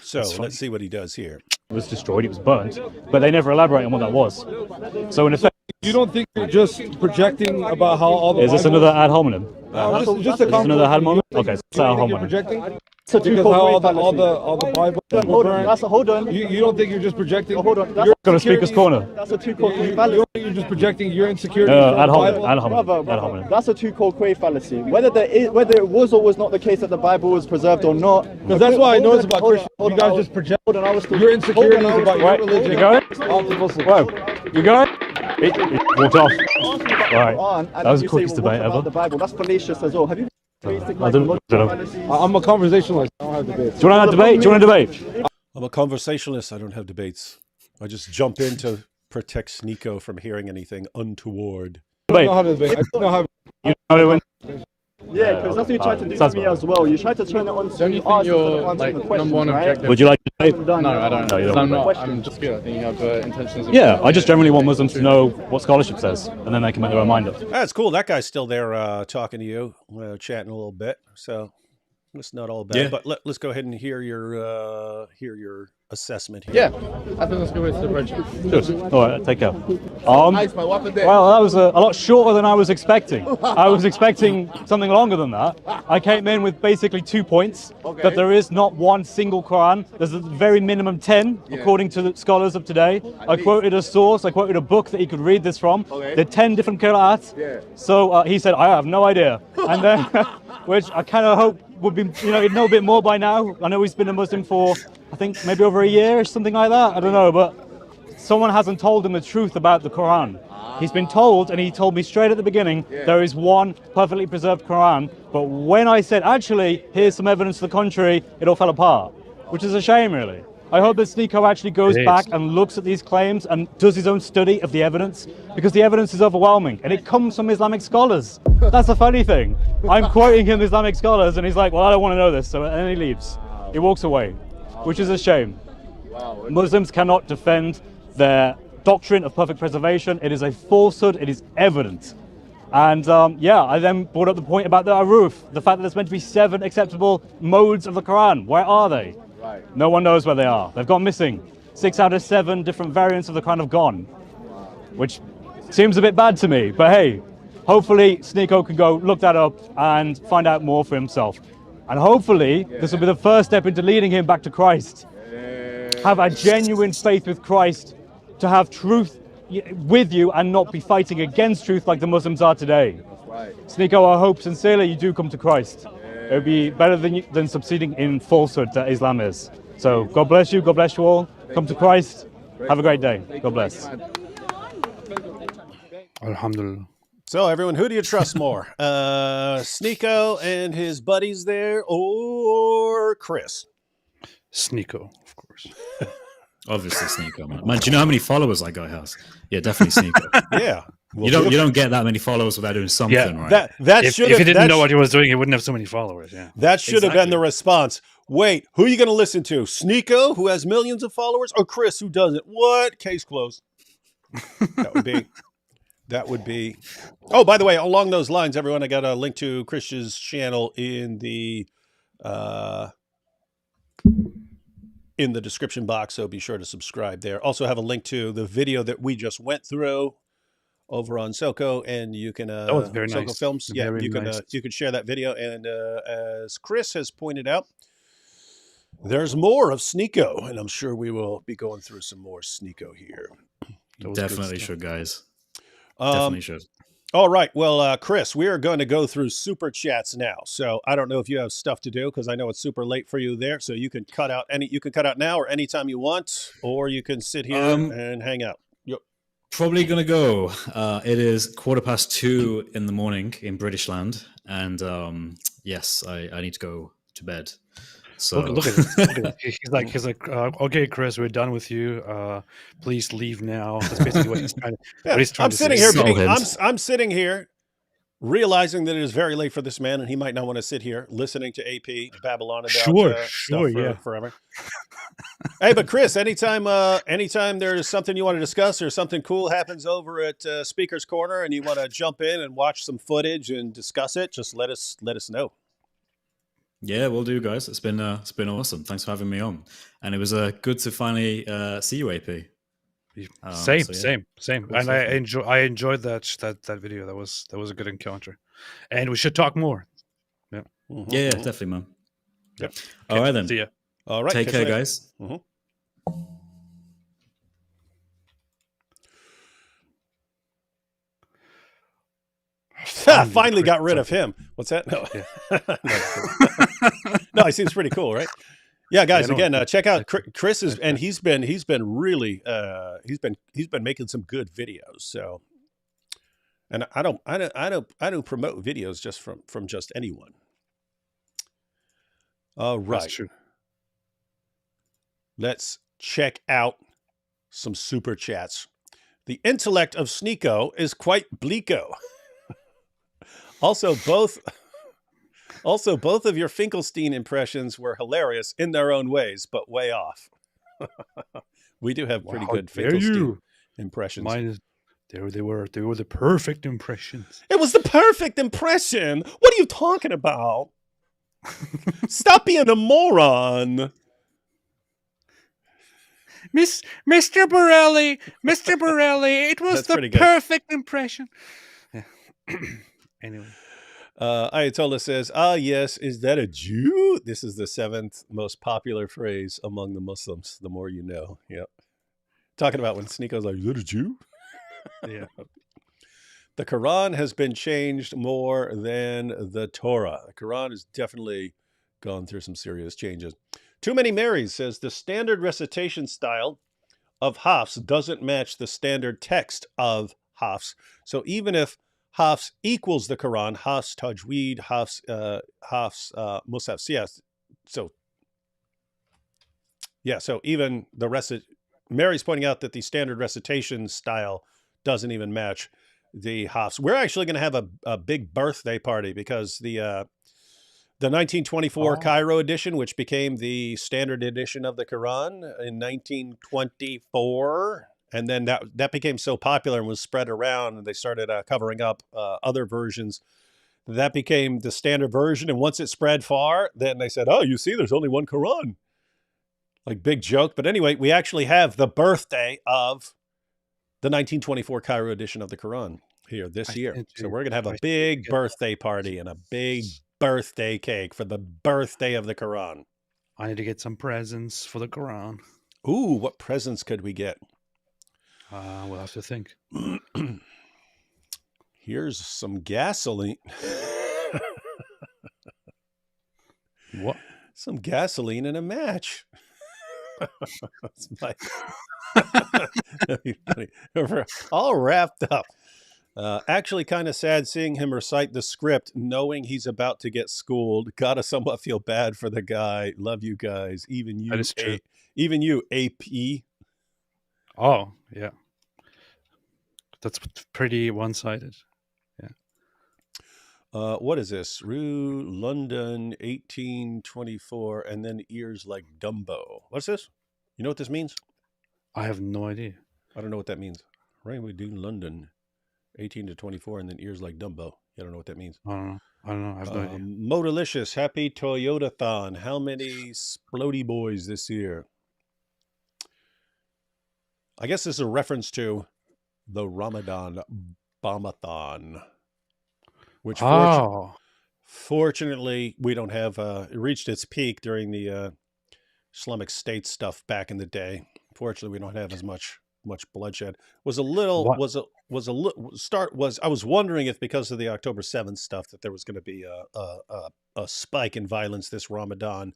So let's see what he does here. It was destroyed. It was burnt, but they never elaborate on what that was. So in effect, You don't think you're just projecting about how all the is this Bible- another ad hominem? just a Is this another ad hominem? Okay, it's an ad You're hominem. projecting? It's a Because two-call how fallacy. all the Bible Hold on. Hold on. You don't think you're just projecting? Hold on. That's your Go to Speaker's insecurities- Corner. That's a two-call You fallacy. don't think you're just projecting your insecurities? No, from ad the hominem. Bible? Ad hominem. Brother, Ad hominem. that's a two-call fallacy. Whether it was or was not the case that the Bible was preserved or not. Because that's what I noticed about Christians. You guys I was- just project Hold on, I was still. your insecurities hold on, I was about still- your religion You got it? onto Muslims. Whoa, you got it? He walked off. Right. Quran, and That was you the quickest say, well, debate what about ever. the Bible? That's fallacious as well. Have you? I don't know. I'm a conversationalist. I don't have debates. Do you want to debate? Do you want to debate? I'm a conversationalist. I don't have debates. I just jump in to protect Sneako from hearing anything untoward. I don't know how to debate. I don't know how. You know how to win? Yeah, because that's what you tried to do to me as well. You tried to turn it on to us instead of answering the question, right? Would you like to debate? No, I don't. No, you don't. I'm just good. I think you have intentions. Yeah, I just generally want Muslims to know what scholarship says, and then they can make their own mind up. That's cool. That guy's still there talking to you, chatting a little bit. So it's not all bad. Yeah. But let's go ahead and hear your assessment here. Yeah, I think that's a good way to approach it. Good. All right, take care. Well, that was a lot shorter than I was expecting. I was expecting something longer than that. I came in with basically 2 points. That there is not one single Quran. There's a very minimum 10, according to the scholars of today. I quoted a source. I quoted a book that he could read this from. There are 10 different qira'ats. So he said, I have no idea. And then, which I kind of hope would be, he'd know a bit more by now. I know he's been a Muslim for, I think, maybe over a year or something like that. I don't know, but someone hasn't told him the truth about the Quran. He's been told, and he told me straight at the beginning, there is one perfectly preserved Quran. But when I said, actually, here's some evidence to the contrary, it all fell apart, which is a shame, really. I hope that Sneako actually goes back and looks at these claims and does his own study of the evidence, because the evidence is overwhelming, and it comes from Islamic scholars. That's the funny thing. I'm quoting him, Islamic scholars, and he's like, well, I don't want to know this, so and then he leaves. He walks away, which is a shame. Muslims cannot defend their doctrine of perfect preservation. It is a falsehood. It is evident. And I then brought up the point about the Ahruf, the fact that there's meant to be 7 acceptable modes of the Quran. Where are they? No one knows where they are. They've gone missing. 6 out of 7 different variants of the Quran have gone, which seems a bit bad to me. But hey, hopefully Sneako can go look that up and find out more for himself. And hopefully this will be the first step into leading him back to Christ. Have a genuine faith with Christ, to have truth with you and not be fighting against truth like the Muslims are today. Sneako, I hope sincerely you do come to Christ. It would be better than succeeding in falsehood that Islam is. So God bless you. God bless you all. Come to Christ. Have a great day. God bless. Alhamdulillah. So, everyone, who do you trust more? Sneako and his buddies there, or Chris? Sneako, of course. Obviously, Sneako, man. Man, do you know how many followers that guy has? Yeah, definitely Sneako. Yeah. Well, you don't get that many followers without doing something, right? That If he didn't know what he was doing, he wouldn't have so many followers. Yeah, that should have been the response. Wait, who are you going to listen to? Sneako, who has millions of followers, or Chris, who doesn't? What? Case closed. That would be. Oh, by the way, along those lines, everyone, I got a link to Chris's channel in the description box, so be sure to subscribe there. Also have a link to the video that we just went through over on Speako, and you can that was very Speako nice. Films. Yeah, very you can nice. You can share that video. And as Chris has pointed out, there's more of Sneako, and I'm sure we will be going through some more Sneako here. Definitely should, guys. Definitely should. All right. Well, Chris, we are going to go through super chats now. So I don't know if you have stuff to do, because I know it's super late for you there. So you can cut out now or anytime you want, or you can sit here and hang out. Yep. Probably going to go. It is 2:15 in the morning in British land. And yes, I need to go to bed. So look at this. Look at this. He's like, okay, Chris, we're done with you. Please leave now. That's basically what he's trying to. I'm sitting here. I'm sitting here, realizing that it is very late for this man, and he might not want to sit here listening to AP Babylon about stuff forever. Hey, but Chris, anytime there's something you want to discuss or something cool happens over at Speaker's Corner, and you want to jump in and watch some footage and discuss it, just let us know. Yeah, we'll do, guys. It's been awesome. Thanks for having me on, and it was good to finally see you, AP. Same. Cool, and I enjoyed that video. That was a good encounter, and we should talk more. Yeah, yeah, definitely, man. Yep. All right then. See ya. All right. Take care, guys. Mm-hmm. Finally got rid of him. What's that? No, no, he seems pretty cool, right? Yeah, guys. Again, check out Chris and he's been really he's been making some good videos. So, and I don't promote videos just from just anyone. All right. That's true. Let's check out some super chats. The intellect of Sneako is quite bleako. Also, both of your Finkelstein impressions were hilarious in their own ways, but way off. We do have pretty good Finkelstein impressions. Mine is, they were the perfect impressions. It was the perfect impression. What are you talking about? Stop being a moron. Mr. Borelli, it was the perfect impression. Yeah. Anyway. Ayatollah says, yes, is that a Jew? This is the 7th most popular phrase among the Muslims. The more you know. Yep. Talking about when Sneako's like, is that a Jew? Yeah. The Quran has been changed more than the Torah. The Quran has definitely gone through some serious changes. Too Many Marys says the standard recitation style of Hafs doesn't match the standard text of Hafs. So even if Hafs equals the Quran, Hafs Tajweed, Hafs Musaf. So even the Mary's pointing out that the standard recitation style doesn't even match the Hafs. We're actually going to have a big birthday party because the 1924 Cairo edition, which became the standard edition of the Quran in 1924. And then that became so popular and was spread around, and they started covering up other versions. That became the standard version. And once it spread far, then they said, oh, you see, there's only one Quran. Like, big joke. But anyway, we actually have the birthday of the 1924 Cairo edition of the Quran here this year. So we're going to have a big birthday party and a big birthday cake for the birthday of the Quran. I need to get some presents for the Quran. Ooh, what presents could we get? We'll have to think. Here's some gasoline. What? Some gasoline and a match. That's my... We're all wrapped up. Actually kind of sad seeing him recite the script, knowing he's about to get schooled. Gotta somewhat feel bad for the guy. Love you guys. Even you, That is true. even you, AP. Oh, yeah. That's pretty one-sided. What is this? Rue London 1824, and then ears like Dumbo. What's this? You know what this means? I have no idea. I don't know what that means. Right, we do London 18 to 24, and then ears like Dumbo. I don't know what that means. I don't know. I have no idea. Motorlicious, happy Toyota-thon. How many Splody boys this year? I guess this is a reference to the Ramadan Bombathon, which fortunately we don't have. It reached its peak during the Islamic State stuff back in the day. Fortunately, we don't have as much bloodshed. I was wondering if because of the October 7th stuff that there was going to be a spike in violence this Ramadan.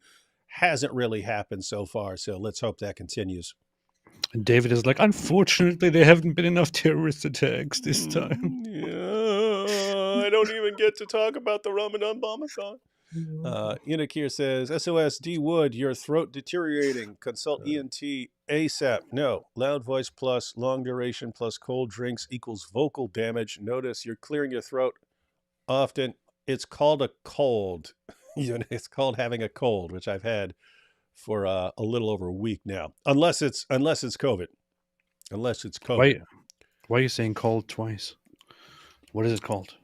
Hasn't really happened so far, so let's hope that continues. And David is like, unfortunately, there haven't been enough terrorist attacks this time. Yeah, I don't even get to talk about the Ramadan Bombathon. Inakir says, SOS D Wood, your throat deteriorating. Consult ENT ASAP. No. Loud voice plus long duration plus cold drinks equals vocal damage. Notice you're clearing your throat often. It's called a cold. It's called having a cold, which I've had for a little over a week now. Unless it's COVID. Unless it's COVID. Why are you saying cold twice? What is it called?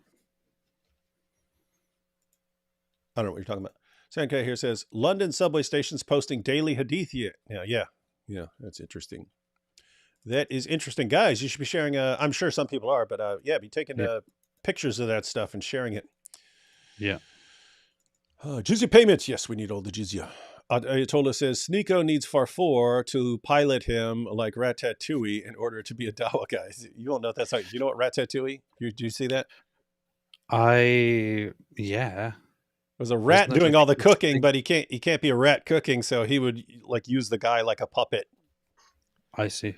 I don't know what you're talking about. Sankai here says, London subway stations posting daily hadith. Yeah, that's interesting. That is interesting. Guys, you should be sharing, I'm sure some people are, but be taking pictures of that stuff and sharing it. Yeah. Jizya payments. Yes, we need all the jizya. Ayatollah says, Sneako needs Farfour to pilot him like Ratatouille in order to be a Dawa guy. You don't know if that's how, you know what Ratatouille? Do you see that? Yeah. It was a rat doing all the cooking, but he can't be a rat cooking, so he would like use the guy like a puppet. I see.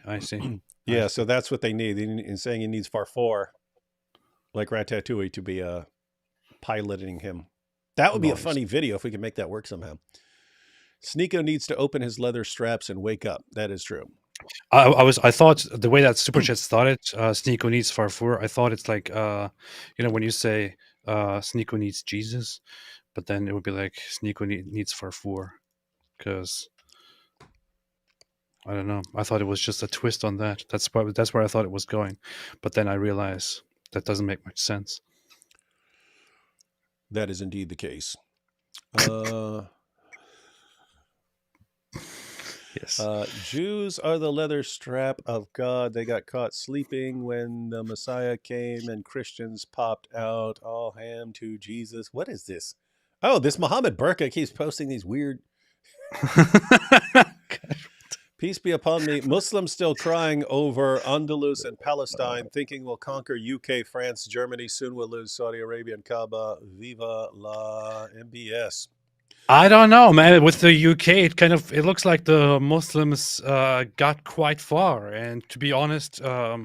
Yeah, so that's what they need. In saying he needs Farfour, like Ratatouille, to be piloting him. That would be a funny video if we could make that work somehow. Sneako needs to open his leather straps and wake up. That is true. I thought the way that Super Chat started, Sneako needs Farfour. I thought it's like, when you say Sneako needs Jesus, but then it would be like Sneako needs Farfour, because I don't know. I thought it was just a twist on that. That's where I thought it was going, but then I realized that doesn't make much sense. That is indeed the case. Yes. Jews are the leather strap of God. They got caught sleeping when the Messiah came and Christians popped out. All ham to Jesus. What is this? Oh, this Muhammad Burqa keeps posting these weird... Peace be upon me. Muslims still crying over Andalus and Palestine, thinking we'll conquer UK, France, Germany. Soon we'll lose Saudi Arabia and Kaaba. Viva la MBS. I don't know, man. With the UK, it looks like the Muslims got quite far, and to be honest, I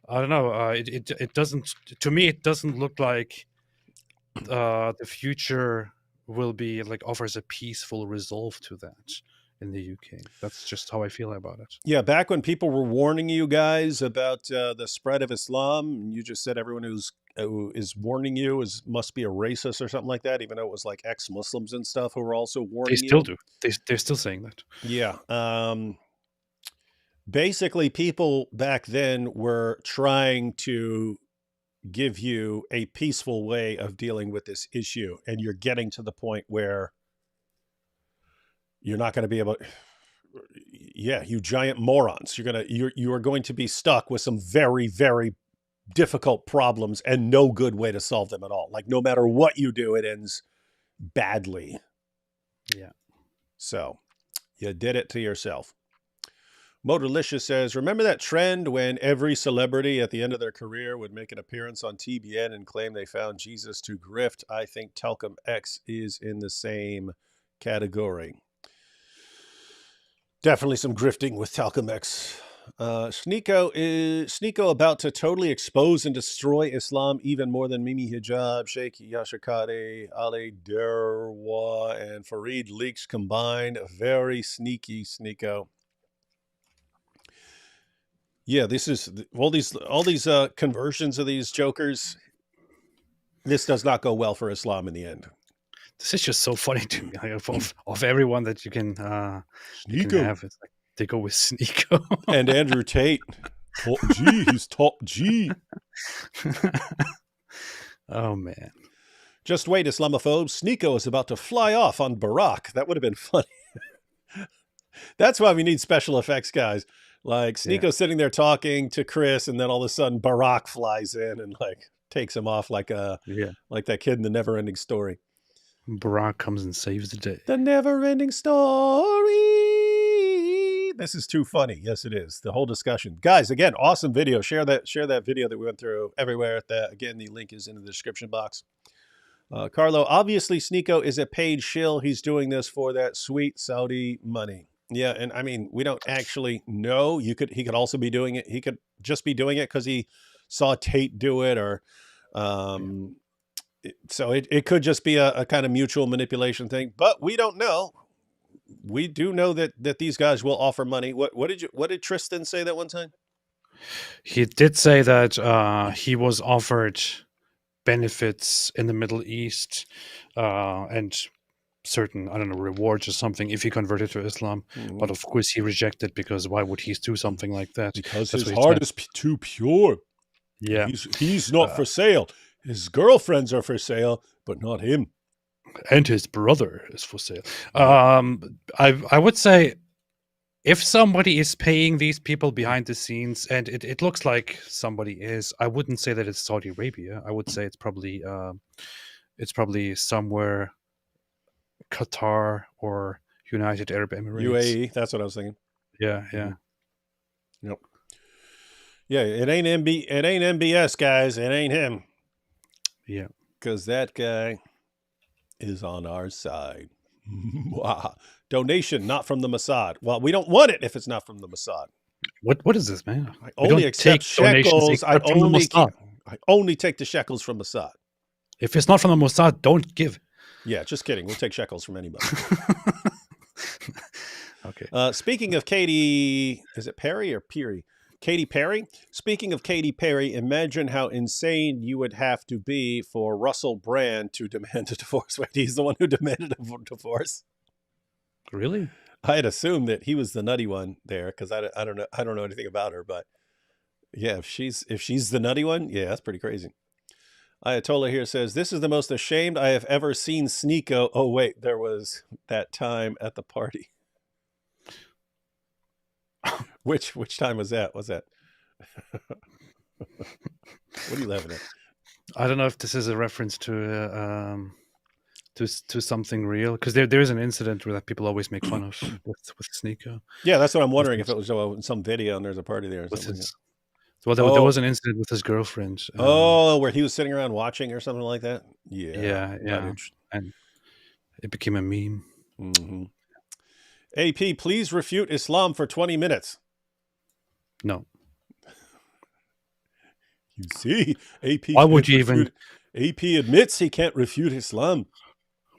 don't know. It doesn't. To me, it doesn't look like the future will be like offers a peaceful resolve to that in the UK. That's just how I feel about it. Yeah, back when people were warning you guys about the spread of Islam, you just said everyone who is warning you must be a racist or something like that, even though it was like ex-Muslims and stuff who were also warning you. They still do. They're still saying that. Yeah. Basically, people back then were trying to give you a peaceful way of dealing with this issue, and you're getting to the point where you're not going to be able. Yeah, you giant morons! You are going to be stuck with some very, very difficult problems and no good way to solve them at all. Like no matter what you do, it ends badly. Yeah. So you did it to yourself. Motorlicious says, remember that trend when every celebrity at the end of their career would make an appearance on TBN and claim they found Jesus to grift? I think Telcom X is in the same category. Definitely some grifting with Telcom X. Sneako about to totally expose and destroy Islam even more than Mimi Hijab, Sheikh Yashikade, Ali Derwa, and Fareed leaks combined. Very sneaky, Sneako. Yeah, this is all these conversions of these jokers. This does not go well for Islam in the end. This is just so funny to me. Of everyone that you can have, it's like they go with Sneako and Andrew Tate. Top G, he's top G. Oh man! Just wait, Islamophobes. Sneako is about to fly off on Barack. That would have been funny. That's why we need special effects guys. Like Sneako sitting there talking to Chris, and then all of a sudden Barack flies in and like takes him off like that kid in the Never-Ending Story. Barack comes and saves the day. The Never-Ending Story. This is too funny. Yes, it is. The whole discussion, guys. Again, awesome video. Share that video that we went through everywhere. Again, the link is in the description box. Carlo, obviously Sneako is a paid shill. He's doing this for that sweet Saudi money. Yeah, and I mean, we don't actually know. He could also be doing it. He could just be doing it because he saw Tate do it, or so it could just be a kind of mutual manipulation thing. But we don't know. We do know that these guys will offer money. What did Tristan say that one time? He did say that he was offered benefits in the Middle East and certain, I don't know, rewards or something if he converted to Islam. Mm-hmm. But of course he rejected, because why would he do something like that? Because his heart is too pure. Yeah. He's not for sale. His girlfriends are for sale, but not him. And his brother is for sale. I would say if somebody is paying these people behind the scenes, and it looks like somebody is, I wouldn't say that it's Saudi Arabia. I would say it's probably somewhere Qatar or United Arab Emirates. UAE, that's what I was thinking. Yeah. Yep. Yeah, it ain't MBS, guys. It ain't him. Yeah. Because that guy is on our side. Donation not from the Mossad. Well, we don't want it if it's not from the Mossad. What is this, man? I only accept shekels. I only take the shekels from Mossad. If it's not from the Mossad, don't give. Yeah, just kidding. We'll take shekels from anybody. Okay. Speaking of Katy, is it Perry or Peary? Katy Perry? Speaking of Katy Perry, imagine how insane you would have to be for Russell Brand to demand a divorce. Wait, he's the one who demanded a divorce? Really? I had assumed that he was the nutty one there, because I don't know anything about her, but yeah, if she's the nutty one, yeah, that's pretty crazy. Ayatollah here says, this is the most ashamed I have ever seen Sneako. Oh, wait, there was that time at the party. Which time was that? What are you laughing at? I don't know if this is a reference to something real, because there is an incident where that people always make fun of with Sneako. Yeah, that's what I'm wondering, if it was some video and there's a party there or something. Well, there was an incident with his girlfriend. Where he was sitting around watching or something like that? Yeah. And it became a meme. Mm-hmm. AP, please refute Islam for 20 minutes. No. You see, AP. Why would you even? AP admits he can't refute Islam.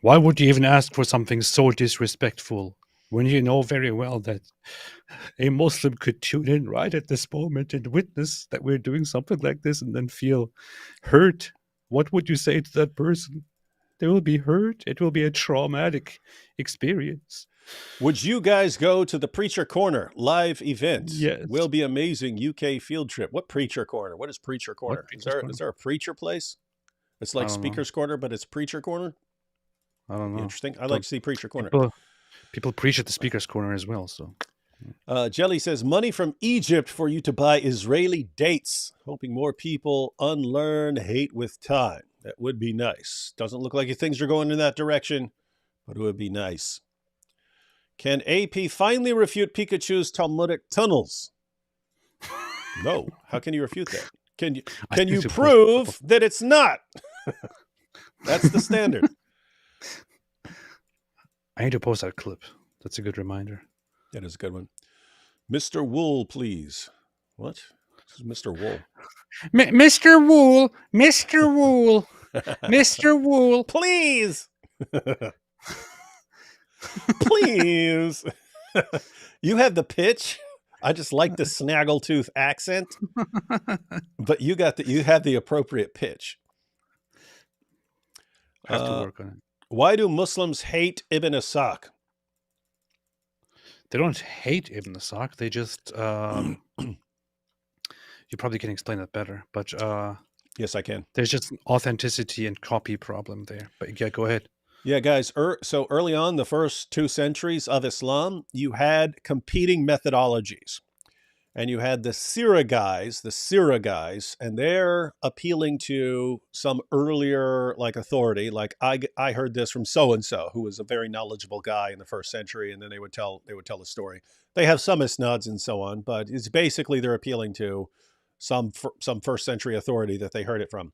Why would you even ask for something so disrespectful when you know very well that a Muslim could tune in right at this moment and witness that we're doing something like this and then feel hurt? What would you say to that person? They will be hurt. It will be a traumatic experience. Would you guys go to the Preacher Corner live event? Yes. Will be amazing UK field trip. What Preacher Corner? What is Preacher Corner? Is there a preacher place? It's like Speaker's Corner, but it's Preacher Corner? I don't know. Interesting. I'd like to see Preacher Corner. People preach at the Speaker's Corner as well. So, Jelly says, money from Egypt for you to buy Israeli dates. Hoping more people unlearn hate with time. That would be nice. Doesn't look like things are going in that direction, but it would be nice. Can AP finally refute Pikachu's Talmudic tunnels? No. How can you refute that? Can you prove that it's not? That's the standard. I need to post that clip. That's a good reminder. That is a good one. Mr. Wool, please. What? This is Mr. Wool. Mr. Wool, Mr. Wool, Mr. Wool, please. Please. You have the pitch. I just like the snaggletooth accent. But you have the appropriate pitch. I have to work on it. Why do Muslims hate Ibn Ishaq? They don't hate Ibn Ishaq. They just you probably can explain that better, but yes, I can. There's just an authenticity and copy problem there. But yeah, go ahead. Yeah, guys. So early on, the first 2 centuries of Islam, you had competing methodologies, and you had the Sira guys, and they're appealing to some earlier authority. Like I heard this from so and so, who was a very knowledgeable guy in the first century, and then they would tell the story. They have some isnads and so on, but it's basically they're appealing to some first century authority that they heard it from.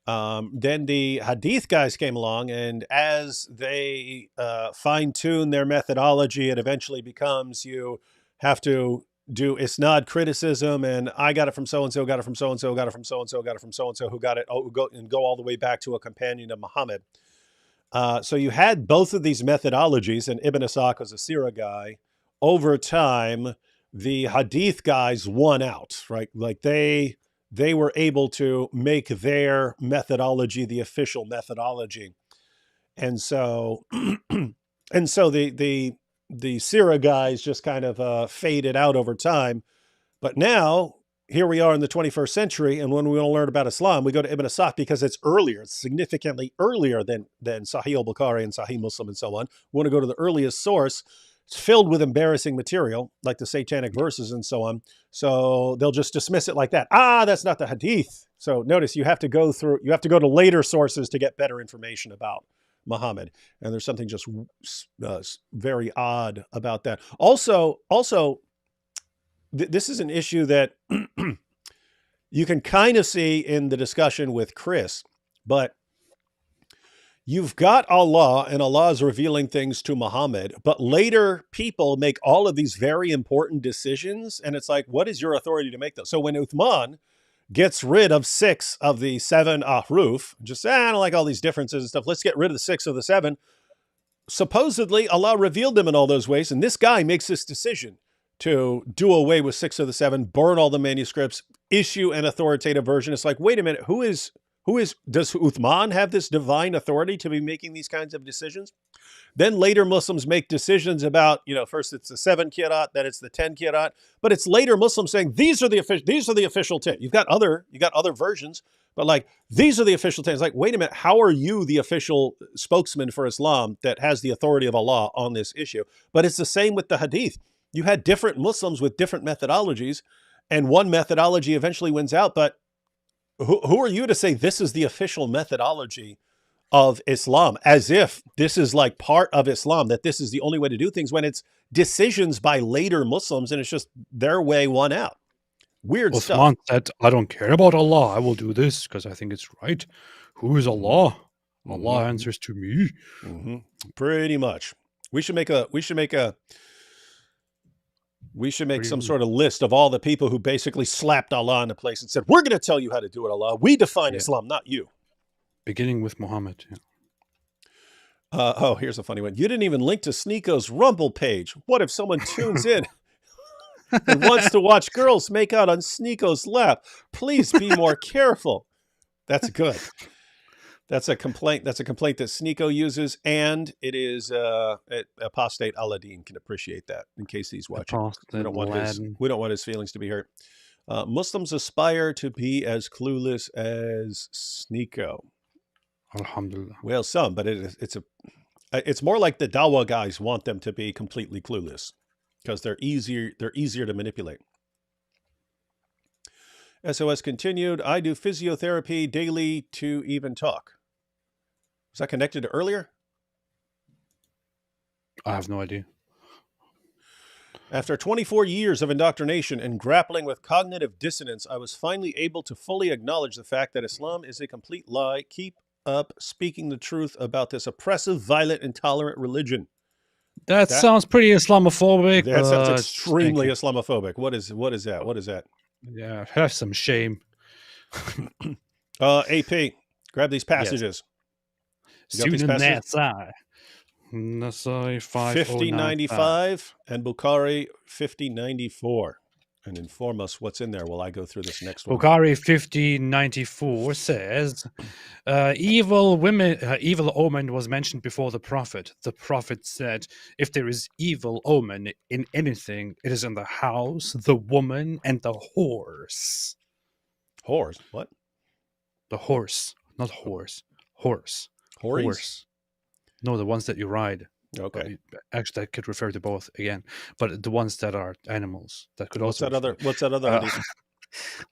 Then the hadith guys came along, and as they fine-tune their methodology, it eventually becomes you have to do isnad criticism, and I got it from so-and-so, got it from so-and-so, got it from so-and-so, got it from so-and-so, who got it, go all the way back to a companion of Muhammad. So you had both of these methodologies, and Ibn Ishaq was a Sira guy. Over time, the hadith guys won out, right? Like they were able to make their methodology the official methodology. And so the Sira guys just kind of faded out over time. But now, here we are in the 21st century, and when we want to learn about Islam, we go to Ibn Ishaq because it's earlier. It's significantly earlier than Sahih al-Bukhari and Sahih Muslim and so on. We want to go to the earliest source. It's filled with embarrassing material, like the satanic verses and so on. So they'll just dismiss it like that. That's not the hadith. So notice you have to go to later sources to get better information about Muhammad. And there's something just very odd about that. Also, this is an issue that you can kind of see in the discussion with Chris, but you've got Allah, and Allah is revealing things to Muhammad, but later people make all of these very important decisions, and it's like, what is your authority to make those? So when Uthman gets rid of 6 of the 7 ahruf, just say, I don't like all these differences and stuff, let's get rid of the 6 of the 7. Supposedly, Allah revealed them in all those ways, and this guy makes this decision to do away with 6 of the 7, burn all the manuscripts, issue an authoritative version. It's like, wait a minute, does Uthman have this divine authority to be making these kinds of decisions? Then later Muslims make decisions about, first it's the 7 kirat, then it's the 10 kirat, but it's later Muslims saying these are the official 10. You've got other versions, but these are the official 10. It's like, wait a minute, how are you the official spokesman for Islam that has the authority of Allah on this issue? But it's the same with the hadith. You had different Muslims with different methodologies, and one methodology eventually wins out, but who are you to say this is the official methodology of Islam, as if this is part of Islam, that this is the only way to do things, when it's decisions by later Muslims and it's just their way won out? Weird stuff. Uthman said, I don't care about Allah. I will do this because I think it's right. Who is Allah? Allah answers to me. Mm-hmm. Pretty much. We should make some sort of list of all the people who basically slapped Allah into place and said, we're going to tell you how to do it, Allah. We define Islam, not you. Beginning with Muhammad. Yeah. Here's a funny one. You didn't even link to Sneako's Rumble page. What if someone tunes in and wants to watch girls make out on Sneako's lap? Please be more careful. That's good. That's a complaint that Sneako uses, and it is Apostate Aladdin can appreciate that, in case he's watching. We don't want his feelings to be hurt. Muslims aspire to be as clueless as Sneako. Alhamdulillah. Well, some, but it's more like the Dawah guys want them to be completely clueless because they're easier to manipulate. SOS continued. I do physiotherapy daily to even talk. Was that connected to earlier? I have no idea. After 24 years of indoctrination and grappling with cognitive dissonance, I was finally able to fully acknowledge the fact that Islam is a complete lie. Keep up speaking the truth about this oppressive, violent, intolerant religion. That sounds pretty Islamophobic. That sounds extremely Islamophobic. What is that? What is that? Yeah, have some shame. AP, grab these passages. Yes. You got these passages? Nasai 5095 and Bukhari 5094. And inform us what's in there while I go through this next one. Bukhari 5094 says, evil omen was mentioned before the Prophet. The Prophet said, if there is evil omen in anything, it is in the house, the woman, and the horse. Horse? What? The horse, not horse. Horse. Horse? Horse. No, the ones that you ride. Okay. Actually, that could refer to both again, but the ones that are animals that could What's also. What's that other?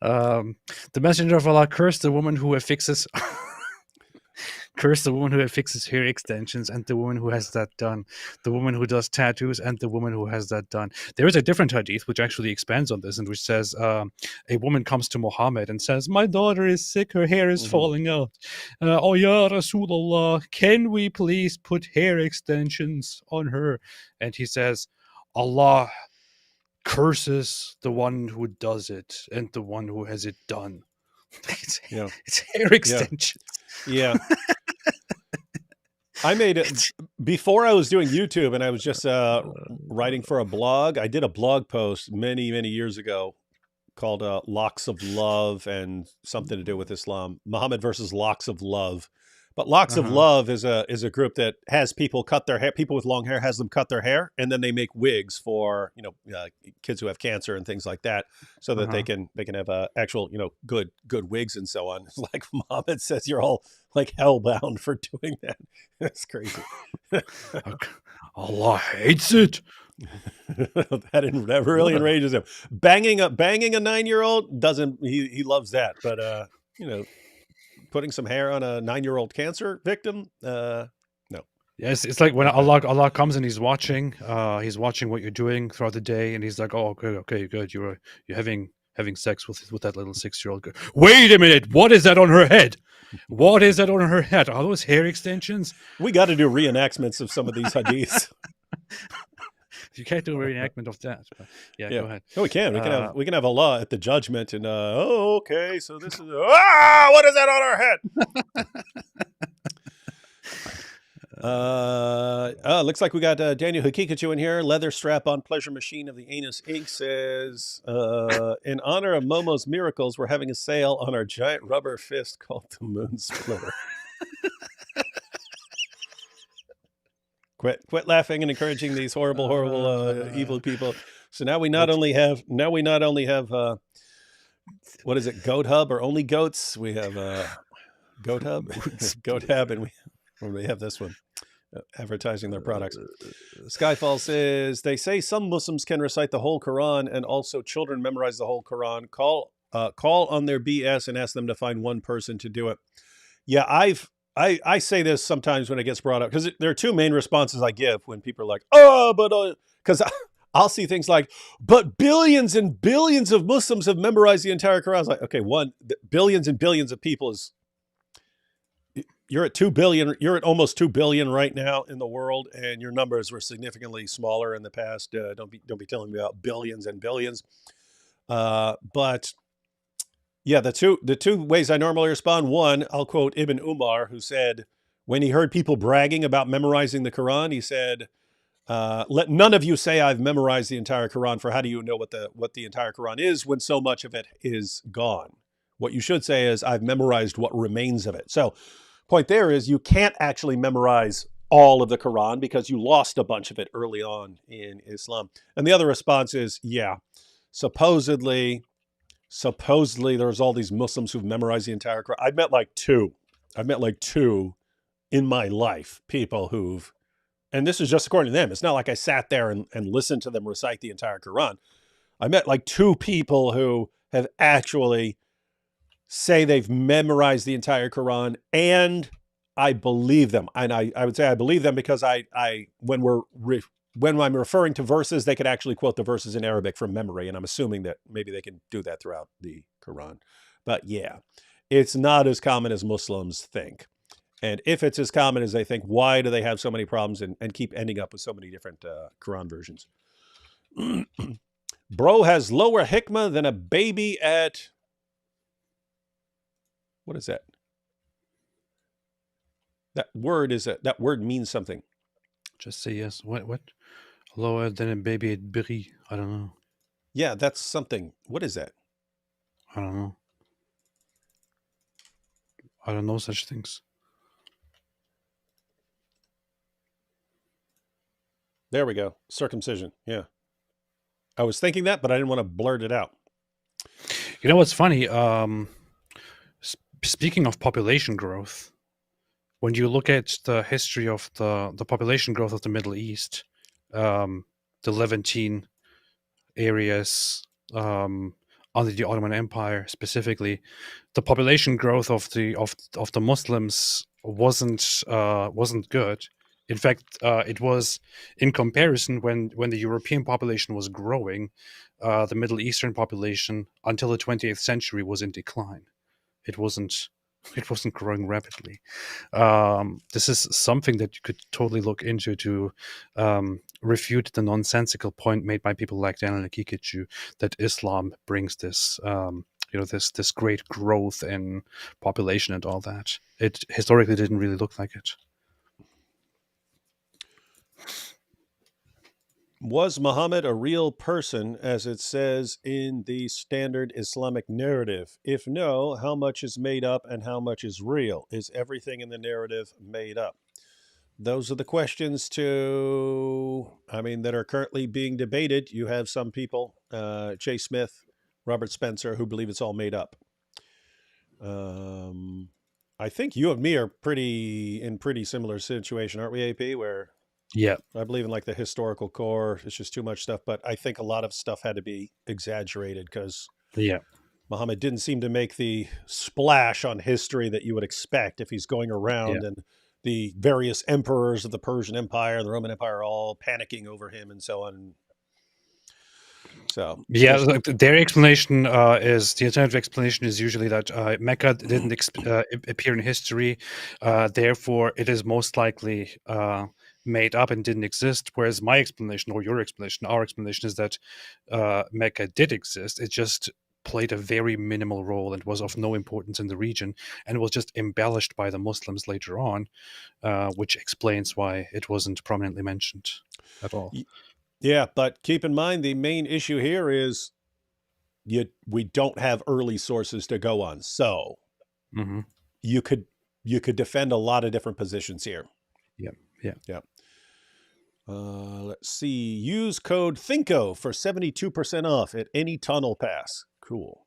The messenger of Allah cursed the woman who affixes. Curse the woman who affixes hair extensions and the woman who has that done, the woman who does tattoos and the woman who has that done. There is a different hadith which actually expands on this and which says a woman comes to Muhammad and says, my daughter is sick, her hair is falling out. Oh ya Rasulullah, can we please put hair extensions on her? And he says, Allah curses the one who does it and the one who has it done. It's hair extensions. Yeah. I made it before I was doing YouTube and I was just writing for a blog. I did a blog post many, many years ago called Locks of Love and something to do with Islam. Muhammad versus Locks of Love. But Locks of Love is a group that has people cut their hair. People with long hair has them cut their hair, and then they make wigs for kids who have cancer and things like that, so that they can have actual good wigs and so on. It's like Muhammad says, you're all like hellbound for doing that. That's crazy. Allah hates it. that really enrages him. Banging a 9-year-old doesn't. He loves that, but putting some hair on a 9-year-old cancer victim, no. Yes, it's like when Allah comes and he's watching what you're doing throughout the day, and he's like, oh, okay, good, you're having sex with that little 6-year-old girl. Wait a minute, what is that on her head? What is that on her head? Are those hair extensions? We got to do reenactments of some of these hadiths. You can't do a reenactment of that. But go ahead. No, we can. We can have Allah at the judgment, and okay, so this is what is that on our head? Looks like we got Daniel Hakikachu in here. Leather strap-on pleasure machine of the anus ink says, in honor of Momo's miracles, we're having a sale on our giant rubber fist called the Moon Splitter. Quit laughing and encouraging these horrible, evil people. So now we not only have what is it, Goat Hub or only goats? We have Goat Hub, Goat Hub, and we have this one advertising their products. Skyfall says they say some Muslims can recite the whole Quran and also children memorize the whole Quran. Call on their BS and ask them to find one person to do it. Yeah, I say this sometimes when it gets brought up because there are two main responses I give when people are like, oh, but because I'll see things like, but billions and billions of Muslims have memorized the entire Quran. I was like, okay, billions and billions of people is, you're at 2 billion, you're at almost 2 billion right now in the world, and your numbers were significantly smaller in the past. Don't be telling me about billions and billions. But yeah, the two ways I normally respond. One, I'll quote Ibn Umar, who said when he heard people bragging about memorizing the Quran, he said, let none of you say I've memorized the entire Quran, for how do you know what the entire Quran is when so much of it is gone? What you should say is I've memorized what remains of it. So point there is you can't actually memorize all of the Quran because you lost a bunch of it early on in Islam. And the other response is, yeah, supposedly there's all these Muslims who've memorized the entire Quran. I've met like two in my life, people who've, and this is just according to them. It's not like I sat there and listened to them recite the entire Quran. I met like 2 people who have actually say they've memorized the entire Quran, and I believe them. And I would say I believe them because when we're when I'm referring to verses, they could actually quote the verses in Arabic from memory, and I'm assuming that maybe they can do that throughout the Quran. But yeah, it's not as common as Muslims think. And if it's as common as they think, why do they have so many problems and keep ending up with so many different Quran versions? Bro has lower hikmah than a baby at... What is that? That word means something. Just say yes. What? Lower than a baby at Biri. I don't know. Yeah, that's something. What is that? I don't know. I don't know such things. There we go. Circumcision. Yeah. I was thinking that, but I didn't want to blurt it out. You know what's funny? Speaking of population growth, when you look at the history of the population growth of the Middle East, the Levantine areas under the Ottoman Empire specifically, the population growth of the Muslims wasn't good. In fact, it was, in comparison, when the European population was growing, the Middle Eastern population until the 20th century was in decline. It wasn't growing rapidly. This is something that you could totally look into to refute the nonsensical point made by people like Daniel Akikicu that Islam brings this this great growth in population and all that. It historically didn't really look like it. Was Muhammad a real person, as it says in the standard Islamic narrative? If no, how much is made up and how much is real? Is everything in the narrative made up? Those are the questions that are currently being debated. You have some people, Jay Smith, Robert Spencer, who believe it's all made up. I think you and me are in pretty similar situation, aren't we, AP? Where yeah, I believe in like the historical core. It's just too much stuff, but I think a lot of stuff had to be exaggerated because Muhammad didn't seem to make the splash on history that you would expect if he's going around and the various emperors of the Persian Empire and the Roman Empire are all panicking over him and so on. So their explanation is the alternative explanation is usually that Mecca didn't appear in history, therefore it is most likely made up and didn't exist. Whereas my explanation, or your explanation, our explanation is that Mecca did exist. It just played a very minimal role and was of no importance in the region, and was just embellished by the Muslims later on, which explains why it wasn't prominently mentioned at all. Yeah, but keep in mind the main issue here is we don't have early sources to go on, so you could defend a lot of different positions here. Yeah. Let's see. Use code THINKO for 72% off at any tunnel pass. Cool.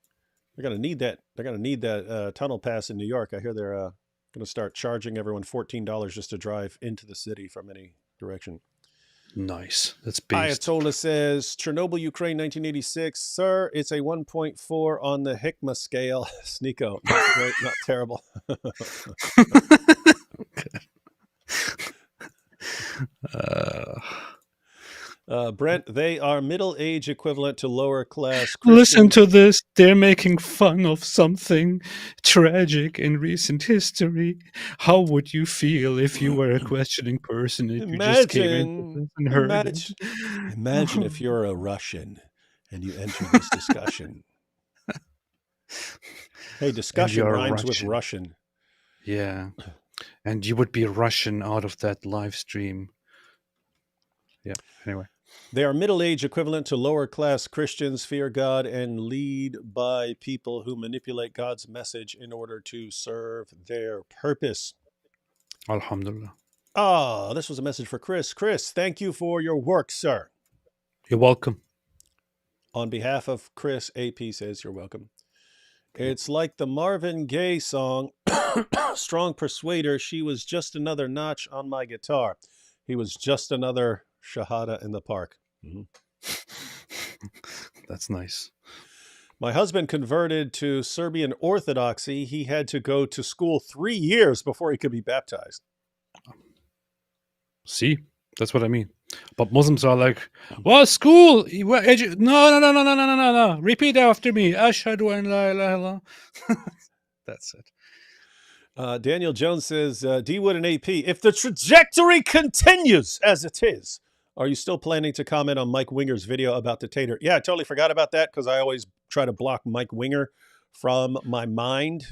They're gonna need that. They're gonna need that tunnel pass in New York. I hear they're gonna start charging everyone $14 just to drive into the city from any direction. Nice. That's beast. Ayatollah says, Chernobyl, Ukraine, 1986. Sir, it's a 1.4 on the Hikmah scale. Sneako. Not great, not terrible. Brent, they are middle-age equivalent to lower-class Christians. Listen to this. They're making fun of something tragic in recent history. How would you feel if you were a questioning person and you just came in and heard it? Imagine if you're a Russian and you enter this discussion. Hey, discussion rhymes with Russian. Yeah. And you would be Russian out of that live stream. Yeah, anyway. They are middle-age equivalent to lower-class Christians, fear God, and lead by people who manipulate God's message in order to serve their purpose. Alhamdulillah. This was a message for Chris. Chris, thank you for your work, sir. You're welcome. On behalf of Chris, AP says you're welcome. It's like the Marvin Gaye song, Strong Persuader. She was just another notch on my guitar. He was just another Shahada in the park. That's nice. My husband converted to Serbian Orthodoxy. He had to go to school 3 years before he could be baptized. See, that's what I mean. But Muslims are like, well, school. No. Repeat after me. Ashhadu an la ilaha illallah. That's it. Daniel Jones says, D Wood and AP, if the trajectory continues as it is, are you still planning to comment on Mike Winger's video about the tater? Yeah, I totally forgot about that because I always try to block Mike Winger from my mind.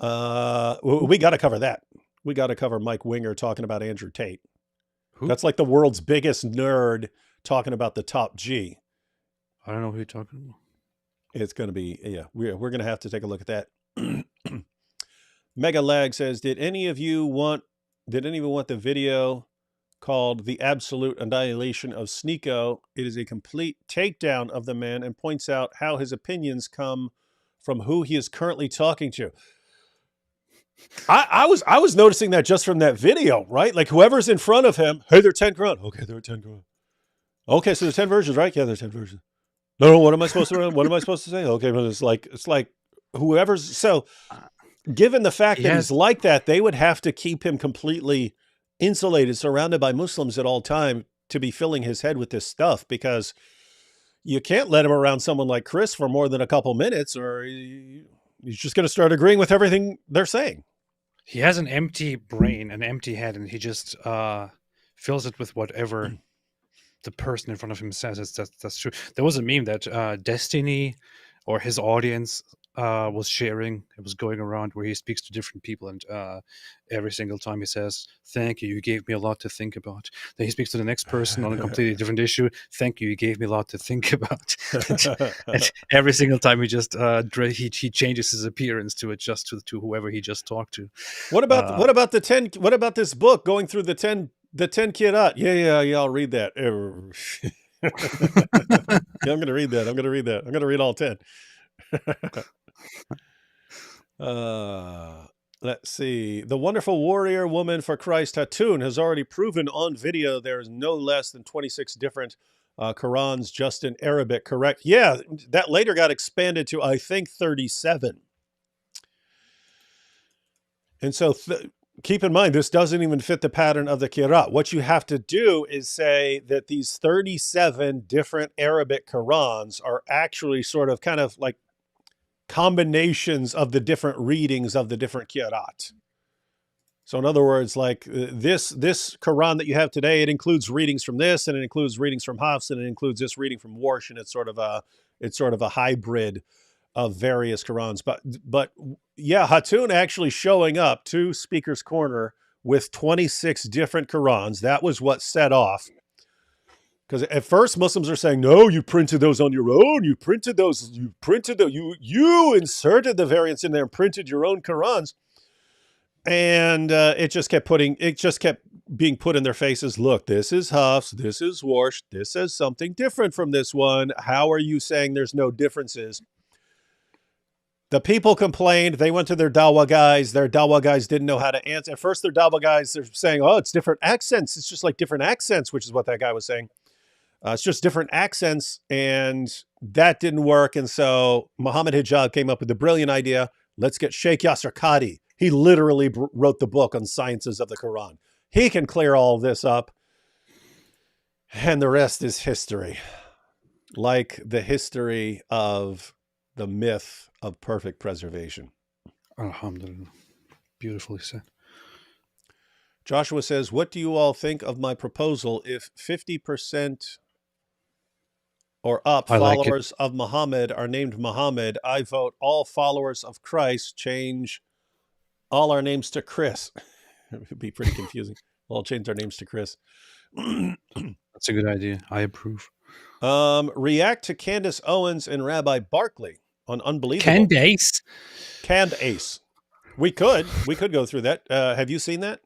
We got to cover that. We got to cover Mike Winger talking about Andrew Tate. Who? That's like the world's biggest nerd talking about the top G. I don't know who you're talking about. It's going to be, yeah, we're going to have to take a look at that. Mega Lag says, did anyone want the video called The Absolute Annihilation of Sneako? It is a complete takedown of the man and points out how his opinions come from who he is currently talking to. I was noticing that just from that video, right? Like whoever's in front of him, hey, they're 10 Quran. Okay, there are 10 Quran. Okay, so there's 10 versions, right? Yeah, there's 10 versions. No, what am I supposed to say? Okay, but it's like whoever's so given the fact that he's like that, they would have to keep him completely insulated, surrounded by Muslims at all time to be filling his head with this stuff, because you can't let him around someone like Chris for more than a couple minutes or he's just going to start agreeing with everything they're saying. He has an empty brain, an empty head, and he just fills it with whatever the person in front of him says. That's true. There was a meme that Destiny or his audience was sharing. It was going around where he speaks to different people, and every single time he says, "Thank you, you gave me a lot to think about." Then he speaks to the next person on a completely different issue. "Thank you, you gave me a lot to think about." and every single time he just he changes his appearance to adjust to whoever he just talked to. What about the 10? What about this book going through the 10 Kirat? Yeah. I'll read that. Yeah, I'm going to read that. I'm going to read all 10. Let's see. The wonderful warrior woman for Christ, Hatun, has already proven on video there is no less than 26 different Qurans just in Arabic, correct? Yeah, that later got expanded to, I think, 37. And so keep in mind, this doesn't even fit the pattern of the Qira'at. What you have to do is say that these 37 different Arabic Qurans are actually sort of kind of like combinations of the different readings of the different Qira'at. So in other words, like this Quran that you have today, it includes readings from this, and it includes readings from Hafs, and it includes this reading from Warsh, and it's sort of a hybrid of various Qurans. But yeah, Hatun actually showing up to Speaker's Corner with 26 different Qurans. That was what set off. Because at first Muslims are saying, no, you printed those on your own. You inserted the variants in there and printed your own Qurans. And it just kept being put in their faces. Look, this is Hafs, this is Warsh, this says something different from this one. How are you saying there's no differences? The people complained. They went to their Dawah guys. Their Dawah guys didn't know how to answer. At first, their Dawah guys, they're saying, oh, it's different accents. It's just like different accents, which is what that guy was saying. It's just different accents, and that didn't work. And so Muhammad Hijab came up with the brilliant idea, let's get Sheikh Yasser Qadi. He literally wrote the book on sciences of the Quran. He can clear all this up, and the rest is history. Like the history of the myth of perfect preservation. Alhamdulillah. Beautifully said. Joshua says, what do you all think of my proposal if 50% or up followers of Muhammad are named Muhammad? I vote all followers of Christ change all our names to Chris. It would be pretty confusing. We'll all change our names to Chris. That's a good idea. I approve. React to Candace Owens and Rabbi Barkley on Unbelievable. Candace. We could go through that. Have you seen that?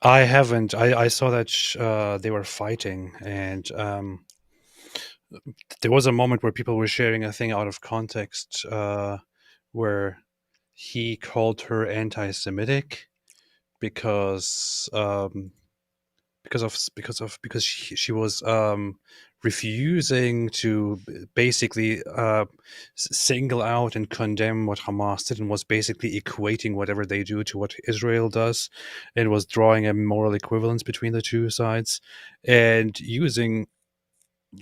I haven't. I saw that they were fighting, and there was a moment where people were sharing a thing out of context, where he called her anti-Semitic because she was refusing to basically single out and condemn what Hamas did, and was basically equating whatever they do to what Israel does, and was drawing a moral equivalence between the two sides, and using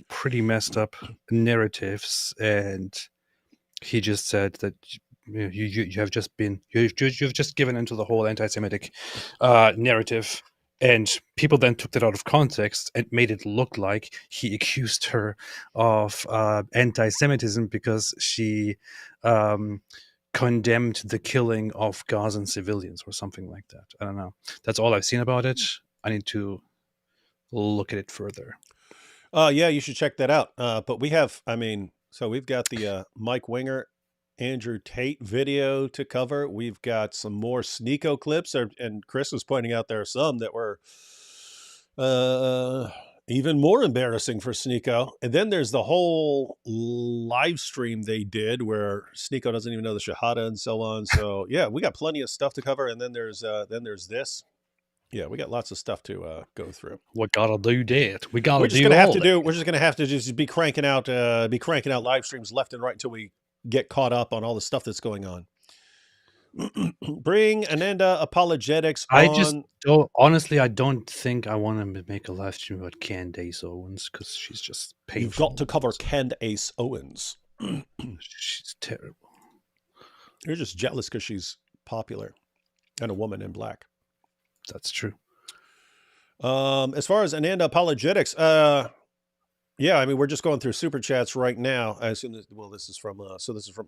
pretty messed up narratives. And he just said that you have just been you've just given into the whole anti-Semitic narrative. And people then took that out of context and made it look like he accused her of anti-Semitism because she condemned the killing of Gazan civilians or something like that. I don't know. That's all I've seen about it. I need to look at it further. Yeah, you should check that out. But we have, so we've got the Mike Winger, Andrew Tate video to cover. We've got some more Sneako clips, and Chris was pointing out there are some that were even more embarrassing for Sneako. And then there's the whole live stream they did where Sneako doesn't even know the Shahada and so on. So yeah, we got plenty of stuff to cover. And then there's this. Yeah, we got lots of stuff to go through. We gotta do that. We're just gonna have to just be cranking out live streams left and right until we get caught up on all the stuff that's going on. Bring Ananda Apologetics on. I just don't, honestly, I don't think I want to make a live stream about Candace Owens because she's just painful. You've got to cover Candace Owens. She's terrible. You're just jealous because she's popular and a woman in black. That's true. As far as Ananda Apologetics, yeah, I mean, we're just going through super chats right now. I assume this is from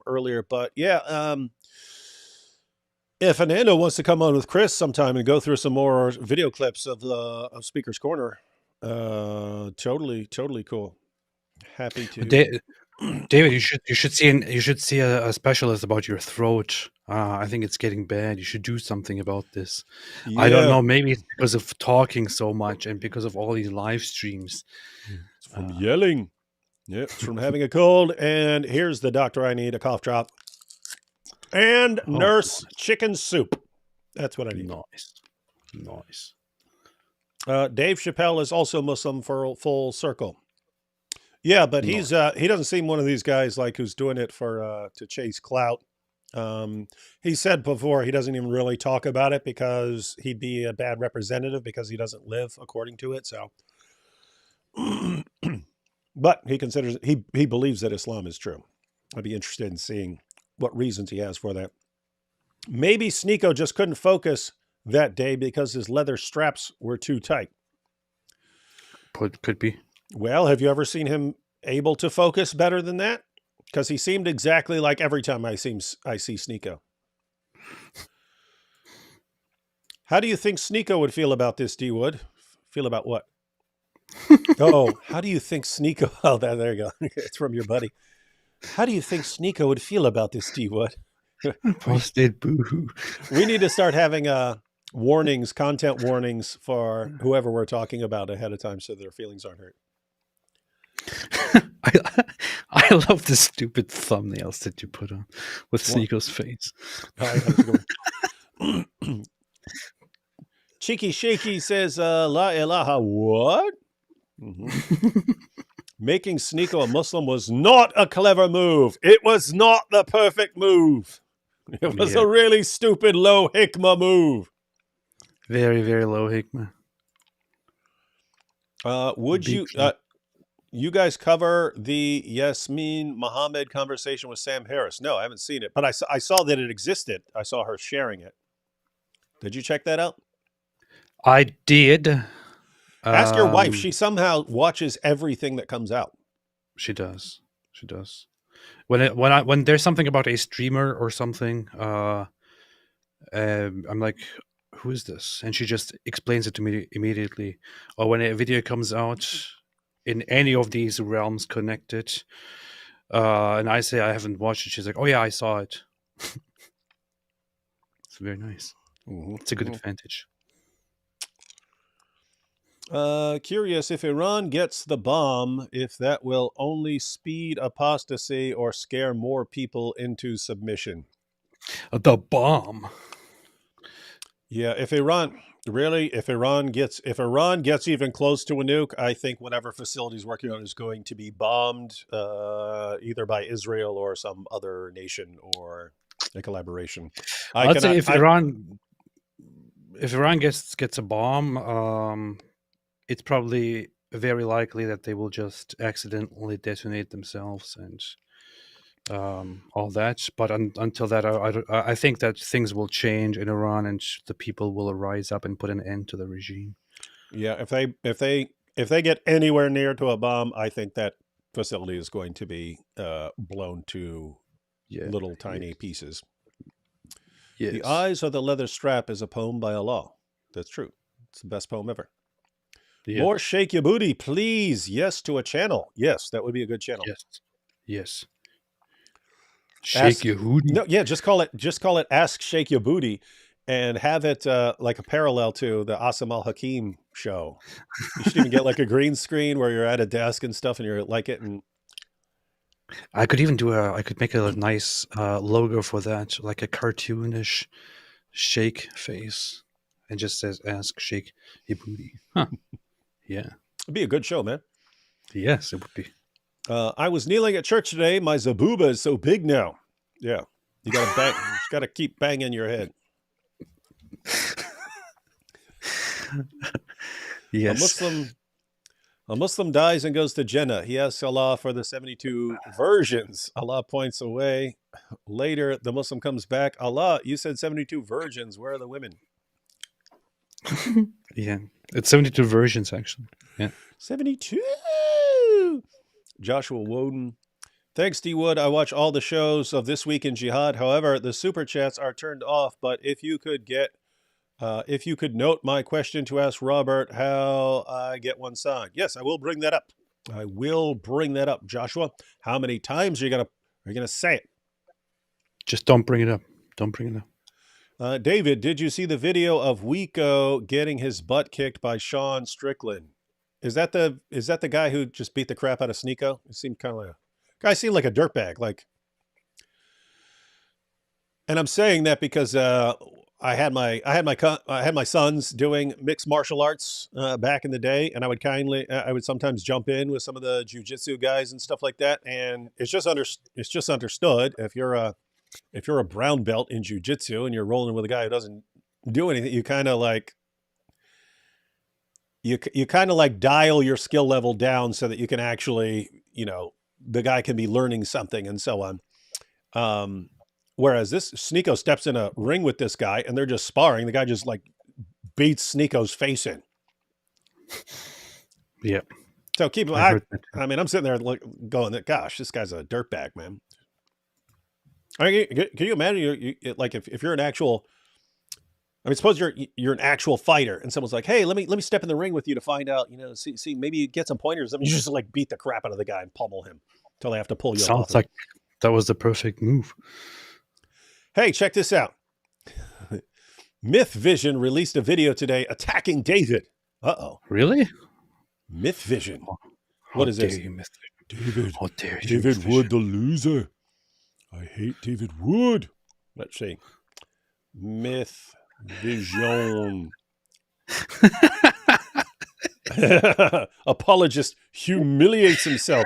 earlier, but yeah, if Ananda wants to come on with Chris sometime and go through some more video clips of Speaker's Corner, totally cool. Happy to. David, you should see a specialist about your throat. I think it's getting bad. You should do something about this. Yeah. I don't know. Maybe it's because of talking so much and because of all these live streams. It's from yelling. Yeah, it's from having a cold. And here's the doctor I need, a cough drop. And nurse chicken soup. That's what I need. Nice. Dave Chappelle is also Muslim for full circle. Yeah, but he doesn't seem one of these guys like who's doing it for to chase clout. He said before he doesn't even really talk about it because he'd be a bad representative because he doesn't live according to it. So, but he considers he believes that Islam is true. I'd be interested in seeing what reasons he has for that. Maybe Sneako just couldn't focus that day because his leather straps were too tight. Could be. Well, have you ever seen him able to focus better than that? Because he seemed exactly like every time I see Sneako. How do you think Sneako would feel about this, D. Wood? Feel about what? Oh, how do you think Sneako? Oh, there you go. It's from your buddy. How do you think Sneako would feel about this, D. Wood? Posted boo. We need to start having warnings, content warnings for whoever we're talking about ahead of time so their feelings aren't hurt. I love the stupid thumbnails that you put on with Sneako's face. Cheeky Shaky says, La ilaha, what? Mm-hmm. Making Sneako a Muslim was not a clever move. It was not the perfect move. It was a really stupid low hikmah move. Very, very low hikmah. Would you... you guys cover the Yasmin Mohammed conversation with Sam Harris? No, I haven't seen it, but I saw that it existed. I saw her sharing it. Did you check that out? I did. Ask your wife. She somehow watches everything that comes out. She does. When there's something about a streamer or something, I'm like, who is this? And she just explains it to me immediately. Or when a video comes out in any of these realms connected, and I say I haven't watched it, she's like, oh yeah, I saw it. It's very nice. Mm-hmm. It's a good advantage. Curious if Iran gets the bomb, if that will only speed apostasy or scare more people into submission. The bomb. Yeah, if Iran, Really, if Iran gets even close to a nuke, I think whatever facility he's working on is going to be bombed, either by Israel or some other nation or a collaboration. I'd say if Iran gets a bomb, it's probably very likely that they will just accidentally detonate themselves and all that. But until that, I think that things will change in Iran, and the people will rise up and put an end to the regime. Yeah, if they get anywhere near to a bomb, I think that facility is going to be blown to little tiny pieces. Yes. The Eyes of the Leather Strap is a poem by Allah. That's true. It's the best poem ever. Yeah. More Shake Your Booty, please. Yes to a channel. Yes, that would be a good channel. Yes. Shake Your Booty. No, yeah, just call it Ask Shake Your Booty, and have it like a parallel to the Asim Al Hakim show. You should even get like a green screen where you're at a desk and stuff, and you're like it. And I could even I could make a nice logo for that, like a cartoonish shake face, and just says "Ask Shake Your Booty." Huh. Yeah, it'd be a good show, man. Yes, it would be. I was kneeling at church today. My zabuba is so big now. Yeah, you gotta bang. You just gotta keep banging your head. Yes. A Muslim dies and goes to Jannah. He asks Allah for the 72 virgins. Allah points away. Later, the Muslim comes back. Allah, you said 72 virgins. Where are the women? Yeah, it's 72 versions actually. Yeah, 72. Joshua Woden. Thanks, D Wood. I watch all the shows of This Week in Jihad. However, the super chats are turned off. But if you could note my question to ask Robert how I get one signed. Yes, I will bring that up. Joshua. How many times are you gonna say it? Just don't bring it up. Don't bring it up. David, did you see the video of Weeko getting his butt kicked by Sean Strickland? Is that the guy who just beat the crap out of Sneako? It seemed kind of seemed like a dirtbag. Like, and I'm saying that because I had my sons doing mixed martial arts back in the day, and I would sometimes jump in with some of the jiu-jitsu guys and stuff like that. And it's just understood if you're a brown belt in jiu-jitsu and you're rolling with a guy who doesn't do anything, you kind of like dial your skill level down so that you can actually, the guy can be learning something and so on. Whereas this Sneako steps in a ring with this guy and they're just sparring. The guy just like beats Sneako's face in. Yeah. So I'm sitting there going, gosh, this guy's a dirtbag, man. I mean, can you imagine if you're an actual, suppose you're an actual fighter and someone's like, hey, let me step in the ring with you to find out, see maybe you get some pointers. I mean, you just like beat the crap out of the guy and pummel him until they have to pull you off. Sounds like that was the perfect move. Hey, check this out. Myth Vision released a video today attacking David. Uh-oh. Really? Myth Vision. What is this? David. How dare you, David Wood, the loser. I hate David Wood. Let's see. Myth Vision. Apologist humiliates himself.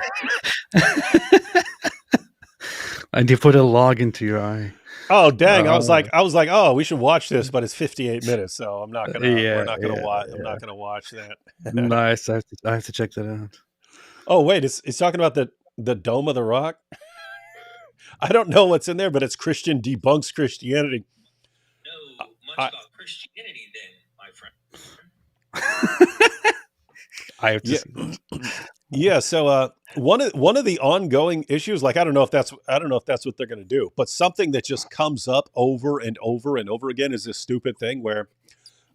And you put a log into your eye. Oh dang! I was like, oh, we should watch this, but it's 58 minutes, so I'm not gonna. We're not gonna watch. I'm not gonna watch that. Nice. I have to check that out. Oh wait, it's talking about the Dome of the Rock. I don't know what's in there, but it's Christian debunks Christianity. Know much about Christianity, then, my friend. I have to see. Yeah. So one of the ongoing issues, like I don't know if that's what they're going to do, but something that just comes up over and over and over again is this stupid thing where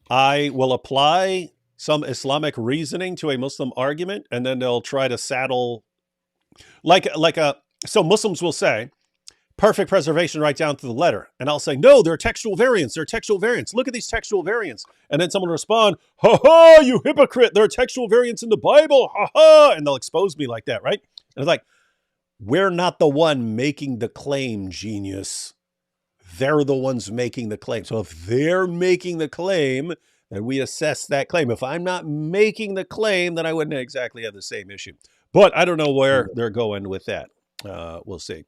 I will apply some Islamic reasoning to a Muslim argument, and then they'll try to saddle so Muslims will say perfect preservation right down to the letter. And I'll say, no, there are textual variants. Look at these textual variants. And then someone will respond, ha ha, you hypocrite. There are textual variants in the Bible. Ha ha. And they'll expose me like that, right? And it's like, we're not the one making the claim, genius. They're the ones making the claim. So if they're making the claim, and we assess that claim. If I'm not making the claim, then I wouldn't exactly have the same issue. But I don't know where they're going with that. We'll see.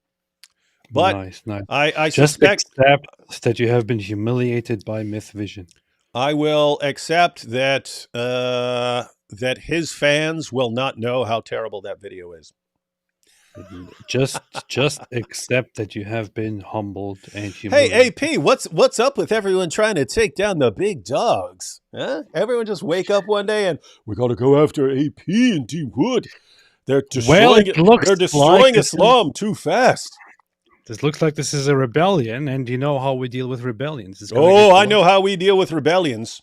But nice. I Just suspect accept that you have been humiliated by Myth Vision. I will accept that that his fans will not know how terrible that video is. Just accept that you have been humbled and Hey, humiliated. AP, what's up with everyone trying to take down the big dogs? Huh? Everyone just wake up one day and We got to go after AP and D Wood. They're destroying They're destroying like Islam too fast. This looks like this is a rebellion, and you know how we deal with rebellions. Oh, I know how we deal with rebellions.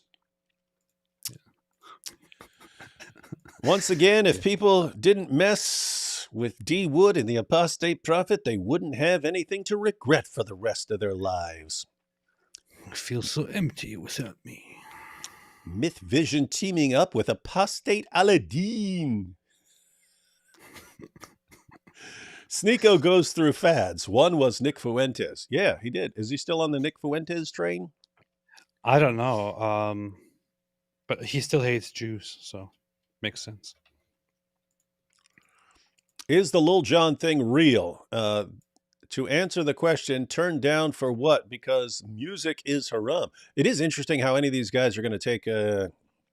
Once again, if people didn't mess with D. Wood and the Apostate Prophet, they wouldn't have anything to regret for the rest of their lives. I feel so empty without me. Myth Vision teaming up with Apostate Aladdin. Sneako goes through fads. One was Nick Fuentes. Yeah, he did. Is he still on the Nick Fuentes train? I don't know. But he still hates Jews, so makes sense. Is the Lil Jon thing real? To answer the question, turned down for what? Because music is haram. It is interesting how any of these guys are going to take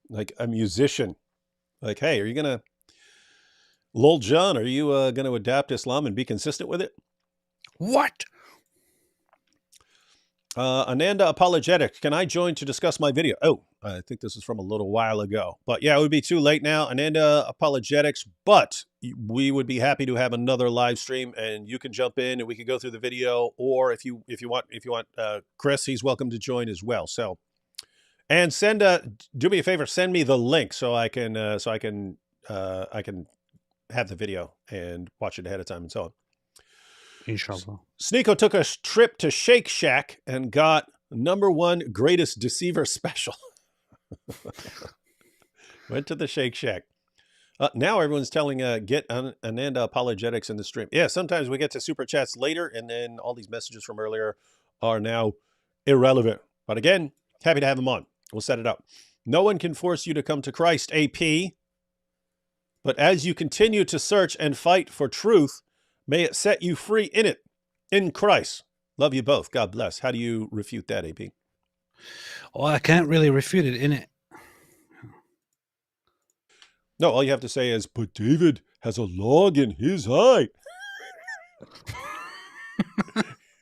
like a musician. Like, hey, are you going to... Lil Jon, are you going to adapt Islam and be consistent with it? What? Ananda Apologetics, can I join to discuss my video? Oh, I think this is from a little while ago. But yeah, it would be too late now. Ananda Apologetics, but we would be happy to have another live stream, and you can jump in and we can go through the video. Or if you want Chris, he's welcome to join as well. So, and do me a favor, send me the link so I can have the video and watch it ahead of time and so on. Inshallah. Sneako took a trip to Shake Shack and got #1 Greatest Deceiver special. Went to the Shake Shack. Now everyone's telling get Ananda Apologetics in the stream. Yeah, sometimes we get to super chats later, and then all these messages from earlier are now irrelevant. But again, happy to have them on. We'll set it up. No one can force you to come to Christ, AP. But as you continue to search and fight for truth, may it set you free in Christ. Love you both. God bless. How do you refute that, AP? Oh, I can't really refute it, innit? No, all you have to say is, But David has a log in his eye.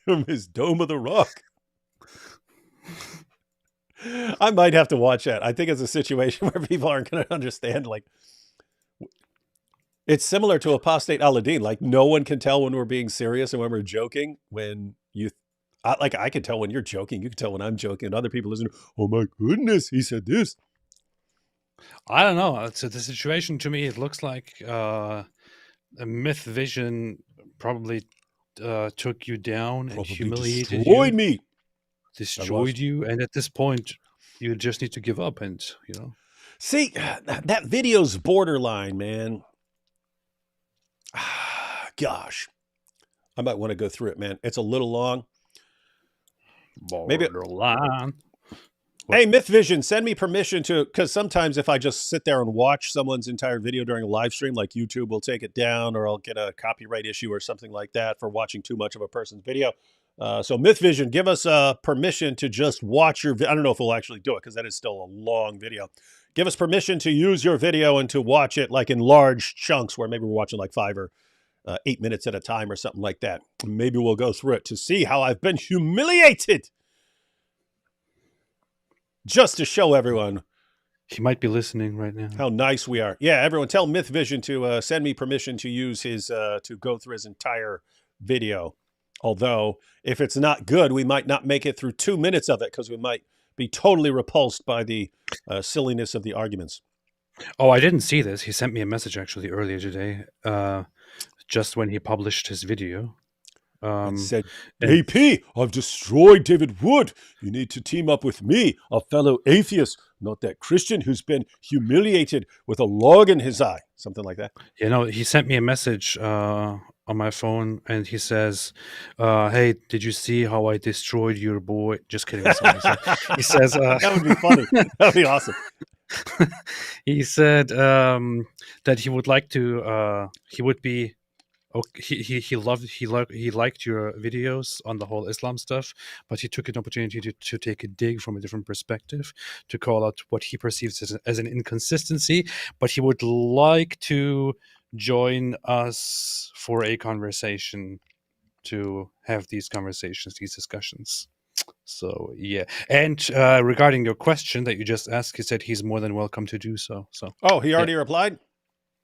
from his Dome of the Rock. I might have to watch that. I think it's a situation where people aren't going to understand. Like, it's similar to Apostate Aladdin. Like, no one can tell when we're being serious and when we're joking. When I can tell when you're joking. You can tell when I'm joking. And other people listen. Oh my goodness, he said this. I don't know. So the situation to me, it looks like a Myth Vision probably took you down and humiliated destroyed you. me. Destroyed you. And at this point, you just need to give up and, See, that video's borderline, man. Gosh. I might want to go through it, man. It's a little long. Borderline. Hey, Myth Vision, send me permission to, because sometimes if I just sit there and watch someone's entire video during a live stream, like YouTube will take it down, or I'll get a copyright issue or something like that for watching too much of a person's video. So Myth Vision, give us permission to just watch your video. I don't know if we'll actually do it because that is still a long video. Give us permission to use your video and to watch it like in large chunks where maybe we're watching like 5 or 8 minutes at a time or something like that. Maybe we'll go through it to see how I've been humiliated. Just to show everyone. He might be listening right now. How nice we are. Yeah, everyone tell Myth Vision to send me permission to use his, to go through his entire video. Although, if it's not good, we might not make it through 2 minutes of it because we might be totally repulsed by the silliness of the arguments. Oh, I didn't see this. He sent me a message actually earlier today, just when he published his video. Said, AP, I've destroyed David Wood. You need to team up with me, a fellow atheist, not that Christian who's been humiliated with a log in his eye. Something like that. He sent me a message on on my phone, and he says, "Hey, did you see how I destroyed your boy?" Just kidding. That's not what he said. He says, That would be funny. That would be awesome. he said that he would like to. He would be. He liked your videos on the whole Islam stuff, but he took an opportunity to take a dig from a different perspective, to call out what he perceives as an inconsistency. But he would like to join us for a conversation, to have these conversations, these discussions. So yeah, and regarding your question that you just asked, he said he's more than welcome to do so. So he already replied.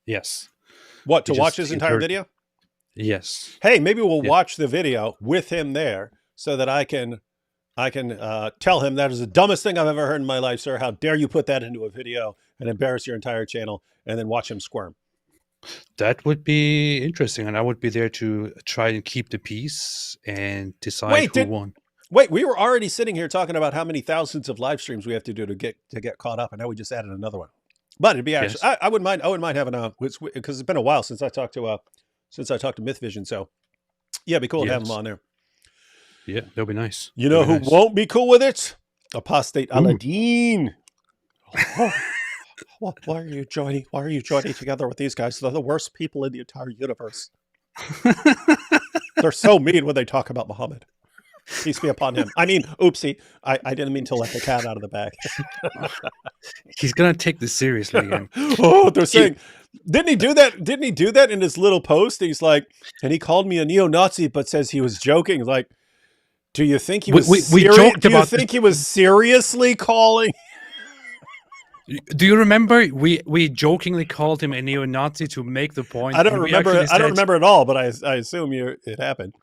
yes. What, to watch his entire video? Yes. Hey, maybe we'll watch the video with him there, so that I can tell him that is the dumbest thing I've ever heard in my life, sir. How dare you put that into a video and embarrass your entire channel, and then watch him squirm. That would be interesting, and I would be there to try and keep the peace and decide who won. Wait, we were already sitting here talking about how many thousands of live streams we have to do to get caught up, and now we just added another one. But it'd be actually, I wouldn't mind having because it's been a while since I talked to Myth Vision. So yeah, it'd be cool to have him on there. Yeah, that'll be nice. You know who won't be cool with it? Apostate Aladdin. Why are you joining? Why are you joining together with these guys? They're the worst people in the entire universe. They're so mean when they talk about Muhammad. Peace be upon him. I mean, oopsie. I didn't mean to let the cat out of the bag. He's gonna take this seriously again. Oh, they're saying, didn't he do that? Didn't he do that in his little post? He's like, and he called me a neo-Nazi, but says he was joking. Like, do you think he was? We joked do you about. think he was seriously calling? Do you remember we jokingly called him a neo-Nazi to make the point? I don't remember. I don't remember at all, but I assume it happened.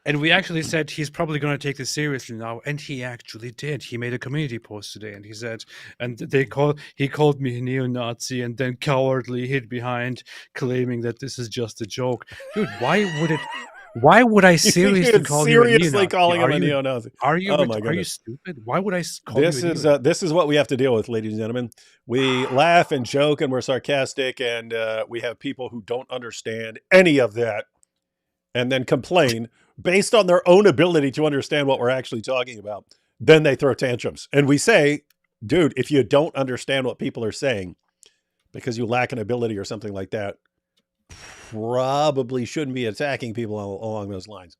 And we actually said he's probably going to take this seriously now, and he actually did. He made a community post today, and he said, and he called me a neo-Nazi, and then cowardly hid behind, claiming that this is just a joke. Dude, why would I seriously call you a neo-Nazi? Calling him a neo-Nazi? Are you stupid? Why would I call you a neo-Nazi? This is what we have to deal with, ladies and gentlemen. We laugh and joke, and we're sarcastic, and we have people who don't understand any of that, and then complain based on their own ability to understand what we're actually talking about. Then they throw tantrums. And we say, dude, if you don't understand what people are saying because you lack an ability or something like that, probably shouldn't be attacking people along those lines.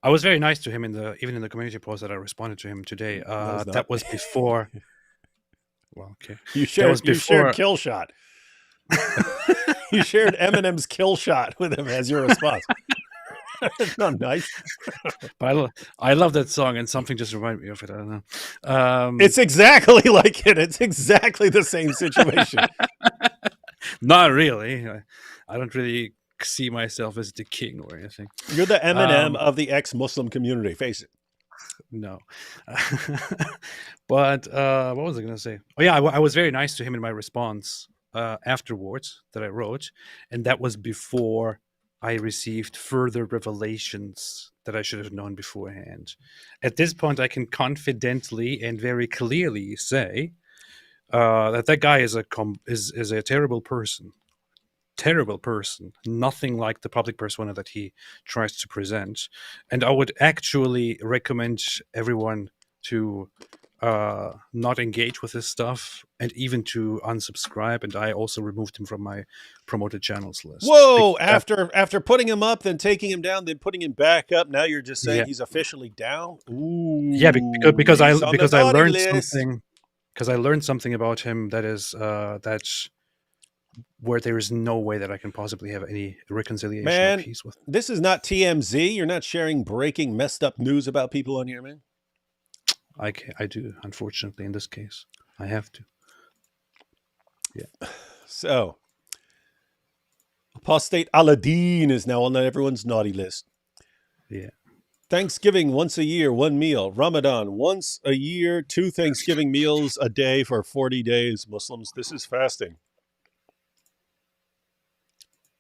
I was very nice to him even in the community post that I responded to him today. That was before. Well, okay. You shared Kill Shot. You shared Eminem's Kill Shot with him as your response. It's not nice. But I love that song, and something just reminded me of it. I don't know. It's exactly like it. It's exactly the same situation. Not really. I don't really see myself as the king or anything. You're the Eminem of the ex-Muslim community. Face it. No. But what was I going to say? Oh, yeah, I was very nice to him in my response afterwards that I wrote, and that was before I received further revelations that I should have known beforehand. At this point, I can confidently and very clearly say that guy is a terrible person. Terrible person. Nothing like the public persona that he tries to present. And I would actually recommend everyone to not engage with his stuff, and even to unsubscribe. And I also removed him from my promoted channels list. Whoa! After putting him up, then taking him down, then putting him back up, now you're just saying he's officially down? Ooh, yeah, because I learned something. Because I learned something about him that is where there is no way that I can possibly have any reconciliation or peace with. This is not TMZ. You're not sharing breaking, messed up news about people on here, man. I do, unfortunately, in this case. I have to. Yeah. So, Apostate Aladdin is now on everyone's naughty list. Yeah. Thanksgiving once a year, one meal. Ramadan once a year, 2 Thanksgiving meals a day for 40 days. Muslims, this is fasting.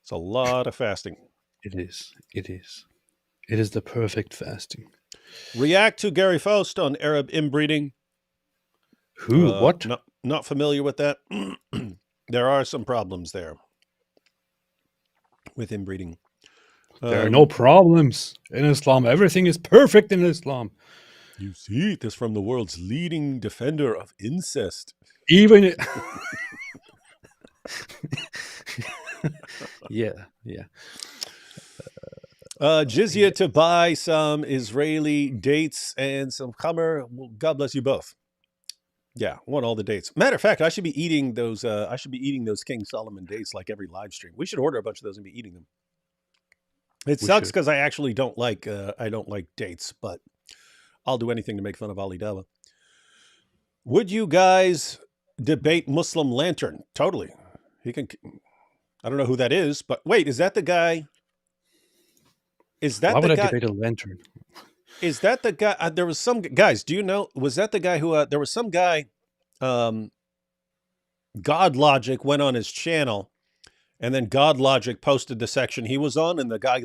It's a lot of fasting. It is. It is. It is the perfect fasting. React to Gary Faust on Arab inbreeding. Who? What? Not familiar with that. There are some problems there with inbreeding. There are no problems in Islam. Everything is perfect in Islam. You see, this from the world's leading defender of incest. Even yeah. Jizya to buy some Israeli dates and some khamr. Well, God bless you both. Yeah, I want all the dates. Matter of fact, I should be eating those. I should be eating those King Solomon dates like every live stream. We should order a bunch of those and be eating them. It sucks because I actually don't like. I don't like dates, but I'll do anything to make fun of Ali Dawah. Would you guys debate Muslim Lantern? Totally. He can. I don't know who that is, but wait, is that the guy? Is that Why the would guy? I debate a lantern? Is that the guy? There was some guys. Do you know? Was that the guy who? There was some guy. God Logic went on his channel, and then God Logic posted the section he was on, and the guy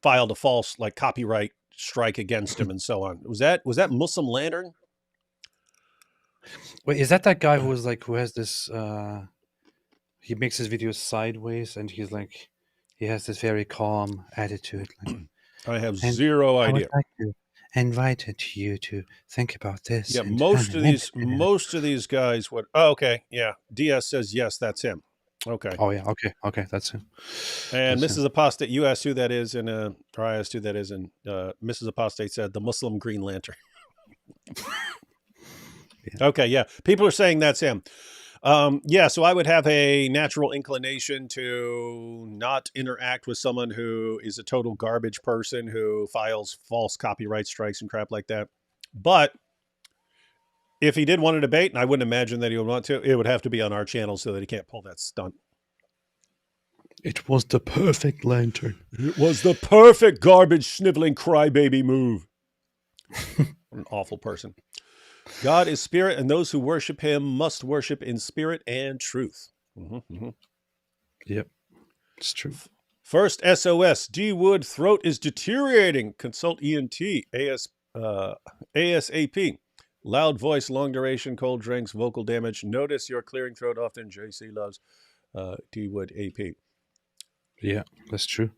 filed a false copyright strike against him and so on. Was that Muslim Lantern? Wait, is that guy who was who has this? He makes his videos sideways, and he has this very calm attitude. I have zero idea. I would like to invite you to think about this. Yeah, most of these guys would. Oh, okay, yeah. DS says yes, that's him. Okay. Oh yeah, okay, that's him. And Mrs. Apostate, you asked who that is, and or I asked who that is, and Mrs. Apostate said the Muslim Green Lantern. Yeah. Okay, yeah. People are saying that's him. Yeah, so I would have a natural inclination to not interact with someone who is a total garbage person who files false copyright strikes and crap like that. But if he did want to debate, and I wouldn't imagine that he would want to, it would have to be on our channel so that he can't pull that stunt. It was the perfect lantern. It was the perfect garbage sniveling crybaby move. An awful person. God is spirit, and those who worship him must worship in spirit and truth. Yep, it's true. First SOS, D Wood, throat is deteriorating. Consult ENT, ASAP. Loud voice, long duration, cold drinks, vocal damage. Notice your clearing throat often. JC loves D Wood AP. Yeah, that's true.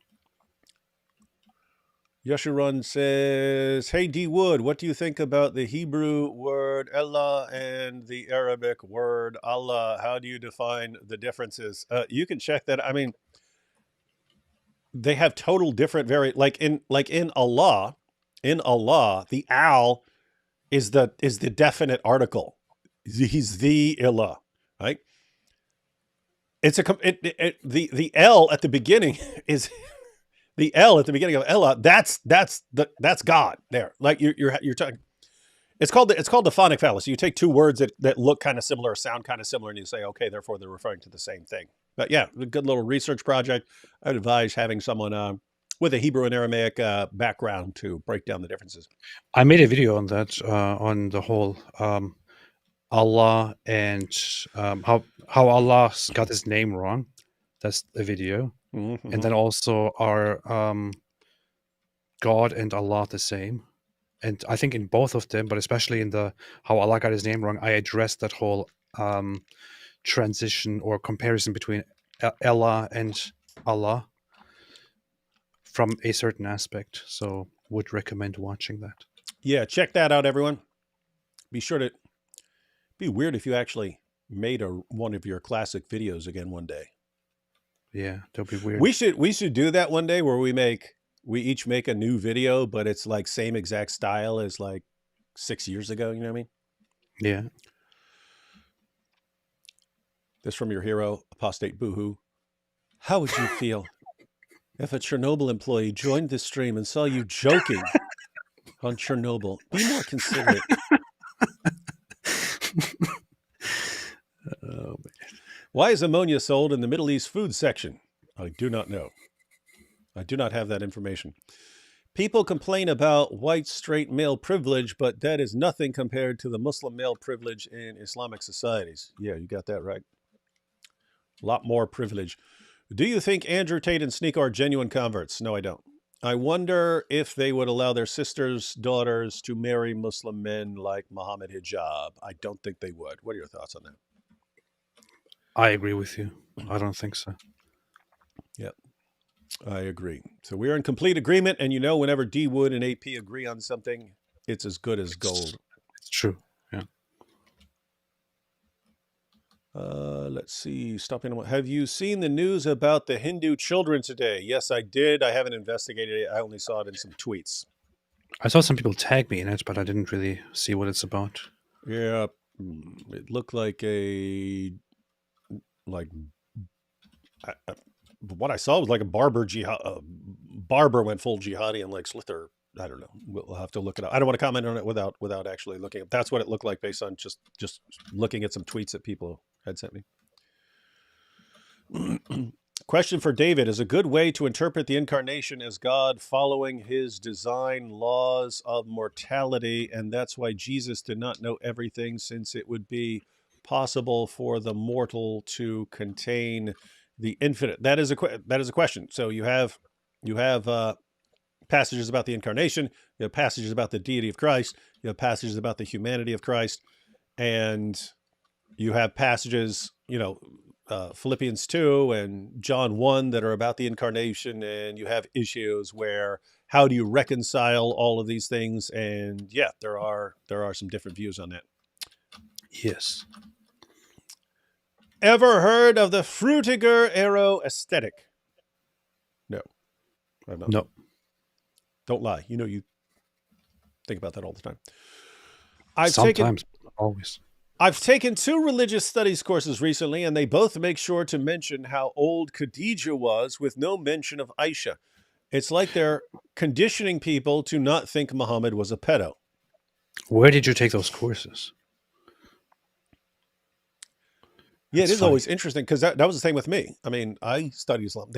Yeshurun says, hey, D Wood, what do you think about the Hebrew word Allah and the Arabic word Allah? How do you define the differences? You can check that. I mean, they have total different in Allah, the al is the definite article. He's the Ilah, right? It's the L at the beginning is the L at the beginning of Ella. That's God there. Like you're talking. It's called the phonic fallacy. You take two words that look kind of similar, sound kind of similar, and you say, okay, therefore they're referring to the same thing. But yeah, a good little research project. I'd advise having someone with a Hebrew and Aramaic background to break down the differences. I made a video on that, on the whole Allah and how Allah got his name wrong. That's the video. Mm-hmm. And then also are God and Allah the same? And I think in both of them, but especially in the how Allah got his name wrong, I addressed that whole transition or comparison between Ella and Allah from a certain aspect. So would recommend watching that. Yeah, check that out, everyone. Be sure to be weird if you actually made one of your classic videos again one day. Yeah, that'll be weird. We should do that one day where we each make a new video, but it's like same exact style as like 6 years ago. You know what I mean? Yeah. This from your hero, Apostate Boohoo. How would you feel if a Chernobyl employee joined this stream and saw you joking on Chernobyl? Be more considerate. Oh, man. Why is ammonia sold in the Middle East food section? I do not know. I do not have that information. People complain about white straight male privilege, but that is nothing compared to the Muslim male privilege in Islamic societies. Yeah, you got that right. A lot more privilege. Do you think Andrew Tate and Sneako are genuine converts? No, I don't. I wonder if they would allow their sisters' daughters to marry Muslim men like Muhammad Hijab. I don't think they would. What are your thoughts on that? I agree with you. I don't think so. Yep. I agree. So we're in complete agreement, and whenever D Wood and AP agree on something, it's as good as gold. It's true. Yeah. Let's see. Have you seen the news about the Hindu children today? Yes, I did. I haven't investigated it. I only saw it in some tweets. I saw some people tag me in it, but I didn't really see what it's about. Yeah, it looked like what I saw was like a barber barber went full jihadi and like Slither. I don't know. We'll have to look it up. I don't want to comment on it without actually looking. That's what it looked like based on just looking at some tweets that people had sent me. Question for David: is a good way to interpret the incarnation as God following his design laws of mortality, and that's why Jesus did not know everything, since it would be possible for the mortal to contain the infinite. That is a question. So you have passages about the incarnation, you have passages about the deity of Christ, you have passages about the humanity of Christ, and you have passages, Philippians 2 and John 1 that are about the incarnation, and you have issues where how do you reconcile all of these things? And yeah, there are some different views on that. Yes. Ever heard of the Frutiger arrow aesthetic? No. I've not. No. Don't lie. You think about that all the time. Always. I've taken 2 religious studies courses recently, and they both make sure to mention how old Khadijah was with no mention of Aisha. It's like they're conditioning people to not think Muhammad was a pedo. Where did you take those courses? Yeah, it is always interesting because that was the same with me. I mean, I study Islam.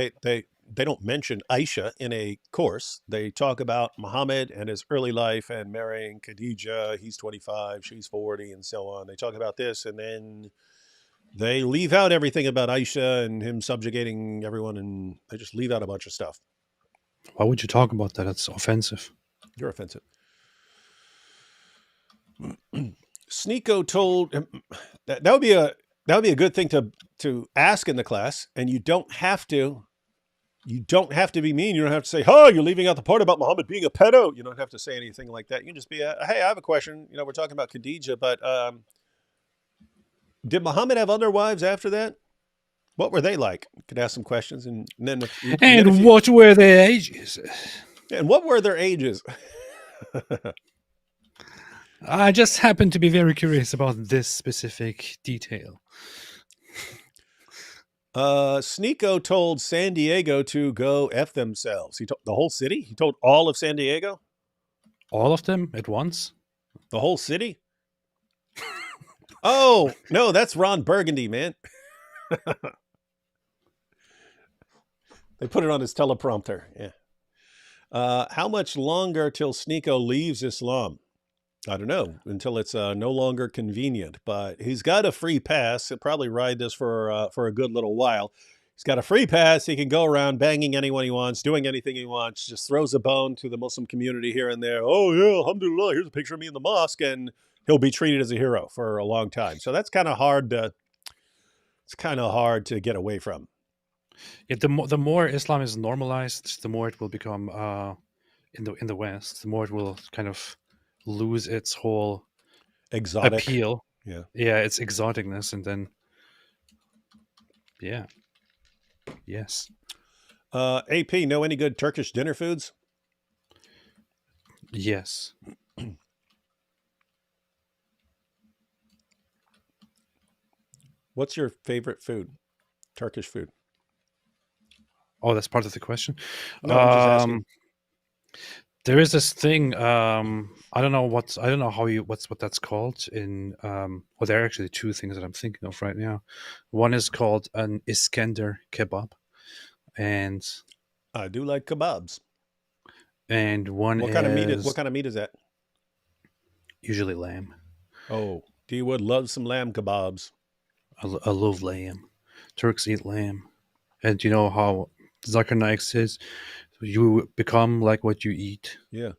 They don't mention Aisha in a course. They talk about Muhammad and his early life and marrying Khadijah. He's 25, she's 40, and so on. They talk about this, and then they leave out everything about Aisha and him subjugating everyone, and they just leave out a bunch of stuff. Why would you talk about that? It's offensive. You're offensive. Sneako told him that would be a good thing to ask in the class, and you don't have to be mean. You don't have to say, "Oh, you're leaving out the part about Muhammad being a pedo." You don't have to say anything like that. You can just be, "Hey, I have a question. We're talking about Khadijah, but did Muhammad have other wives after that? What were they like?" You could ask some questions, and then what were their ages? And what were their ages? I just happen to be very curious about this specific detail. Sneako told San Diego to go F themselves. He told the whole city? He told all of San Diego? All of them at once? The whole city? Oh, no, that's Ron Burgundy, man. They put it on his teleprompter. Yeah. How much longer till Sneako leaves Islam? I don't know, until it's no longer convenient, but he's got a free pass. He'll probably ride this for a good little while. He's got a free pass. He can go around banging anyone he wants, doing anything he wants, just throws a bone to the Muslim community here and there. Oh, yeah, alhamdulillah, here's a picture of me in the mosque, and he'll be treated as a hero for a long time. So that's kind of hard to get away from. Yeah, the more Islam is normalized, the more it will become in the West, the more it will kind of lose its whole exotic appeal. Yeah, its exoticness, and then yes. AP, know any good Turkish dinner foods? Yes. What's your favorite food? Turkish food. Oh, that's part of the question. No, I'm just asking. There is this thing. I don't know what that's called in. Well, there are actually 2 things that I'm thinking of right now. One is called an Iskender kebab, and I do like kebabs. And one what kind of meat is that? Usually lamb. Oh, D Wood loves some lamb kebabs. I love lamb. Turks eat lamb, and you know how Zakir Naik says, you become like what you eat. Yeah.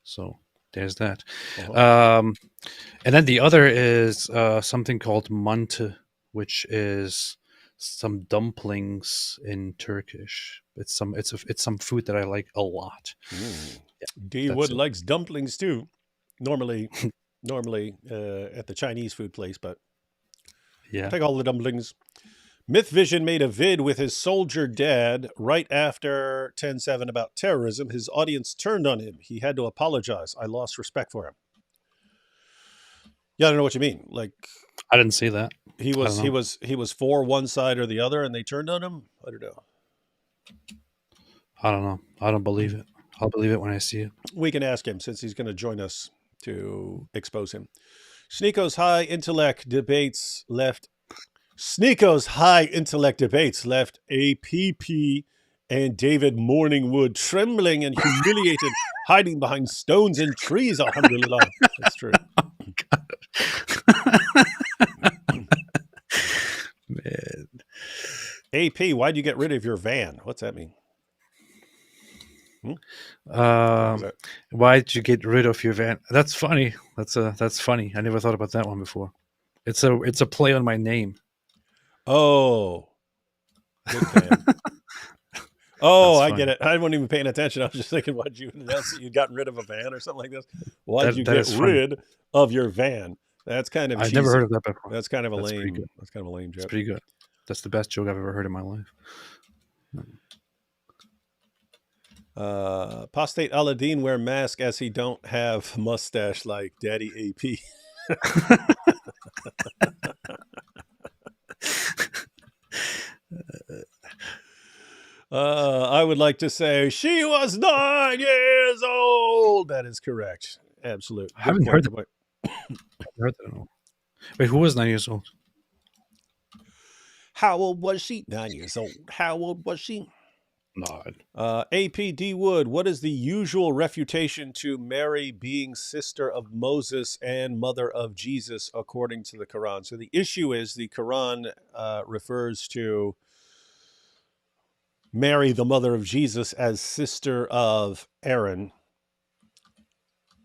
So there's that. And then the other is something called mante, which is some dumplings in Turkish. It's some food that I like a lot. D Wood likes dumplings too. Normally at the Chinese food place, but Yeah. I'll take all the dumplings. Myth Vision made a vid with his soldier dad right after 10/7 about terrorism. His audience turned on him. He had to apologize. I lost respect for him. Yeah, I don't know what you mean. Like, I didn't see that. He was for one side or the other, and they turned on him. I don't know. I don't know. I don't believe it. I'll believe it when I see it. We can ask him since he's going to join us to expose him. Sneako's high intellect debates left APP and David Morningwood trembling and humiliated, hiding behind stones and trees. Alhamdulillah. That's true. Man. AP, why'd you get rid of your van? What's that mean? Why'd you get rid of your van? That's funny. That's funny. I never thought about that one before. It's a play on my name. Oh, good fan. Oh, I get it. I wasn't even paying attention. I was just thinking, why'd you announce that you'd gotten rid of a van or something like this? Why'd you get rid of your van? That's kind of. I've never heard of that before. That's kind of a lame. That's kind of a lame joke. It's pretty good. That's the best joke I've ever heard in my life. Apostate Aladdin wear mask as he don't have mustache like Daddy AP. I would like to say she was 9 years old. That is correct. Absolute. I haven't heard that. Heard that at all. Wait, who was 9 years old? How old was she? 9 years old. How old was she? 9. APD Wood, what is the usual refutation to Mary being sister of Moses and mother of Jesus according to the Quran? So the issue is the Quran refers to Mary, the mother of Jesus, as sister of Aaron.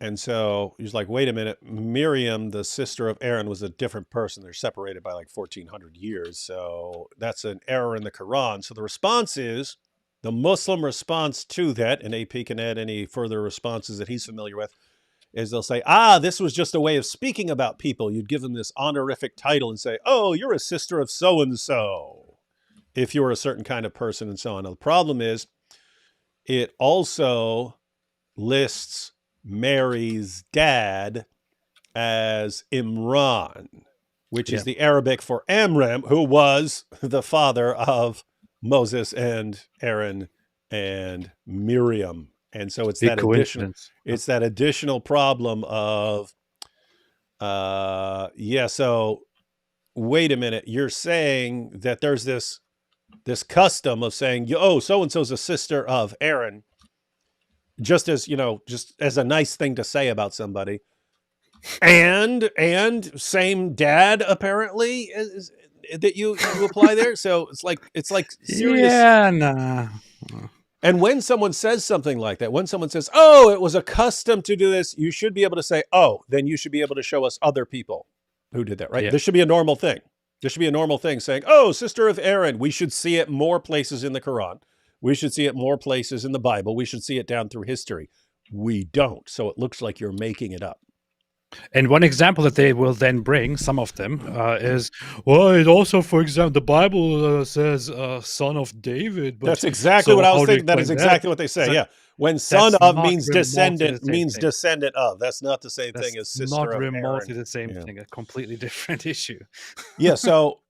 And so he's like, wait a minute, Miriam, the sister of Aaron, was a different person. They're separated by like 1,400 years. So that's an error in the Quran. So the response is, the Muslim response to that, and AP can add any further responses that he's familiar with, is they'll say, this was just a way of speaking about people. You'd give them this honorific title and say, oh, you're a sister of so-and-so, if you're a certain kind of person and so on. Now, the problem is it also lists Mary's dad as Imran, which is the Arabic for Amram, who was the father of Moses and Aaron and Miriam. And so it's that additional problem of, so wait a minute, you're saying that there's this custom of saying, oh, so-and-so's a sister of Aaron, just as a nice thing to say about somebody. And same dad, apparently, is that you apply there. So it's like serious. Yeah, nah. And when someone says something like that, when someone says, oh, it was a custom to do this, you should be able to say, oh, then you should be able to show us other people who did that, right? Yeah. This should be a normal thing. There should be a normal thing saying, oh, sister of Aaron. We should see it more places in the Quran. We should see it more places in the Bible. We should see it down through history. We don't. So it looks like you're making it up. And one example that they will then bring, some of them, is, well, it also, for example, the Bible says son of David. But that's exactly what I was thinking. That is exactly what they say. Yeah. When son of means descendant, means descendant of. That's not the same thing as sister of Aaron. Not remotely the same thing. A completely different issue. Yeah. So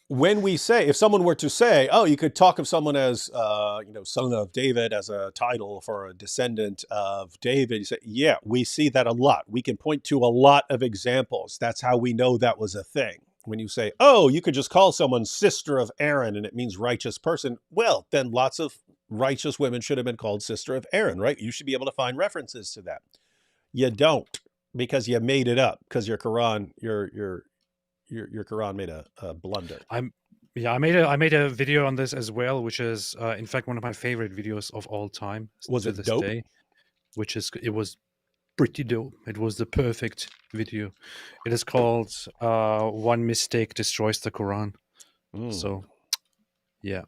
when we say, if someone were to say, oh, you could talk of someone as, son of David as a title for a descendant of David, you say, yeah, we see that a lot. We can point to a lot of examples. That's how we know that was a thing. When you say, oh, you could just call someone sister of Aaron and it means righteous person. Well, then lots of righteous women should have been called sister of Aaron, right? You should be able to find references to that. You don't, because you made it up, because your Quran, your Quran made a blunder. I made a video on this as well, which is in fact one of my favorite videos of all time. Was it dope? It was pretty dope. It was the perfect video. It is called "One Mistake Destroys the Quran." So Yeah.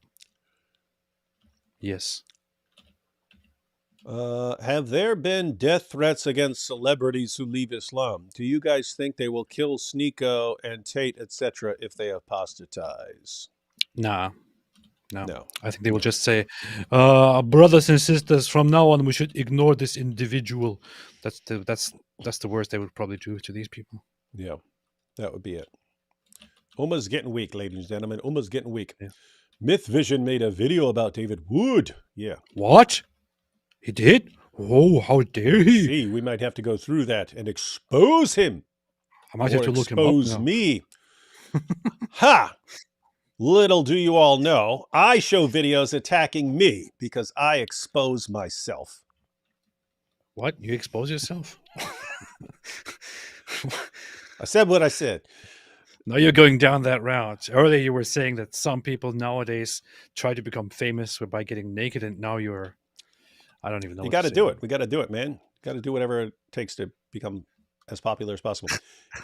Yes. Have there been death threats against celebrities who leave Islam? Do you guys think they will kill Sneako and Tate, etc., if they apostatize? Nah. No. No. I think they will just say, brothers and sisters, from now on we should ignore this individual. That's the worst they would probably do to these people. Yeah, that would be it. Ummah's getting weak, ladies and gentlemen. Ummah's getting weak. Yeah. Myth Vision made a video about David Wood. Yeah. What? He did? Oh, how dare he? See, we might have to go through that and expose him. I might have to look him up expose now. me. Ha! Little do you all know, I show videos attacking me because I expose myself. What? You expose yourself? I said what I said. Now you're going down that route. Earlier you were saying that some people nowadays try to become famous by getting naked, and now you're... I don't even know. You got to do it. We got to do it, man. Got to do whatever it takes to become as popular as possible.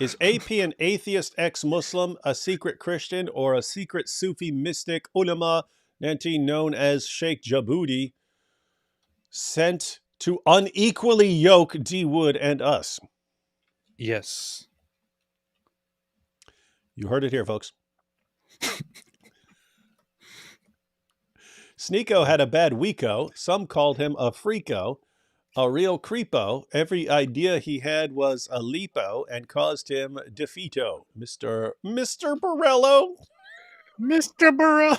Is AP an atheist ex-Muslim, a secret Christian, or a secret Sufi mystic ulama, known as Sheikh Djibouti, sent to unequally yoke D. Wood and us? Yes. You heard it here, folks. Sneako had a bad weeko. Some called him a freako, a real creepo. Every idea he had was a leapo and caused him defeato. Mr. Borello. Mr. Burrow.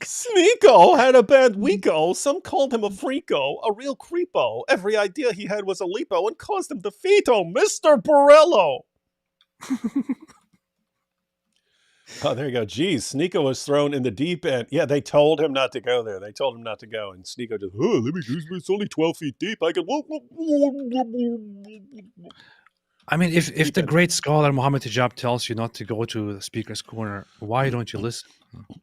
Sneako had a bad weeko. Some called him a freako, a real creepo. Every idea he had was a leapo and caused him defeato. Mr. Borello. Oh, there you go. Geez, Sneako was thrown in the deep end. Yeah, they told him not to go there. They told him not to go. And Sneako just, oh, let me do this. It's only 12 feet deep. I can... I mean, if the great scholar Muhammad Hijab tells you not to go to the speaker's corner, why don't you listen?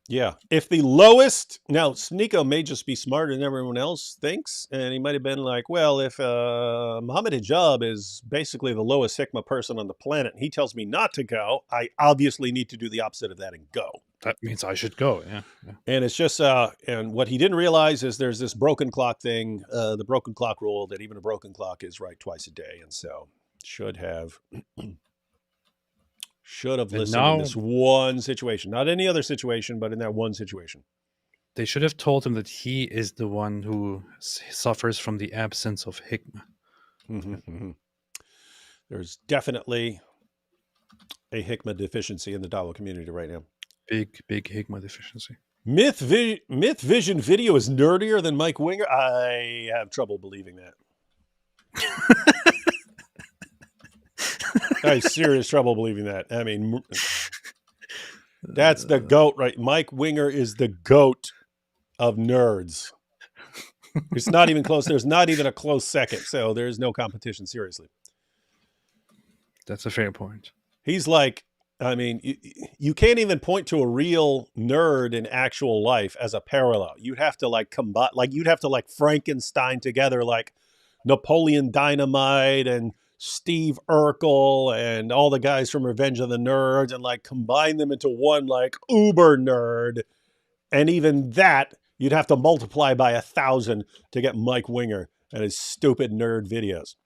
Yeah. If the lowest... Now, Sneako may just be smarter than everyone else thinks. And he might have been like, well, if Muhammad Hijab is basically the lowest Hikmah person on the planet, and he tells me not to go, I obviously need to do the opposite of that and go. That means I should go, yeah. And it's just... and what he didn't realize is there's this broken clock thing, the broken clock rule, that even a broken clock is right twice a day. And so... should have listened in this one situation, not any other situation, but in that one situation. They should have told him that he is the one who suffers from the absence of hikmah. Mm-hmm. There's definitely a hikmah deficiency in the Dawa community right now. Big hikmah deficiency. Myth Vision video is nerdier than Mike Winger. I have trouble believing that. I have serious trouble believing that. I mean, that's the GOAT, right? Mike Winger is the GOAT of nerds. It's not even close. There's not even a close second. So there's no competition, seriously. That's a fair point. He's like, I mean, you can't even point to a real nerd in actual life as a parallel. You'd have to like combine, like you'd have to like Frankenstein together, like Napoleon Dynamite and Steve Urkel and all the guys from Revenge of the Nerds, and like combine them into one like uber nerd. And even that, you'd have to multiply by 1,000 to get Mike Winger and his stupid nerd videos.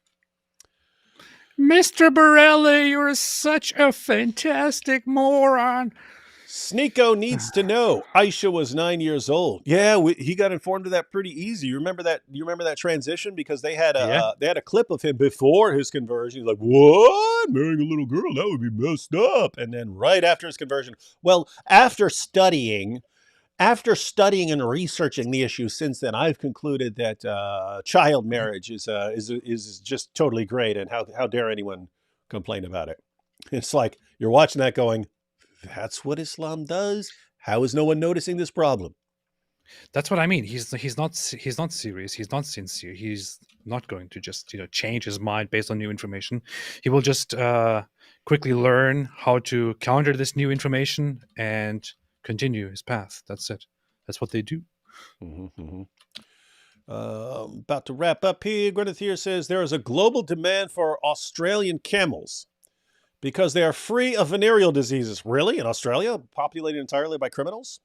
Mr. Borelli, you're such a fantastic moron. Sneako needs to know. Aisha was 9 years old. Yeah, he got informed of that pretty easy. You remember that? You remember that transition, because they had a clip of him before his conversion. He's like, "What? Marrying a little girl? That would be messed up." And then right after his conversion, well, after studying and researching the issue since then, I've concluded that child marriage is just totally great, and how dare anyone complain about it? It's like you're watching that going, that's what Islam does. How is no one noticing this problem? That's what I mean. He's not serious. He's not sincere. He's not going to just change his mind based on new information. He will just quickly learn how to counter this new information and continue his path. That's it. That's what they do. About to wrap up here. Gwyneth here says there is a global demand for Australian camels because they are free of venereal diseases. Really? In Australia? Populated entirely by criminals?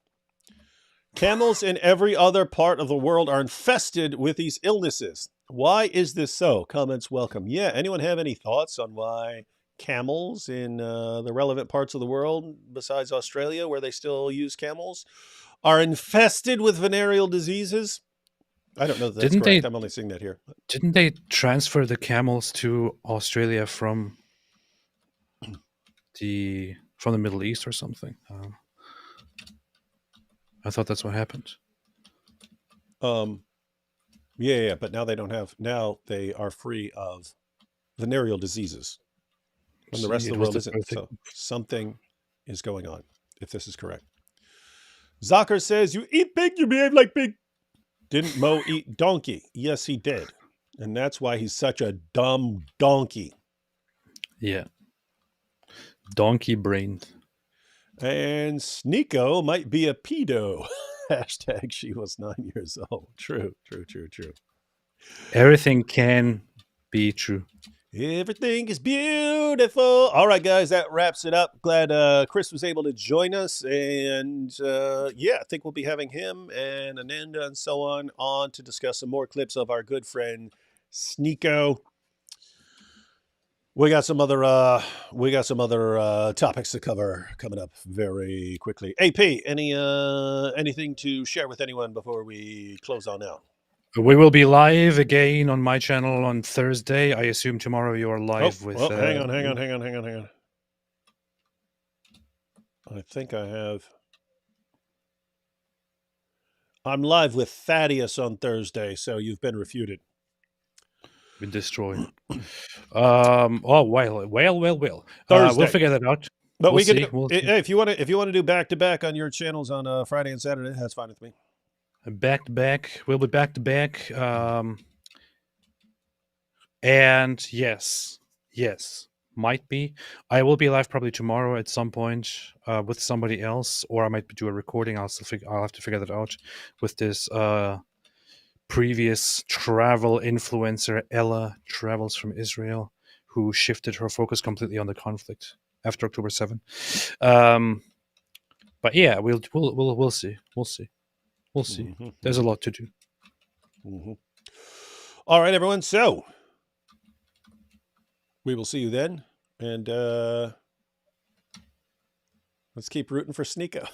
Camels in every other part of the world are infested with these illnesses. Why is this so? Comments welcome. Yeah, anyone have any thoughts on why camels in the relevant parts of the world, besides Australia, where they still use camels, are infested with venereal diseases? I don't know if that's correct. I'm only seeing that here. Didn't they transfer the camels to Australia from the Middle East or something? I thought that's what happened. Yeah, but now they don't have. Now they are free of venereal diseases when the rest of the world isn't. So something is going on, if this is correct. Zocker says, "You eat pig, you behave like pig." Didn't Mo eat donkey? Yes, he did, and that's why he's such a dumb donkey. Yeah, donkey brained. And Sneako might be a pedo. Hashtag she was 9 years old. True. Everything can be true. Everything is beautiful. All right, guys, that wraps it up. Glad Chris was able to join us. And yeah, I think we'll be having him and Ananda and so on to discuss some more clips of our good friend Sneako. We got some other topics to cover coming up very quickly. AP, anything to share with anyone before we close on out? We will be live again on my channel on Thursday. I assume tomorrow you are live with. Hang on. I think I have. I'm live with Thaddeus on Thursday, so you've been refuted. Been destroyed. Oh well. Thursday. We'll figure that out. But we'll see. If you want to do back to back on your channels on Friday and Saturday, that's fine with me. Back to back. We'll be back to back. And yes, might be. I will be live probably tomorrow at some point with somebody else, or I might do a recording. I'll have to figure that out with this previous travel influencer Ella Travels from Israel, who shifted her focus completely on the conflict after October 7. But yeah, we'll see. Mm-hmm. There's a lot to do. Mm-hmm. All right, everyone. So we will see you then, and let's keep rooting for Sneako.